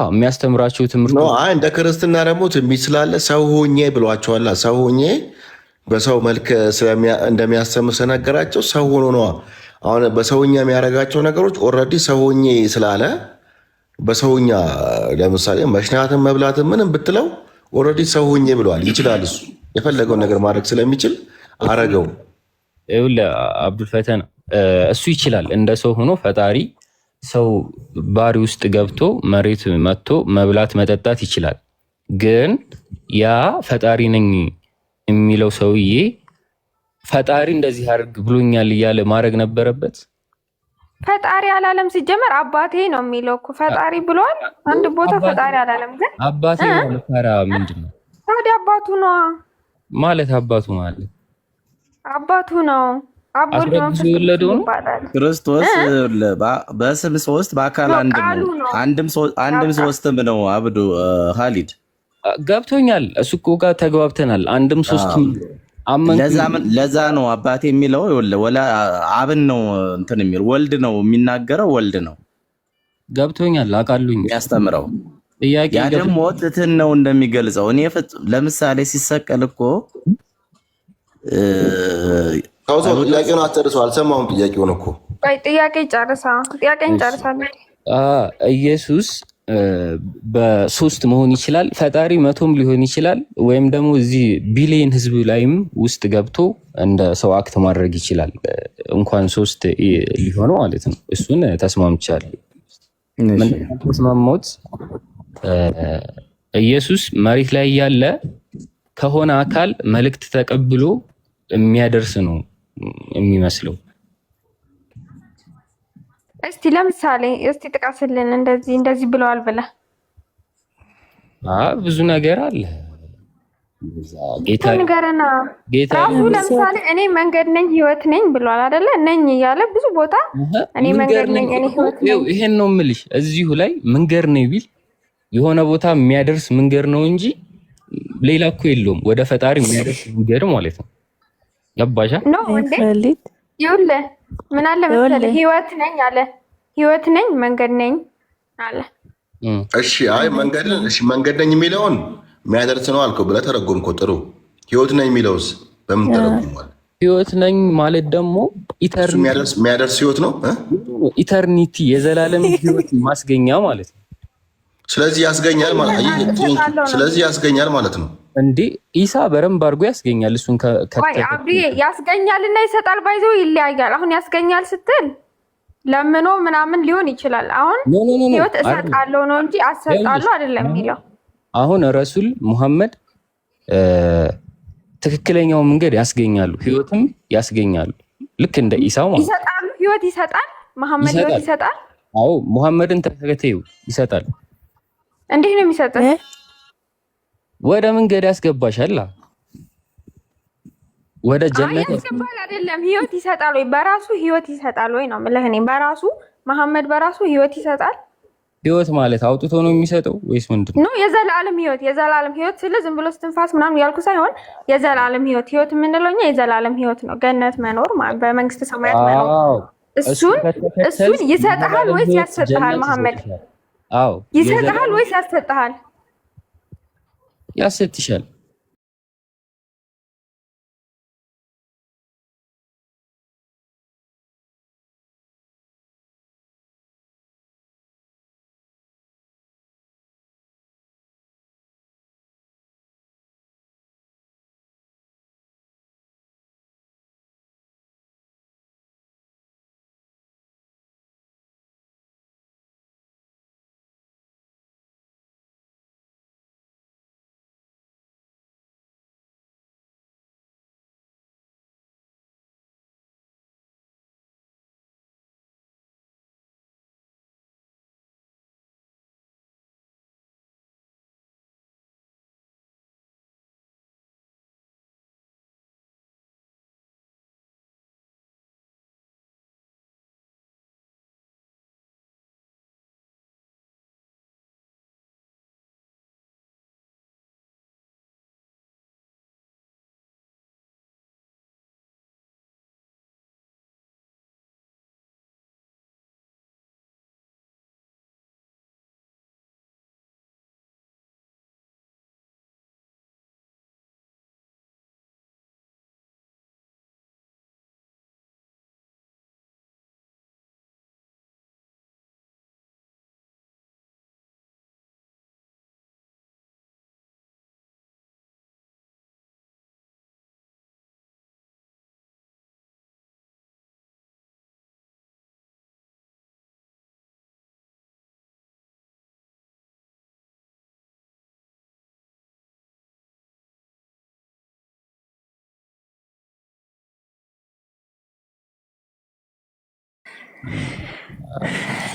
የሚያስተምራቸው ትምህርት ነው። እንደ ክርስትና ደግሞ ትንቢት ስላለ ሰው ሆኜ ብሏቸዋል። ሰው ሆኜ በሰው መልክ እንደሚያስተምር ስነገራቸው ሰው ሆኖ ነዋ። አሁን በሰውኛ የሚያደርጋቸው ነገሮች ኦልሬዲ ሰው ሆኜ ስላለ በሰውኛ ለምሳሌ መሽናትን መብላትን ምንም ብትለው ኦልሬዲ ሰው ሆኜ ብለዋል። ይችላል። እሱ የፈለገውን ነገር ማድረግ ስለሚችል አረገው። አብዱልፈተና እሱ ይችላል። እንደ ሰው ሆኖ ፈጣሪ ሰው ባሪ ውስጥ ገብቶ መሬት መጥቶ መብላት መጠጣት ይችላል። ግን ያ ፈጣሪ ነኝ የሚለው ሰውዬ ፈጣሪ እንደዚህ አድርግ ብሎኛል እያለ ማድረግ ነበረበት። ፈጣሪ አላለም። ሲጀመር አባቴ ነው የሚለው እኮ ፈጣሪ ብሏል። አንድ ቦታ ፈጣሪ አላለም። ግን አባቴ ነው ፈራ ምንድን ነው ታዲያ? አባቱ ነው ማለት አባቱ ነው። አቦል የወለደው ነው ክርስቶስ። በስም ሶስት በአካል አንድም ሶስትም ነው። አብዱ ሀሊድ ገብቶኛል። እሱ እኮ ጋር ተግባብተናል። አንድም ሶስትም ለዛ ነው አባቴ የሚለው። አብን ነው እንትን የሚል ወልድ ነው የሚናገረው። ወልድ ነው ገብቶኛል። አውቃለሁኝ የሚያስተምረው። ጥያቄ ያ ደግሞ ትትን ነው እንደሚገልጸው። እኔ ለምሳሌ ሲሰቀል እኮ ጥያቄውን አትጨርሰው። አልሰማሁም ጥያቄውን እኮ። ጥያቄን ጨርሳለሁ። ኢየሱስ በሶስት መሆን ይችላል። ፈጣሪ መቶም ሊሆን ይችላል። ወይም ደግሞ እዚህ ቢሊየን ህዝብ ላይም ውስጥ ገብቶ እንደ ሰው አክት ማድረግ ይችላል። እንኳን ሶስት ሊሆነው ማለት ነው። እሱን ተስማምቻለሁ። ተስማማሁት። ኢየሱስ መሬት ላይ ያለ ከሆነ አካል መልእክት ተቀብሎ የሚያደርስ ነው የሚመስለው። እስቲ ለምሳሌ ጥቀስልን፣ እንደዚህ ብለዋል ብለህ። ብዙ ነገር አለ ጌታ ራሱ። ለምሳሌ እኔ መንገድ ነኝ ህይወት ነኝ ብሏል አይደለ? ነኝ እያለ ብዙ ቦታ እኔ መንገድ ነኝ እኔ ህይወት ነኝ። ይሄን ነው የምልሽ። እዚሁ ላይ መንገድ ነኝ ቢል የሆነ ቦታ የሚያደርስ መንገድ ነው እንጂ ሌላ እኮ የለውም። ወደ ፈጣሪ የሚያደርስ መንገድ ማለት ነው። ገባሻ? ነው እንዴ? ይኸውልህ ምን አለ መሰለህ፣ ህይወት ነኝ አለ። ህይወት ነኝ መንገድ ነኝ አለ። እሺ አይ መንገድ ነኝ የሚለውን የሚያደርስ ነው አልከው ብለህ ተረጎምከው። ጥሩ። ህይወት ነኝ የሚለውስ በምን ተረጎሟል? ህይወት ነኝ ማለት ደግሞ የሚያደርስ ህይወት ነው። ኢተርኒቲ የዘላለም ህይወት ማስገኛ ማለት ነው። ስለዚህ ያስገኛል ማለት ነው እንዴ? ኢሳ በረምብ አድርጎ ያስገኛል። እሱን ያስገኛልና ይሰጣል። ባይዘው ይለያያል። አሁን ያስገኛል ስትል ለምኖ ምናምን ሊሆን ይችላል። አሁን ህይወት እሰጣለሁ ነው እንጂ አሰጣለሁ አይደለም የሚለው። አሁን ረሱል ሙሐመድ ትክክለኛው መንገድ ያስገኛሉ፣ ህይወትም ያስገኛሉ። ልክ እንደ ኢሳው ማለት ይሰጣሉ። ህይወት ይሰጣል። መሐመድ ህይወት ይሰጣል። አዎ ሙሐመድን ተከታዩ ይሰጣል። እንዴት ነው የሚሰጠው? ወደ መንገድ ያስገባሻል። ወደ ጀነት ያስገባል አይደለም። ህይወት ይሰጣል ወይ? በራሱ ህይወት ይሰጣል ወይ ነው የምልህ እኔ። በራሱ መሐመድ በራሱ ህይወት ይሰጣል። ህይወት ማለት አውጥቶ ነው የሚሰጠው ወይስ ምንድን ነው? የዘላለም ህይወት ስለ ዝም ብሎ ስትንፋስ ምናምን ያልኩ ሳይሆን የዘላለም ህይወት የምንለው እኛ የዘላለም ህይወት ነው። ገነት መኖር ማለት በመንግስተ ሰማያት መኖር። እሱን ይሰጣል ወይስ ያሰጣል? መሐመድ ይሰጣል ወይስ ያሰጣል? ያሰጥሻል።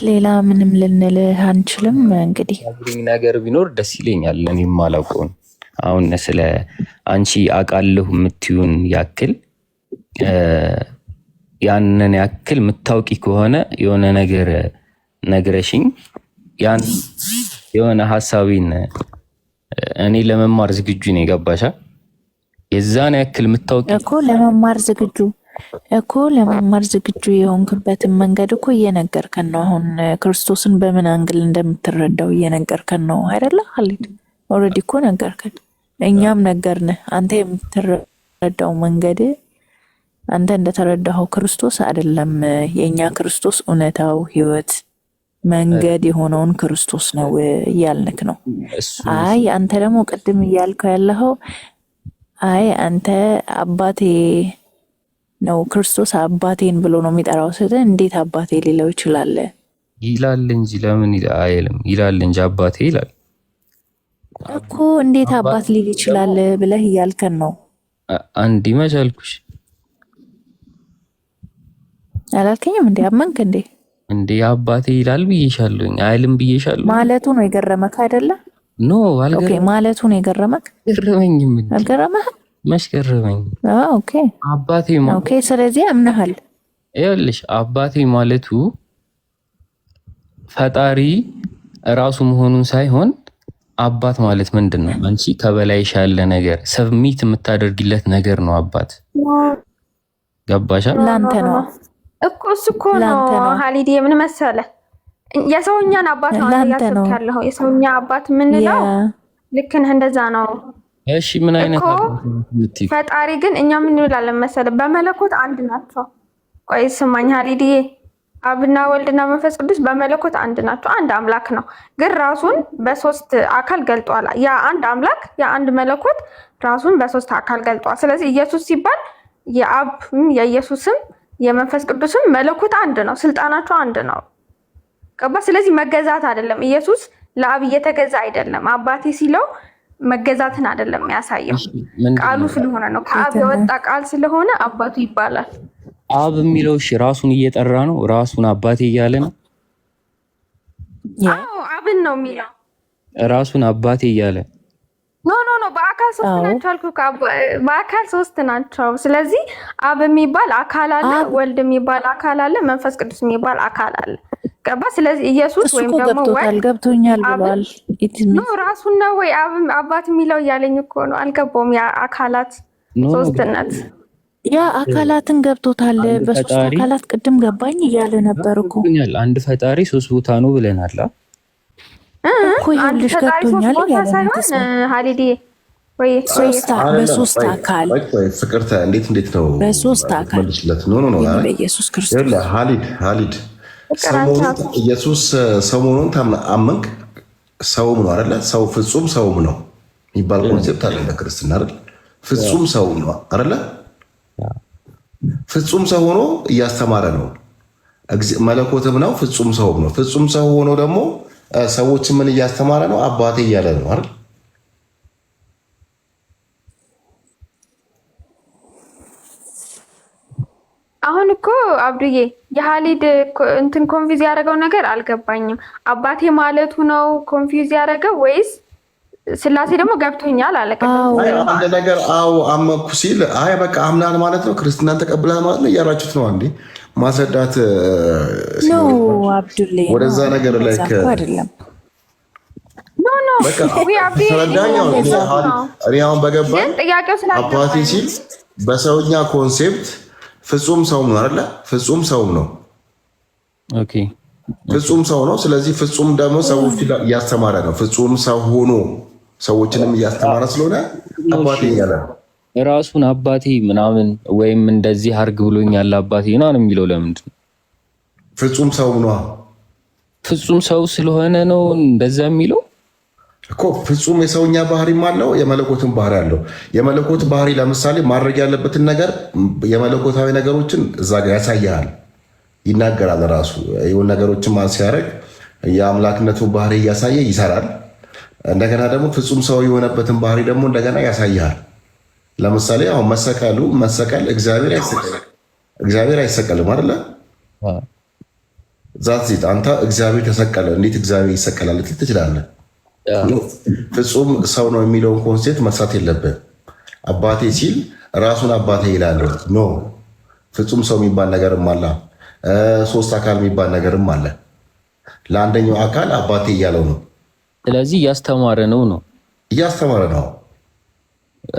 ሌላ ምንም ልንልህ አንችልም። እንግዲህ ነገር ቢኖር ደስ ይለኛል። እኔም አላውቀውም። አሁን ስለ አንቺ አውቃለሁ የምትዩን ያክል ያንን ያክል የምታውቂ ከሆነ የሆነ ነገር ነግረሽኝ ያን የሆነ ሀሳቢን እኔ ለመማር ዝግጁ ነኝ። ገባሻ? የዛን ያክል የምታውቂ እኮ ለመማር ዝግጁ የሆንክበትን መንገድ እኮ እየነገርከን ነው። አሁን ክርስቶስን በምን አንግል እንደምትረዳው እየነገርከን ነው አይደለ? ሀሊድ ኦልሬዲ እኮ ነገርከን፣ እኛም ነገርንህ። አንተ የምትረዳው መንገድ አንተ እንደተረዳኸው ክርስቶስ አይደለም። የእኛ ክርስቶስ እውነታው ህይወት መንገድ የሆነውን ክርስቶስ ነው እያልንክ ነው። አይ አንተ ደግሞ ቅድም እያልከው ያለኸው አይ አንተ አባቴ ነው ክርስቶስ አባቴን ብሎ ነው የሚጠራው። ስለዚህ እንዴት አባቴ ሊለው ይችላል? ይላል እንጂ ለምን አይልም? ይላል እንጂ አባቴ ይላል። እኮ እንዴት አባት ሊል ይችላል ብለህ እያልከን ነው። አንድ ይመቻልኩሽ አላልከኝም እንዴ? አመንክ እንዴ? እንዴ አባቴ ይላል ብዬሻለሁኝ። አይልም ብዬሻለሁ ማለቱ ነው የገረመክ አይደለ? ኖ ኦኬ፣ አልገረመኝ። ማለቱ ነው የገረመክ። ገረመኝም እንዴ? አልገረመህ? መች ገረመኝ? ኦኬ አባቴ ኦኬ። ስለዚህ አምነሃል። ይኸውልሽ አባቴ ማለቱ ፈጣሪ ራሱ መሆኑን ሳይሆን አባት ማለት ምንድን ነው? አንቺ ከበላይሽ ያለ ነገር ሰብሚት የምታደርጊለት ነገር ነው አባት። ገባሻ? ላንተ ነው እኮ እሱ እኮ ነው ሀሊድ። ምን መሰለህ የሰውኛን አባት ነው ያሰብክ ያለው። የሰውኛ አባት የምንለው ልክ ነህ፣ እንደዛ ነው። እሺ ምን አይነት ፈጣሪ ግን እኛ ምን እንላለን መሰለህ? በመለኮት አንድ ናቸው። ቆይ ስማኝ ሀሊድዬ፣ አብና ወልድና መንፈስ ቅዱስ በመለኮት አንድ ናቸው። አንድ አምላክ ነው፣ ግን ራሱን በሶስት አካል ገልጧል። ያ አንድ አምላክ ያ አንድ መለኮት ራሱን በሶስት አካል ገልጧል። ስለዚህ ኢየሱስ ሲባል የአብም የኢየሱስም የመንፈስ ቅዱስም መለኮት አንድ ነው፣ ስልጣናቸው አንድ ነው። ገባ? ስለዚህ መገዛት አይደለም። ኢየሱስ ለአብ እየተገዛ አይደለም። አባቴ ሲለው መገዛትን አይደለም የሚያሳየው፣ ቃሉ ስለሆነ ነው። ከአብ የወጣ ቃል ስለሆነ አባቱ ይባላል። አብ የሚለው እሺ ራሱን እየጠራ ነው፣ ራሱን አባቴ እያለ ነው። አዎ አብን ነው የሚለው፣ ራሱን አባቴ እያለ ኖ በአካል ሶስት ናቸው አልኩህ። በአካል ሶስት ናቸው። ስለዚህ አብ የሚባል አካል አለ፣ ወልድ የሚባል አካል አለ፣ መንፈስ ቅዱስ የሚባል አካል አለ። ገባ? ስለዚህ ኢየሱስ ወይም ደግሞ ገብቶኛል ብሏል። ኖ ራሱን ነው ወይ አባት የሚለው እያለኝ እኮ ነው። አልገባውም። ያ አካላት ሶስትነት ያ አካላትን ገብቶታል። በሶስት አካላት ቅድም ገባኝ እያለ ነበር እኮ። አንድ ፈጣሪ ሶስት ቦታ ነው ብለናል እኮ። ይኸውልሽ ገብቶኛል እያለ ሀሊዲ ወይ በሶስት አካል ፍቅርተ እንዴት ነው በሶስት አካል በኢየሱስ ክርስቶስ ሀሊድ ኢየሱስ ሰሞኑን አመንክ። ሰውም ነው አይደለ? ሰው ፍጹም ሰውም ነው የሚባል ኮንሴፕት አለ በክርስትና አይደል? ፍጹም ሰውም ነው አይደለ? ፍጹም ሰው ሆኖ እያስተማረ ነው። መለኮትም ነው፣ ፍጹም ሰውም ነው። ፍጹም ሰው ሆኖ ደግሞ ሰዎችን ምን እያስተማረ ነው? አባቴ እያለ ነው አይደል? አሁን እኮ አብዱዬ የሀሊድ እንትን ኮንፊዝ ያደረገው ነገር አልገባኝም። አባቴ ማለቱ ነው ኮንፊዝ ያደረገው ወይስ ስላሴ ደግሞ ገብቶኛል አለ። አንድ ነገር አመኩ ሲል አይ በቃ አምናል ማለት ነው፣ ክርስትናን ተቀብላል ማለት ነው እያላችሁት ነው። አንዴ ማስረዳት አብዱሌ ወደዛ ነገር ላይ አይደለም። እኔ አሁን በገባኝ አባቴ ሲል በሰውኛ ኮንሴፕት ፍጹም ሰውም ነው አይደለ? ፍጹም ሰውም ነው። ኦኬ ፍጹም ሰው ነው። ስለዚህ ፍጹም ደግሞ ሰዎች እያስተማረ ነው። ፍጹም ሰው ሆኖ ሰዎችንም እያስተማረ ስለሆነ አባቴ እያለ ነው። ራሱን አባቴ ምናምን ወይም እንደዚህ አርግ ብሎኛል አባቴ ነው የሚለው ለምንድን ነው? ፍጹም ሰው ነው። ፍጹም ሰው ስለሆነ ነው እንደዛ የሚለው እኮ። ፍጹም የሰውኛ ባህሪም አለው የመለኮትን ባህሪ አለው። የመለኮት ባህሪ ለምሳሌ ማድረግ ያለበትን ነገር የመለኮታዊ ነገሮችን እዛ ጋር ያሳያል፣ ይናገራል። ራሱ የሆኑ ነገሮችን ሲያደርግ የአምላክነቱን ባህሪ እያሳየ ይሰራል። እንደገና ደግሞ ፍጹም ሰው የሆነበትን ባህሪ ደግሞ እንደገና ያሳያል። ለምሳሌ አሁን መሰቀል እግዚአብሔር አይሰቀልም አይደለ? ዛት ዜት አንተ እግዚአብሔር ተሰቀለ፣ እንዴት እግዚአብሔር ይሰቀላል ልትል ትችላለህ። ፍጹም ሰው ነው የሚለውን ኮንሴፕት መስራት የለብህ። አባቴ ሲል ራሱን አባቴ ይላል። ኖ ፍጹም ሰው የሚባል ነገርም አለ፣ ሶስት አካል የሚባል ነገርም አለ። ለአንደኛው አካል አባቴ እያለው ነው። ስለዚህ እያስተማረ ነው እያስተማረ ነው።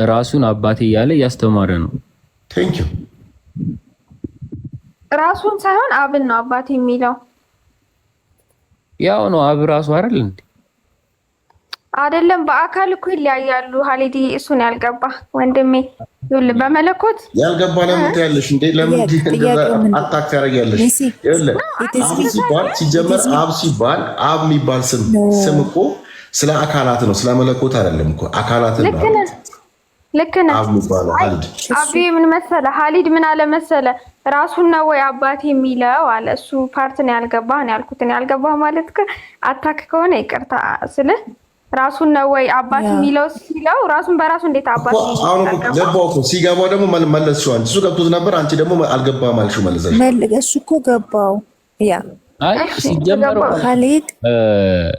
ራሱን አባቴ እያለ እያስተማረ ነው። ቴንክ ዩ። ራሱን ሳይሆን አብን ነው አባቴ የሚለው። ያው ነው አብ ራሱ አይደል እንዴ? አይደለም፣ በአካል እኮ ይለያያሉ። ሀሊዲ እሱን ያልገባ ወንድሜ ይኸውልህ፣ በመለኮት ያልገባ ለምን ትያለሽ እንዴ? ለምን አታክ ታደርጊያለሽ? ይኸውልህ አብ ሲባል ሲጀመር አብ ሲባል አብ የሚባል ስም እኮ ስለ አካላት ነው፣ ስለ መለኮት አይደለም እኮ አካላት ነው። ልክ ነህ። አብ የሚባለው ሀሊድ አብ ምን መሰለህ? ሀሊድ ምን አለ መሰለህ? ራሱን ነው ወይ አባቴ የሚለው አለ። እሱ ፓርት ነው ያልገባህ ነው ያልኩት። ያልገባህ ማለት አታክ ከሆነ ይቅርታ ስልህ ራሱን ነው ወይ አባት የሚለው ሲለው ራሱን በራሱ እንዴት አባት አሁን ገባው እኮ ሲገባው ደግሞ መለስሽው አንቺ። እሱ ገብቶት ነበር፣ አንቺ ደግሞ አልገባም አልሽው መለሰሽ። እሱ እኮ ገባው። ያ አይ ሲጀመር ኻሊድ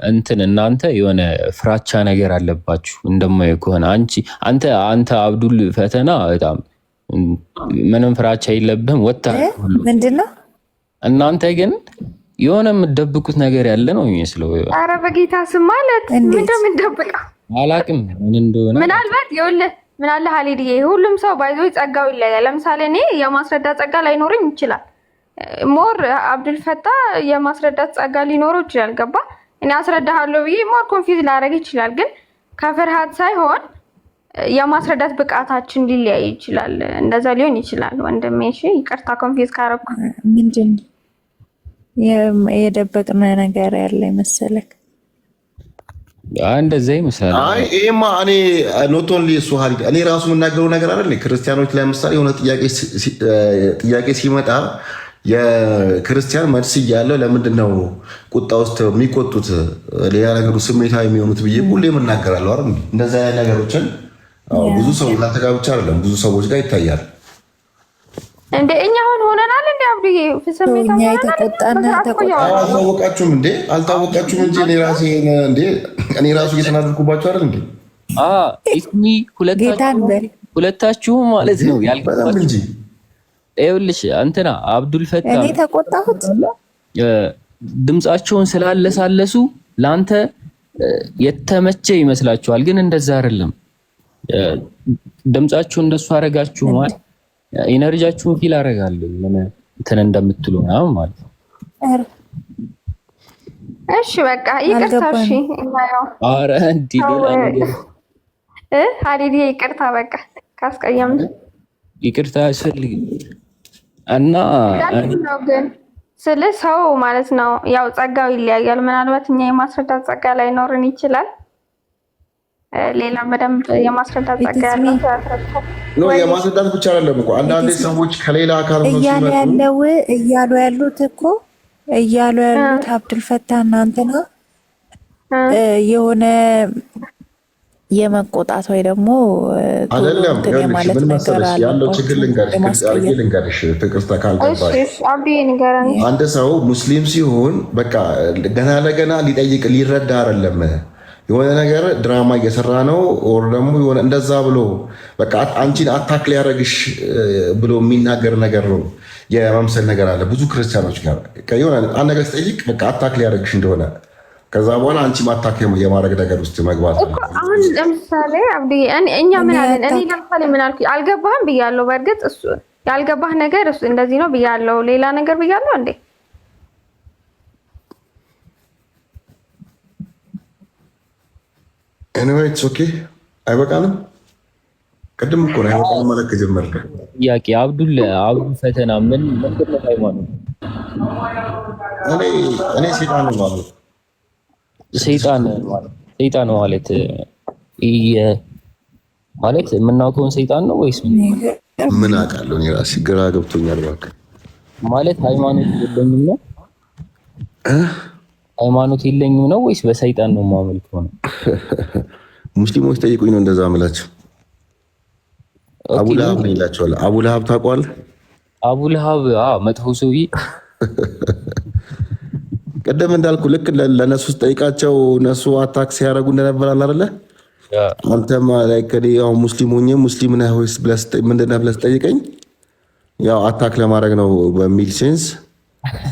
እንትን እናንተ የሆነ ፍራቻ ነገር አለባችሁ እንደማየው ከሆነ አንተ አብዱል ፈተና በጣም ምንም ፍራቻ የለብህም ወጣ ሁሉ ምንድነው? እናንተ ግን የሆነ የምትደብቁት ነገር ያለ ነው የሚመስለው። ኧረ በጌታ ስም ማለት ምንድነው የምትደብቀው? አላውቅም ምን እንደሆነ። ምናልባት ይኸውልህ ምን አለ ኻሊድዬ፣ ሁሉም ሰው ባይዞ ጸጋው ይለያል። ለምሳሌ እኔ የማስረዳት ጸጋ ላይኖረኝ ይችላል። ሞር አብዱል ፈታ የማስረዳት ጸጋ ሊኖረው ይችላል። ገባ? እኔ አስረዳሃለሁ ብዬ ሞር ኮንፊውዝ ላደርግ ይችላል። ግን ከፍርሃት ሳይሆን የማስረዳት ብቃታችን ሊለያይ ይችላል። እንደዛ ሊሆን ይችላል ወንድሜ። እሺ ይቅርታ ኮንፊውዝ ካረኩ። ምንድነው የደበቅነው ነገር ያለ መሰለክ? እንደዛ ይመስላል። አይ ይሄማ እኔ ኖት ኦንሊ እሱ ኻሊድ እኔ ራሱ የምናገረው ነገር አይደል። ክርስቲያኖች ላይ ለምሳሌ የሆነ ጥያቄ ሲመጣ የክርስቲያን መልስ እያለው ለምንድን ነው ቁጣ ውስጥ የሚቆጡት ሌላ ነገሩ ስሜታዊ የሚሆኑት ብዬ ሁሌም እናገራለሁ አይደል። እንደዛ አይነት ነገሮችን ብዙ ሰው እናንተ ጋር ብቻ አይደለም ብዙ ሰዎች ጋር ይታያል። እንዴ እኛ ሆነናል እንዴ አብዱዬ እኛ የተቆጣና አልታወቃችሁም እንዴ? አልታወቃችሁም እንጂ እኔ ራሱ እየተናደድኩባችሁ አይደል እንዴ? ኢስሚ ሁለታችሁ ማለት ነው ያልከባችሁ እንጂ ይኸውልሽ እንትና አብዱል ፈታ እኔ ተቆጣሁት ድምጻቸውን ስላለሳለሱ ላንተ የተመቸ ይመስላችኋል፣ ግን እንደዛ አይደለም። ድምጻችሁ እንደሱ አረጋችሁ ማለት ኢነርጂያችሁን ፊል አረጋለሁ ምን እንትን እንደምትሉ ነው ማለት ነው። እሺ በቃ ይቅርታ። እሺ እናየው። ኧረ እንዴ ሌላ ነገር ኻሊድ ይቅርታ፣ በቃ ካስቀየምን ይቅርታ ያስፈልግም እና ነው ግን ስለ ሰው ማለት ነው ያው ጸጋው ይለያያል። ምናልባት እኛ የማስረዳት ጸጋ ላይኖርን ይችላል። ሌላ በደንብ የማስረዳት ጸጋ ያለው ነው። የማስረዳት ብቻ አይደለም እኮ አንዳንድ ሰዎች ከሌላ አካል ነው እያሉ ያሉት አብዱል ፈታ እናንተና የሆነ የመቆጣት ወይ ደግሞ አይደለም ምን መሰለሽ ያለው ችግር ልንገርሽ ፍቅርታ ካልገባሽ አንድ ሰው ሙስሊም ሲሆን በቃ ገና ለገና ሊጠይቅ ሊረዳ አይደለም የሆነ ነገር ድራማ እየሰራ ነው ኦር ደግሞ የሆነ እንደዛ ብሎ በቃ አንቺን አታክ ሊያደርግሽ ብሎ የሚናገር ነገር ነው የመምሰል ነገር አለ ብዙ ክርስቲያኖች ጋር ከሆነ አንድ ነገር ሲጠይቅ በቃ አታክ ሊያደርግሽ እንደሆነ ከዛ በኋላ አንቺ ማታክ የማድረግ ነገር ውስጥ መግባት ነው። አሁን ለምሳሌ አብዲ እኛ ምን አለን? እኔ ለምሳሌ ምን አልኩኝ? አልገባህም ብያለሁ። በእርግጥ እሱ ያልገባህ ነገር እሱ እንደዚህ ነው ብያለሁ። ሌላ ነገር ብያለሁ እንዴ? anyway it's okay አይበቃንም። ቅድም እኮ ነው አይበቃንም ማለት ከጀመርክ ጥያቄ አብዱል ፈተና ምን ምንድነው ሃይማኖት? እኔ ሰይጣን ነው ማለት ሰይጣን ማለት ማለት የምናውቀውን ሰይጣን ነው ወይስ ምን አውቃለሁ? እኔ ራሴ ግራ ገብቶኛል። እባክህ ማለት ሃይማኖት የለኝም ነው ሃይማኖት የለኝም ነው ወይስ በሰይጣን ነው የማመልከው ነው? ሙስሊሞች ጠይቁኝ ነው እንደዛ የምላቸው። አቡለሀብ ነው ይላቸዋል። አቡለሀብ ታውቀዋለህ? አቡለሀብ መጥፎ ሰውዬ ቀደም እንዳልኩ ልክ ለነሱ ጠይቃቸው እነሱ አታክ ሲያደርጉ እንደነበር አለ አይደለ? አንተም ላይክ ያው ሙስሊም ሆኜ ሙስሊም ነህ ወይስ ምንድን ነህ ብለህ ጠይቀኝ ያው አታክ ለማድረግ ነው በሚል ሴንስ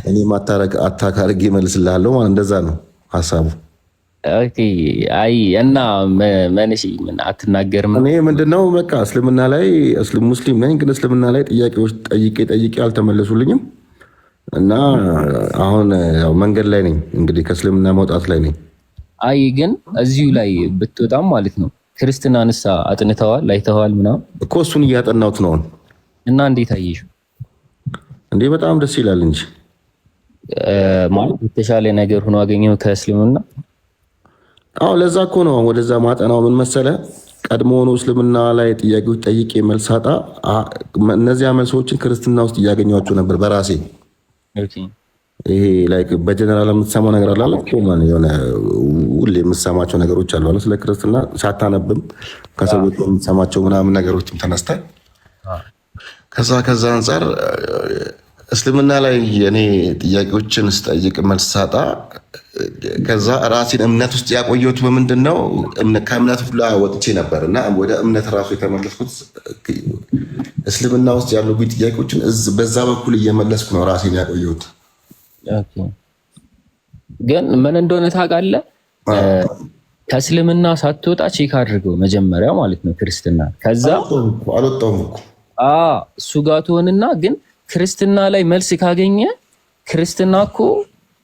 እኔም አታክ አድርጌ እመልስልሃለሁ ማለት እንደዛ ነው ሀሳቡ። ኦኬ አይ እና ማነሽ ምን አትናገርም? እኔ ምንድነው በቃ እስልምና ላይ ሙስሊም ነኝ፣ ግን እስልምና ላይ ጥያቄዎች ጠይቄ አልተመለሱልኝም እና አሁን ያው መንገድ ላይ ነኝ እንግዲህ ከእስልምና መውጣት ላይ ነኝ። አይ ግን እዚሁ ላይ ብትወጣም ማለት ነው ክርስትና ንሳ አጥንተዋል አይተዋል ምናምን እኮ እሱን እያጠናሁት ነው። እና እንዴት አየሽው? እንዴ በጣም ደስ ይላል እንጂ ማለት የተሻለ ነገር ሆኖ አገኘው ከእስልምና። አዎ ለዛ እኮ ነው ወደዛ ማጠናው። ምን መሰለ ቀድሞውኑ እስልምና ላይ ጥያቄዎች ጠይቄ መልሳጣ እነዚያ መልሶችን ክርስትና ውስጥ እያገኘኋቸው ነበር በራሴ ይሄ ላይክ በጀነራል የምትሰማው ነገር አለ ኮመን የሆነ ሁሌ የምትሰማቸው ነገሮች አሉ ስለ ክርስትና ሳታነብም ከሰዎች የምትሰማቸው ምናምን ነገሮችም ተነስተ ከዛ አንጻር እስልምና ላይ እኔ ጥያቄዎችን ስጠይቅ መልስ ሳጣ ከዛ ራሴን እምነት ውስጥ ያቆየሁት በምንድን ነው ከእምነት ሁላ ወጥቼ ነበር እና ወደ እምነት ራሱ የተመለስኩት እስልምና ውስጥ ያሉ ጥያቄዎችን በዛ በኩል እየመለስኩ ነው ራሴን ያቆየሁት። ግን ምን እንደሆነ ታውቃለህ? ከእስልምና ሳትወጣ ቼክ አድርገው መጀመሪያ ማለት ነው ክርስትና። ከዛ አልወጣሁም እኮ እሱ ጋር ትሆንና ግን ክርስትና ላይ መልስ ካገኘ ክርስትና እኮ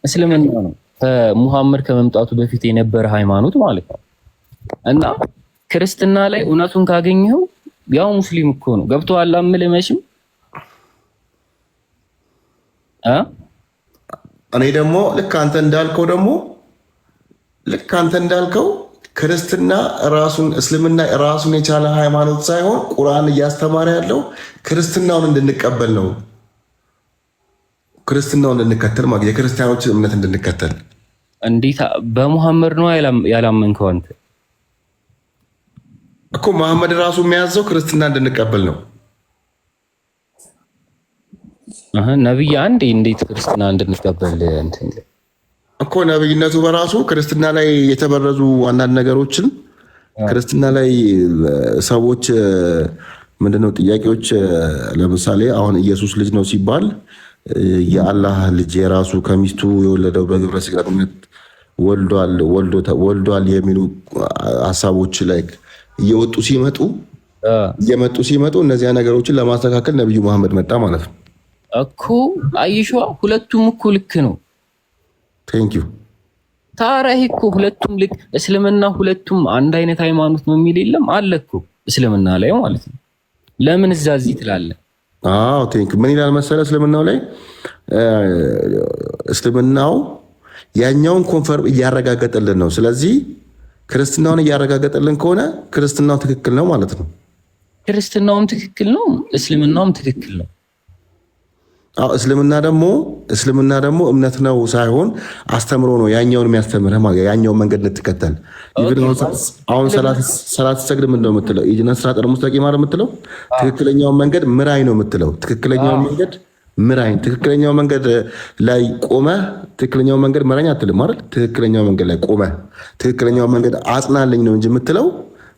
እስልምና ነው ከሙሐመድ ከመምጣቱ በፊት የነበረ ሃይማኖት ማለት ነው። እና ክርስትና ላይ እውነቱን ካገኘው ያው ሙስሊም እኮ ነው። ገብቶሃል? አምልመሽም እኔ ደግሞ ልክ አንተ እንዳልከው ክርስትና ራሱን እስልምና ራሱን የቻለ ሃይማኖት ሳይሆን ቁርአን እያስተማረ ያለው ክርስትናውን እንድንቀበል ነው። ክርስትናውን እንድንከተል ማለት የክርስቲያኖችን እምነት እንድንከተል። እንዴት በሙሐመድ ነው ያላመንከው አንተ? እኮ መሐመድ ራሱ የሚያዘው ክርስትና እንድንቀበል ነው። ነብይ አንዴ እንዴት ክርስትና እንድንቀበል እንትን እኮ ነብይነቱ በራሱ ክርስትና ላይ የተበረዙ አንዳንድ ነገሮችን ክርስትና ላይ ሰዎች ምንድነው ጥያቄዎች፣ ለምሳሌ አሁን ኢየሱስ ልጅ ነው ሲባል የአላህ ልጅ የራሱ ከሚስቱ የወለደው በግብረ ስጋ ግንኙነት ወልዷል የሚሉ ሀሳቦች ላይ እየመጡ ሲመጡ እነዚያ ነገሮችን ለማስተካከል ነብዩ መሐመድ መጣ ማለት ነው እኮ። አይሽዋ ሁለቱም እኮ ልክ ነው። ቴንኪዩ ታዲያ እኮ ሁለቱም ልክ እስልምና ሁለቱም አንድ አይነት ሃይማኖት ነው የሚል የለም አለ እኮ እስልምና ላይ ማለት ነው። ለምን እዚህ ትላለህ? አዎ ቴንኪዩ። ምን ይላል መሰለህ እስልምናው ላይ እስልምናው ያኛውን ኮንፈርም እያረጋገጠልን ነው። ስለዚህ ክርስትናውን እያረጋገጠልን ከሆነ ክርስትናው ትክክል ነው ማለት ነው። ክርስትናውም ትክክል ነው፣ እስልምናውም ትክክል ነው። እስልምና ደግሞ እምነት ነው ሳይሆን አስተምሮ ነው። ያኛውን የሚያስተምርህ ማለት ያኛውን መንገድ ልትከተል። አሁን ሰላት ሰግድ ምንድን ነው የምትለው? ኢህዲነ ሲራጠል ሙስተቂም አይደል የምትለው? ትክክለኛውን መንገድ ምራኝ ነው የምትለው። ትክክለኛውን መንገድ ምራኝ፣ ትክክለኛው መንገድ ላይ ቆመህ ትክክለኛው መንገድ ምራኝ አትልም አይደል? ትክክለኛው መንገድ ላይ ቆመህ ትክክለኛው መንገድ አጽናልኝ ነው እንጂ የምትለው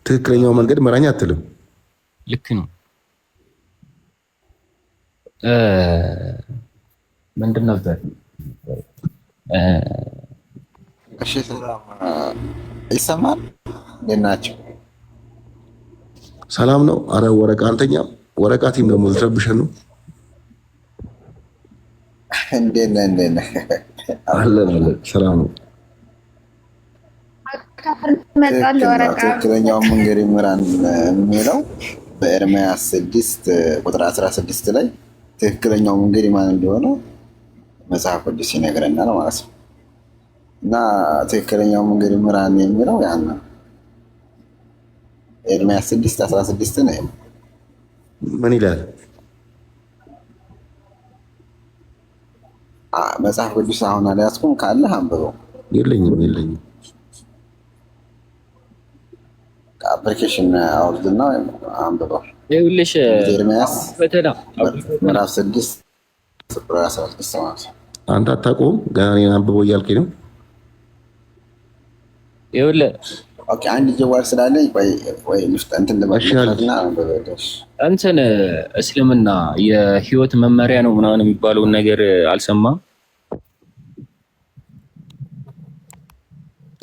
ትክክለኛው መንገድ ምራኝ አትልም። ልክ ነው። ምንድን ነበር? እሺ ሰላም ይሰማል? እንዴት ናቸው? ሰላም ነው። አረ ወረቃ አንተኛም ወረቃቲም ደግሞ ልትረብሸን ነው። እንዴት ነህ? አለን ሰላም ነው። ትክክለኛው መንገድ ይምራን የሚለው በኤርምያስ 6 ቁጥር 16 ላይ ትክክለኛው መንገድ ማን እንደሆነ መጽሐፍ ቅዱስ ይነግረናል ማለት ነው። እና ትክክለኛው መንገድ ይምራን የሚለው ያን ነው። ኤርምያስ 6:16 ነው። ምን ይላል? መጽሐፍ ቅዱስ አሁን አልያዝኩም፣ ካለህ አንብበው። የለኝም። አፕሊኬሽን አውርድና አንብበው። ይኸውልሽ ኤርምያስ ፈተና ምዕራፍ 6 ቁጥር 16 ማለት ነው። አንተ አታውቀውም ገና እኔን አንብበው እያልከኝ ነው። ይኸውልህ ኦኬ፣ አንድ ጀዋር ስላለኝ ወይ ልፍት እንትን ለማሽልና እንትን እስልምና የህይወት መመሪያ ነው ምናምን የሚባለውን ነገር አልሰማም።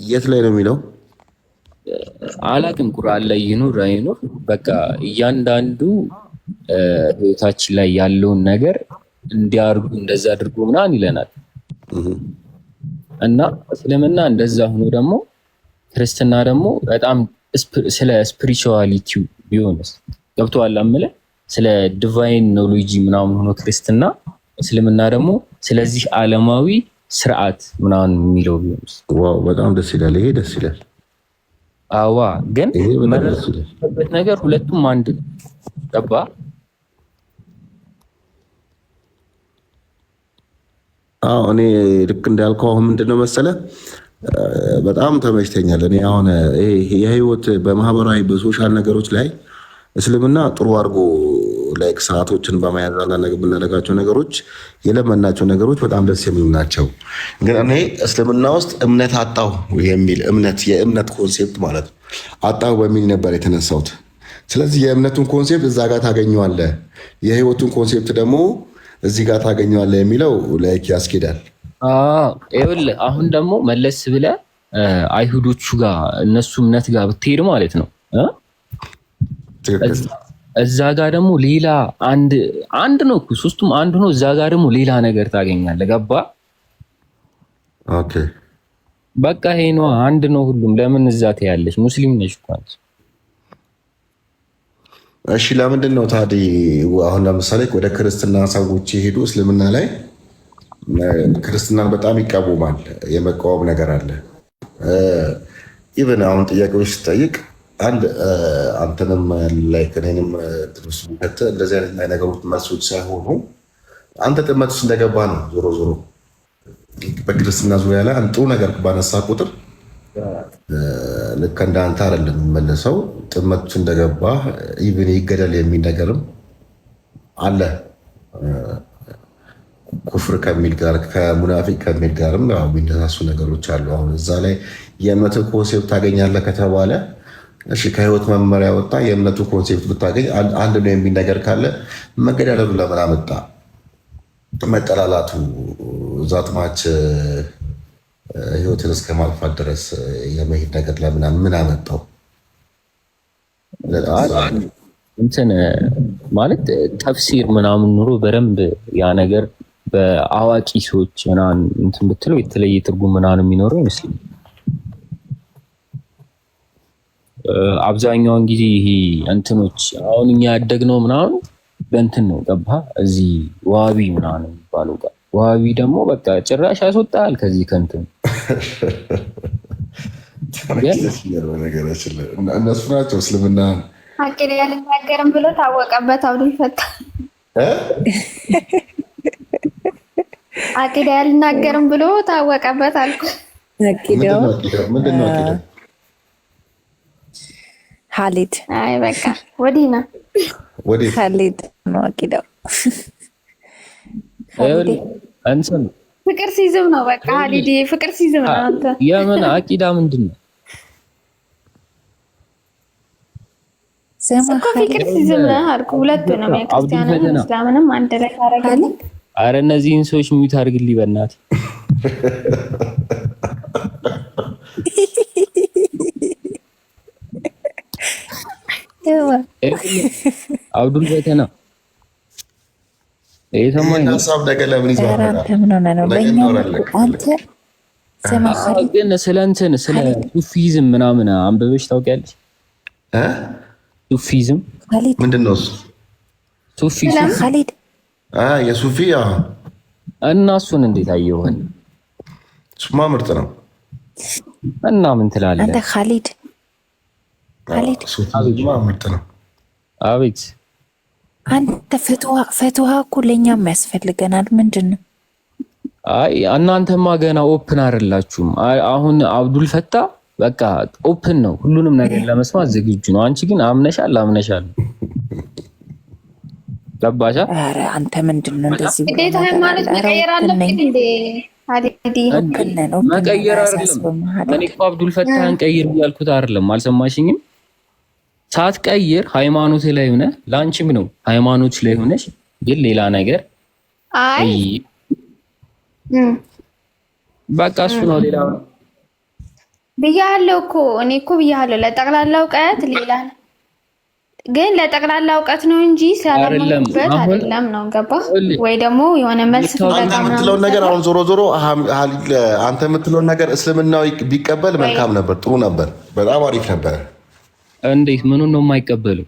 የት ላይ ነው የሚለው? አላቅም። ቁርአን ላይ ይኑር አይኑር በቃ እያንዳንዱ ህይወታችን ላይ ያለውን ነገር እንዲያርጉ እንደዛ አድርጎ ምናምን ይለናል። እና እስልምና እንደዛ ሆኖ ደግሞ ክርስትና ደግሞ በጣም ስለ ስፒሪቹዋሊቲው ቢሆንስ ገብቶሃል አምለ ስለ ዲቫይን ኖሎጂ ምናምን ሆኖ ክርስትና፣ እስልምና ደግሞ ስለዚህ ዓለማዊ ስርዓት ምናምን የሚለው ቢሆንስ? ዋው በጣም ደስ ይላል። ይሄ ደስ ይላል። አዋ ግን መረበት ነገር ሁለቱም አንድ ነው። ገባ? አዎ እኔ ልክ እንዳልከው አሁን ምንድነው መሰለ በጣም ተመችተኛል። እኔ አሁን የህይወት በማህበራዊ በሶሻል ነገሮች ላይ እስልምና ጥሩ አድርጎ ላይክ ሰዓቶችን በመያዝ የምናደርጋቸው ነገሮች የለመናቸው ነገሮች በጣም ደስ የሚሉ ናቸው። ግን እኔ እስልምና ውስጥ እምነት አጣሁ የሚል የእምነት ኮንሴፕት ማለት ነው አጣሁ በሚል ነበር የተነሳሁት። ስለዚህ የእምነቱን ኮንሴፕት እዛ ጋር ታገኘዋለህ፣ የህይወቱን ኮንሴፕት ደግሞ እዚህ ጋር ታገኘዋለህ የሚለው ላይክ ያስኬዳል። ይኸውልህ አሁን ደግሞ መለስ ብለህ አይሁዶቹ ጋር እነሱ እምነት ጋር ብትሄድ ማለት ነው እዛ ጋር ደግሞ ሌላ አንድ ነው እኮ ሶስቱም አንድ ነው። እዛ ጋር ደግሞ ሌላ ነገር ታገኛለህ። ገባ? ኦኬ በቃ ይሄ ነው አንድ ነው ሁሉም። ለምን እዛ ትያለሽ? ሙስሊም ነሽ እኮ አንቺ። እሺ ለምንድን ነው ታዲያ አሁን ለምሳሌ ወደ ክርስትና ሰዎች የሄዱ እስልምና ላይ ክርስትናን በጣም ይቃወማል፣ የመቃወም ነገር አለ። ኢቨን አሁን ጥያቄዎች ስጠይቅ አንተንም ላይክ እኔንም እንደዚህ አይነት ነገሮች መልሶች ሳይሆኑ አንተ ጥመት ውስጥ እንደገባ ነው። ዞሮ ዞሮ በክርስትና ዙሪያ ላይ ጥሩ ነገር ባነሳ ቁጥር ልክ እንደ አንተ አይደለም የሚመለሰው። ጥመት ውስጥ እንደገባ ኢቭን ይገደል የሚል ነገርም አለ። ኩፍር ከሚል ጋር ከሙናፊቅ ከሚል ጋርም የሚነሳሱ ነገሮች አሉ። አሁን እዛ ላይ የእምነት ኮንሴፕት ታገኛለህ ከተባለ እሺ ከህይወት መመሪያ ወጣ የእምነቱ ኮንሴፕት ብታገኝ አንድ ነው የሚል ነገር ካለ መገዳደሉ ለምን አመጣ? መጠላላቱ ዛትማች ህይወትን እስከ ማጥፋት ድረስ የመሄድ ነገር ለምን ምን አመጣው? እንትን ማለት ተፍሲር ምናምን ኑሮ በደንብ ያ ነገር በአዋቂ ሰዎች ምናምን እንትን ብትለው የተለየ ትርጉም ምናምን የሚኖረው ይመስለኛል። አብዛኛውን ጊዜ ይሄ እንትኖች አሁን እኛ ያደግነው ምናምን በእንትን ነው ገባ እዚህ ዋቢ ምናምን የሚባለው ጋር ዋቢ ደግሞ በቃ ጭራሽ ያስወጣል ከዚህ ከእንትን እነሱ ናቸው እስልምና አቂዳ ያልናገርም ብሎ ታወቀበት። አብዱል ፈታ አቂዳ ያልናገርም ብሎ ታወቀበት አልኩ። አቂዳው ምንድን ነው አቂዳው? ኻሊድ አይ በቃ ወዲህ ነው ኻሊድ ነው አቂዳው። አንተም ፍቅር ሲዝም ነው በቃ ኻሊድ ፍቅር ሲዝም ነው። አንተ የምን አቂዳ ምንድን ነው? እኮ ፍቅር ሲዝም ነው አልኩ። ሁለቱንም የክርስቲያንንም እስላምንም አንድ ላይ ታረጋለህ። አረ እነዚህን ሰዎች ሚዩት አድርግልኝ በእናትህ። አብዱል ፈተና ግን ስለ እንትን ስለ ሱፊዝም ምናምን አንብበሽ ታውቂያለሽ? ሱፊዝም ምንድን ነው እሱ? ሱፊዝም ኻሊድ የሱፊ እና እሱን እንዴት አየሁን? እሱማ ምርጥ ነው። እና ምን ትላለህ አንተ ኻሊድ? ሱፊማ ምርጥ ነው። አቤት አንተ ፈትዋ እኮ ለእኛም ያስፈልገናል። ምንድን ነው? አይ እናንተማ ገና ኦፕን አይደላችሁም። አሁን አብዱል ፈታ በቃ ኦፕን ነው፣ ሁሉንም ነገር ለመስማት ዝግጁ ነው። አንቺ ግን አምነሻል። ገባሻ? ኧረ አንተ ምንድን ነው እንደዚህ ግዴታ ሃይማኖት መቀየር አለብኝ እንዴ? መቀየር አይደለም። እኔ እኮ አብዱል ፈታህን ቀይር ያልኩት አይደለም። አልሰማሽኝም? ሳትቀይር ሃይማኖት ላይ ሆነ ላንቺም ነው ሃይማኖት ላይ ሆነሽ ግን ሌላ ነገር አይ በቃ እሱ ነው ሌላ ነው ብያለሁ እኮ እኔ እኮ ብያለሁ። ለጠቅላላ እውቀት ሌላ ነው ግን ለጠቅላላ እውቀት ነው እንጂ ስለማንበት አይደለም ነው። ገባ ወይ? ደግሞ የሆነ መልስ የምትለውን ነገር አሁን ዞሮ አንተ የምትለውን ነገር እስልምናው ቢቀበል መልካም ነበር፣ ጥሩ ነበር፣ በጣም አሪፍ ነበር። እንዴት ምኑን ነው የማይቀበለው?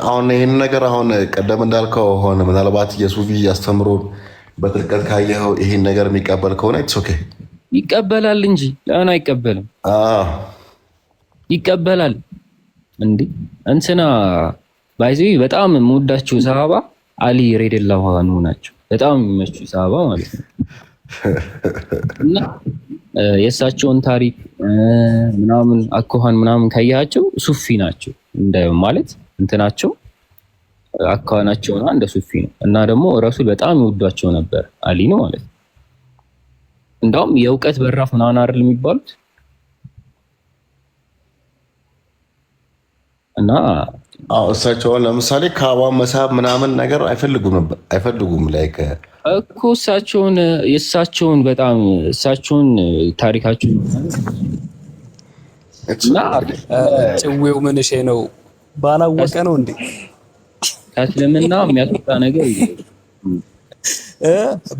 አሁን ይህን ነገር አሁን ቀደም እንዳልከው ሆነ ምናልባት የሱፊ አስተምሮ በጥልቀት ካየኸው ይህን ነገር የሚቀበል ከሆነ ኢትስ ኦኬ ይቀበላል እንጂ ለምን አይቀበልም? ይቀበላል እንዴ እንትና ባይዚ በጣም የምወዳቸው ሰሃባ አሊ ረዲየላሁ ዐንሁ ናቸው። በጣም የሚመቹ ሳባ ማለት ነው። እና የእሳቸውን ታሪክ ምናምን አኳኋን ምናምን ካያቸው ሱፊ ናቸው እንደ ማለት እንትናቸው አኳኋናቸውና እንደ ሱፊ ነው። እና ደግሞ ረሱል በጣም ይወዷቸው ነበር አሊን ማለት ነው። እንደውም የእውቀት በራፍ ምናምን አይደል የሚባሉት እና እሳቸውን ለምሳሌ ካባ መሳብ ምናምን ነገር አይፈልጉም ላይክ እኮ የእሳቸውን በጣም እሳቸውን ታሪካቸውን እና ጭዌው ምንሽ ነው ባላወቀ ነው እንዴ ከእስልምና የሚያስወጣ ነገር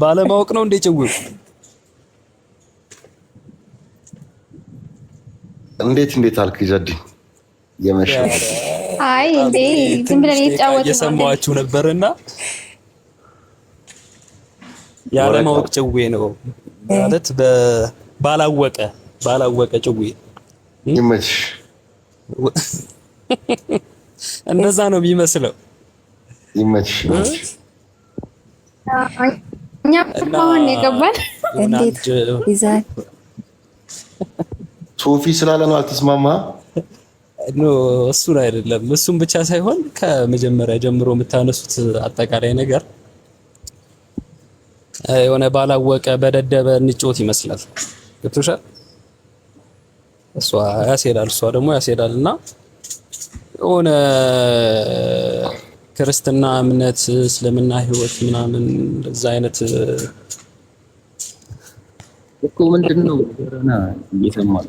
ባለማወቅ ነው እንዴ ጭዌው? እንዴት አልክ ይዘዲ የመሸ አይ እንዴ ዝም ብለን እየተጫወትን እየሰማችሁ ነበርና ያለማወቅ ጭዌ ነው ማለት ባላወቀ ጭዌ ይመችሽ። እንደዛ ነው የሚመስለው። ይመችሽ። እኛ ማን የገባን እንዴት ይዛል ሶፊ ስላለ ነው አልተስማማ ኖ እሱን አይደለም። እሱን ብቻ ሳይሆን ከመጀመሪያ ጀምሮ የምታነሱት አጠቃላይ ነገር የሆነ ባላወቀ በደደበ እንጮት ይመስላል። ገብቶሻል? እሷ ደግሞ ያስሄዳልና የሆነ ክርስትና እምነት፣ እስልምና ህይወት ምናምን እንደዛ አይነት እኮ ምንድነው ወረና እየሰማል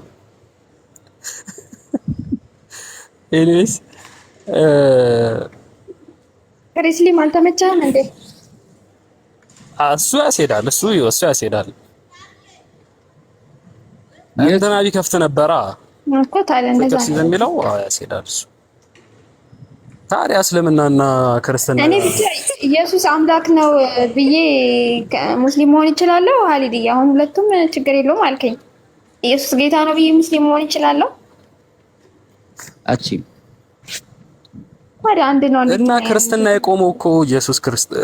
ኤኒዌይስ ክሪስሊም አልተመቸህም እንዴ? እሱ ያስሄዳል። እንትና ቢከፍት ነበራ እኮ ታዲያ እንደዛ ነው የሚለው። ያስሄዳል እሱ። ታዲያ እስልምናና ክርስትና እኔ ብቻ ኢየሱስ አምላክ ነው ብዬ ሙስሊም መሆን እችላለሁ? ሀሊድዬ አሁን ሁለቱም ችግር የለውም አልከኝ። ኢየሱስ ጌታ ነው ብዬ ሙስሊም መሆን እችላለሁ? አቺ ታዲያ አንድ ነው እና ክርስትና የቆመው እኮ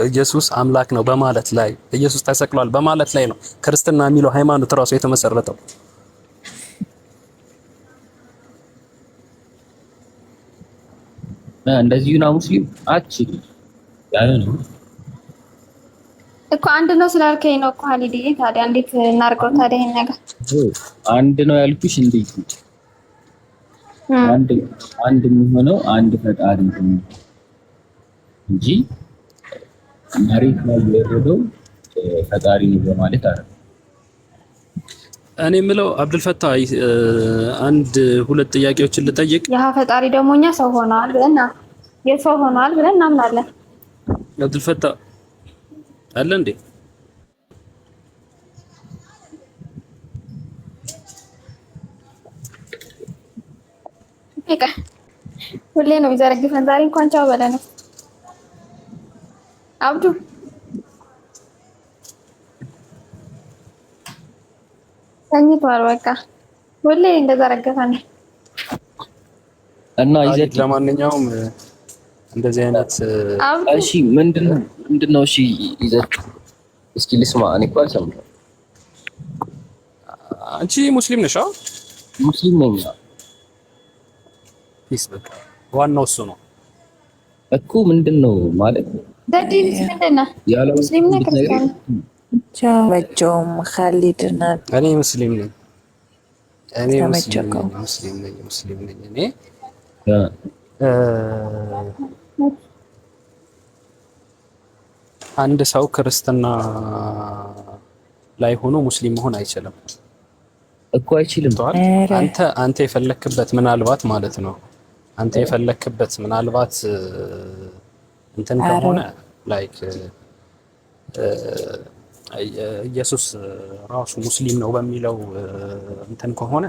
ኢየሱስ አምላክ ነው በማለት ላይ ኢየሱስ ተሰቅሏል በማለት ላይ ነው ክርስትና የሚለው ሃይማኖት ራሱ የተመሰረተው። እንደዚህ ነው ሙስሊም አቺ ያለ ነው እኮ አንድ ነው ስላልከኝ ነው እኮ ሀሊድዬ። ታዲያ እንዴት እናድርገው ታዲያ ይሄን ነገር? አንድ ነው ያልኩሽ እንዴት አንድ የሚሆነው አንድ ፈጣሪ ነው እንጂ መሬት ላይ የወረደው ፈጣሪ ነው በማለት አይደለም። እኔ የምለው አብዱልፈታህ አንድ ሁለት ጥያቄዎችን ልጠይቅ። ያ ፈጣሪ ደግሞ እኛ ሰው ሆኗል ብለና የሰው ሆኗል ብለን እናምናለን። አብዱልፈታህ አለ እንዴ? ሁሌ ነው የሚዘረግፈን። ዛሬ እንኳን ቻው በለን አብዱ። ተኝቷል በቃ ሁሌ እንደዘረገፈን እና ይዘት። ለማንኛውም እንደዚህ አይነት እሺ ምንድነው? እሺ ይዘት እስኪ ልስማ። እኔ እኮ አልሰማሁም። አንቺ ሙስሊም ነሽ? ሙስሊም ነኝ። በቃ ዋናው እሱ ነው እኮ። ምንድነው ማለት ደዲስ ምንድነው? ሙስሊም ነኝ ክርስቲያን በጆም ኻሊድና እኔ ሙስሊም ነኝ። እኔ አንድ ሰው ክርስትና ላይ ሆኖ ሙስሊም መሆን አይችልም እኮ አይችልም። አንተ የፈለክበት ምናልባት ማለት ነው አንተ የፈለክበት ምናልባት እንትን ከሆነ ላይክ ኢየሱስ ራሱ ሙስሊም ነው በሚለው እንትን ከሆነ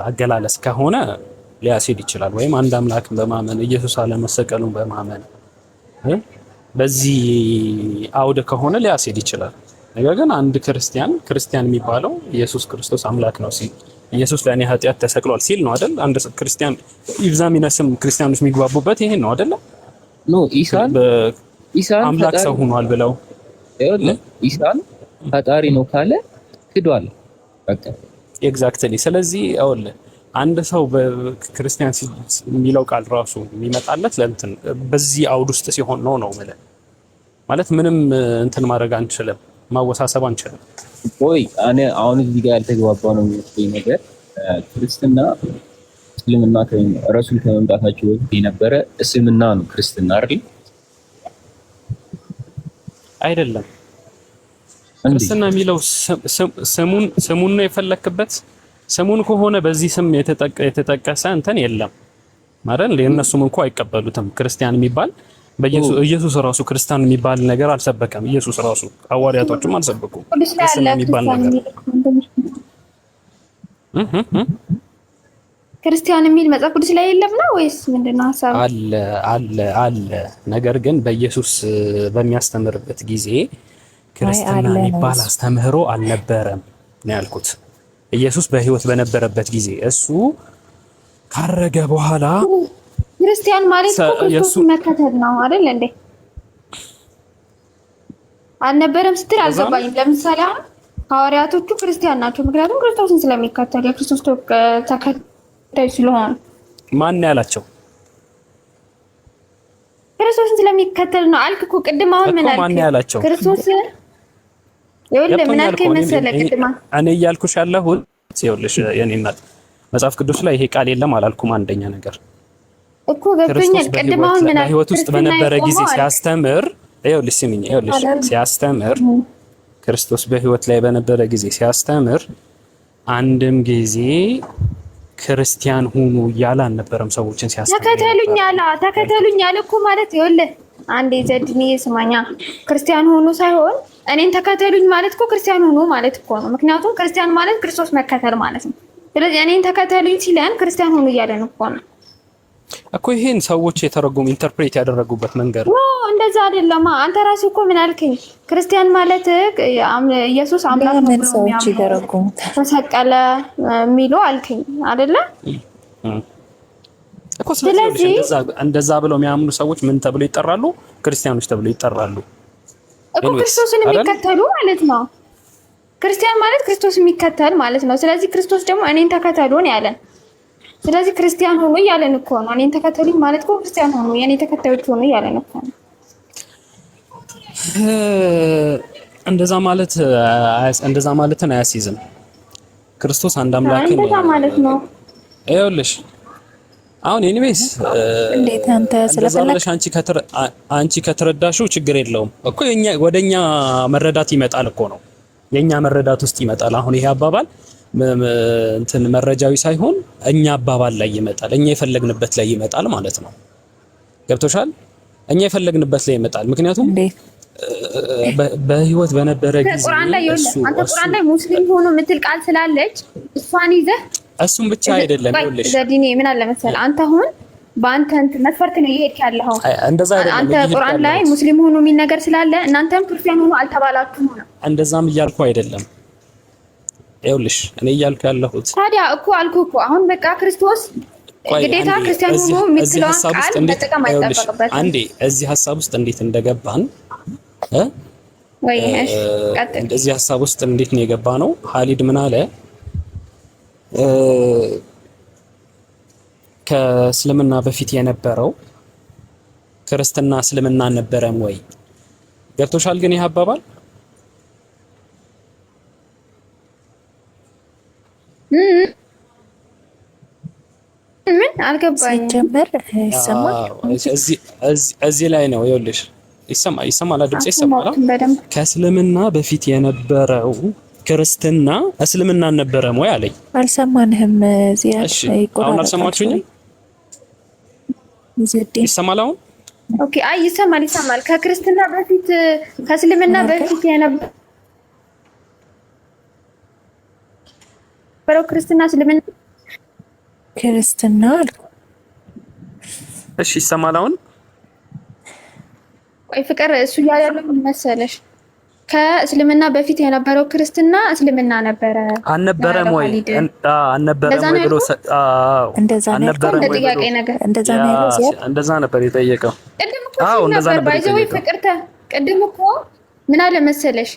አገላለጽ ከሆነ ሊያስሄድ ይችላል። ወይም አንድ አምላክን በማመን ኢየሱስ አለመሰቀሉን በማመን በዚህ አውድ ከሆነ ሊያስሄድ ይችላል። ነገር ግን አንድ ክርስቲያን የሚባለው ኢየሱስ ክርስቶስ አምላክ ነው ሲል ኢየሱስ ለእኔ ኃጢአት ተሰቅሏል ሲል ነው አይደል? አንድ ክርስቲያን ይብዛም ይነስም ክርስቲያኖች የሚግባቡበት ይሄን ነው አይደል? ኖ ኢሳን አምላክ ሰው ሆኗል ብለው ኢሳን ፈጣሪ ነው ካለ ክዷል። በቃ ኤግዛክትሊ። ስለዚህ አውል አንድ ሰው በክርስቲያን የሚለው ቃል ራሱ የሚመጣለት ለእንትን በዚህ አውድ ውስጥ ሲሆን ነው ማለት ምንም እንትን ማድረግ አንችልም፣ ማወሳሰብ አንችልም። ወይ እኔ አሁን እዚህ ጋር ያልተግባባው ነው የሚመስለኝ ነገር ክርስትና እስልምና ረሱል ከመምጣታቸው በፊት የነበረ እስልምና ነው ክርስትና አይደለም። ክርስትና የሚለው ስሙን ነው የፈለክበት። ስሙን ከሆነ በዚህ ስም የተጠቀሰ እንትን የለም ማለት ለእነሱም እንኳን አይቀበሉትም። ክርስቲያን የሚባል ኢየሱስ ራሱ ክርስቲያን የሚባል ነገር አልሰበከም። ኢየሱስ ራሱ ሐዋርያቶቹም አልሰበኩም ክርስትና የሚባል ነገር። ክርስቲያን የሚል መጽሐፍ ቅዱስ ላይ የለም ነው ወይስ ምንድነው ሐሳቡ? አለ። ነገር ግን በኢየሱስ በሚያስተምርበት ጊዜ ክርስትና የሚባል አስተምህሮ አልነበረም ነው ያልኩት። ኢየሱስ በህይወት በነበረበት ጊዜ እሱ ካረገ በኋላ ክርስቲያን ማለት ክርስቶስን መከተል ነው አይደል እንዴ? አልነበረም ስትል አልገባኝም። ለምሳሌ ሐዋርያቶቹ ክርስቲያን ናቸው፣ ምክንያቱም ክርስቶስን ስለሚከተሉ የክርስቶስ ተከታይ ስለሆኑ። ማን ያላቸው? ክርስቶስን ስለሚከተል ነው አልክ እኮ ቅድም። አሁን ምን አልክ? ማን ያላቸው? ክርስቶስ ይኸውልህ ምን አልከኝ መሰለህ ቅድም እኔ እያልኩሽ ያለሁት ይኸውልሽ የኔ እናት መጽሐፍ ቅዱስ ላይ ይሄ ቃል የለም አላልኩም። አንደኛ ነገር እኮ ገብቶኛል። ቅድም አሁን ምን አልክ? በህይወት ውስጥ በነበረ ጊዜ ሲያስተምር ይኸውልሽ ስሚኝ፣ ይኸውልሽ ሲያስተምር ክርስቶስ በህይወት ላይ በነበረ ጊዜ ሲያስተምር አንድም ጊዜ ክርስቲያን ሁኑ እያለ አልነበረም ሰዎችን ሲያስተምር። ተከተሉኝ አለ እኮ ማለት ይኸውልህ አንዴ ዘድኒ ስማኛ፣ ክርስቲያን ሁኑ ሳይሆን እኔን ተከተሉኝ ማለት እኮ ክርስቲያን ሁኑ ማለት እኮ ነው። ምክንያቱም ክርስቲያን ማለት ክርስቶስ መከተል ማለት ነው። ስለዚህ እኔን ተከተሉኝ ሲለን ክርስቲያን ሁኑ እያለን እኮ ነው እኮ። ይሄን ሰዎች የተረጎሙ ኢንተርፕሬት ያደረጉበት መንገድ ነው። እንደዛ አይደለም። አንተ ራስህ እኮ ምን አልከኝ? ክርስቲያን ማለት ኢየሱስ አምላክ ነው ብሎ የሚያምኑ ተሰቀለ የሚሉ አልከኝ አይደለ እኮ። ስለዚህ እንደዛ ብለው የሚያምኑ ሰዎች ምን ተብለው ይጠራሉ? ክርስቲያኖች ተብለው ይጠራሉ እኮ። ክርስቶስን የሚከተሉ ማለት ነው። ክርስቲያን ማለት ክርስቶስ የሚከተል ማለት ነው። ስለዚህ ክርስቶስ ደግሞ እኔን ተከተሉን ያለን፣ ስለዚህ ክርስቲያን ሆኖ እያለን እኮ ነው። እኔን ተከተሉኝ ማለት እኮ ክርስቲያን ሆኖ የኔ ተከታዮች ሆኖ እያለን እኮ ነው። እንደዛ ማለትን አያስይዝም። ክርስቶስ አንድ አምላክ ነው። እንደዛ ማለት ነው። ይኸውልሽ አሁን ኤኒዌይስ እንዴት አንተ ስለፈለክ አንቺ ከተረዳሽው ችግር የለውም እኮ ወደኛ መረዳት ይመጣል እኮ ነው። የኛ መረዳት ውስጥ ይመጣል። አሁን ይሄ አባባል እንትን መረጃዊ ሳይሆን እኛ አባባል ላይ ይመጣል። እኛ የፈለግንበት ላይ ይመጣል ማለት ነው። ገብቶሻል? እኛ የፈለግንበት ላይ ይመጣል። ምክንያቱም በህይወት በነበረ ጊዜ አንተ ቁርአን ላይ ሙስሊም ሆኖ ምትል ቃል ስላለች እሷን ይዘህ እሱም ብቻ አይደለም። ይኸውልሽ ዘዲኔ ምን አለ መሰለህ አንተ አሁን በአንተ መስፈርት ነው እየሄድክ ያለኸው። እንደዛ አይደለም። አንተ ቁርአን ላይ ሙስሊም ሆኖ የሚል ነገር ስላለ እናንተም ክርስቲያን ሆኖ አልተባላችሁም ነው። እንደዛም እያልኩ አይደለም። ይኸውልሽ እኔ እያልኩ ያለሁት ታዲያ እኮ አልኩህ እኮ አሁን በቃ ክርስቶስ ግዴታ ክርስቲያን ሆኖ የሚጥለውን ቃል መጠቀም አይጠበቅበትም። አንዴ እዚህ ሀሳብ ውስጥ እንዴት እንደገባን ወይ ቀጥል። እዚህ ሀሳብ ውስጥ እንዴት ነው የገባ ነው? ሀሊድ ምን አለ? ከእስልምና በፊት የነበረው ክርስትና እስልምና ነበረም ወይ? ገብቶሻል? ግን ይህ አባባል ምን አልገባኝም። ሲጀመር ይሰማል። እዚህ ላይ ነው ይኸውልሽ፣ ይሰማል። ድምጽ ይሰማል። ከእስልምና በፊት የነበረው ክርስትና እስልምና ነበረም ወይ አለኝ። አልሰማንህም። ዚያድ አሁን አልሰማችሁኝም? ይሰማል አሁን? ኦኬ። አይ ይሰማል። ከክርስትና በፊት ከእስልምና በፊት የነበረው ክርስትና እስልምና አልኩ። እሺ ይሰማል አሁን? ቆይ ፍቅር እሱ ያለው ምን መሰለሽ? ከእስልምና በፊት የነበረው ክርስትና እስልምና ነበረ አልነበረም ወይ? አልነበረም ወይ ብሎ እንደዛ ነበር የጠየቀው። ቅድም እኮ ነበር ባይዘው ፍቅርተ ቅድም እኮ ምን አለ መሰለሽ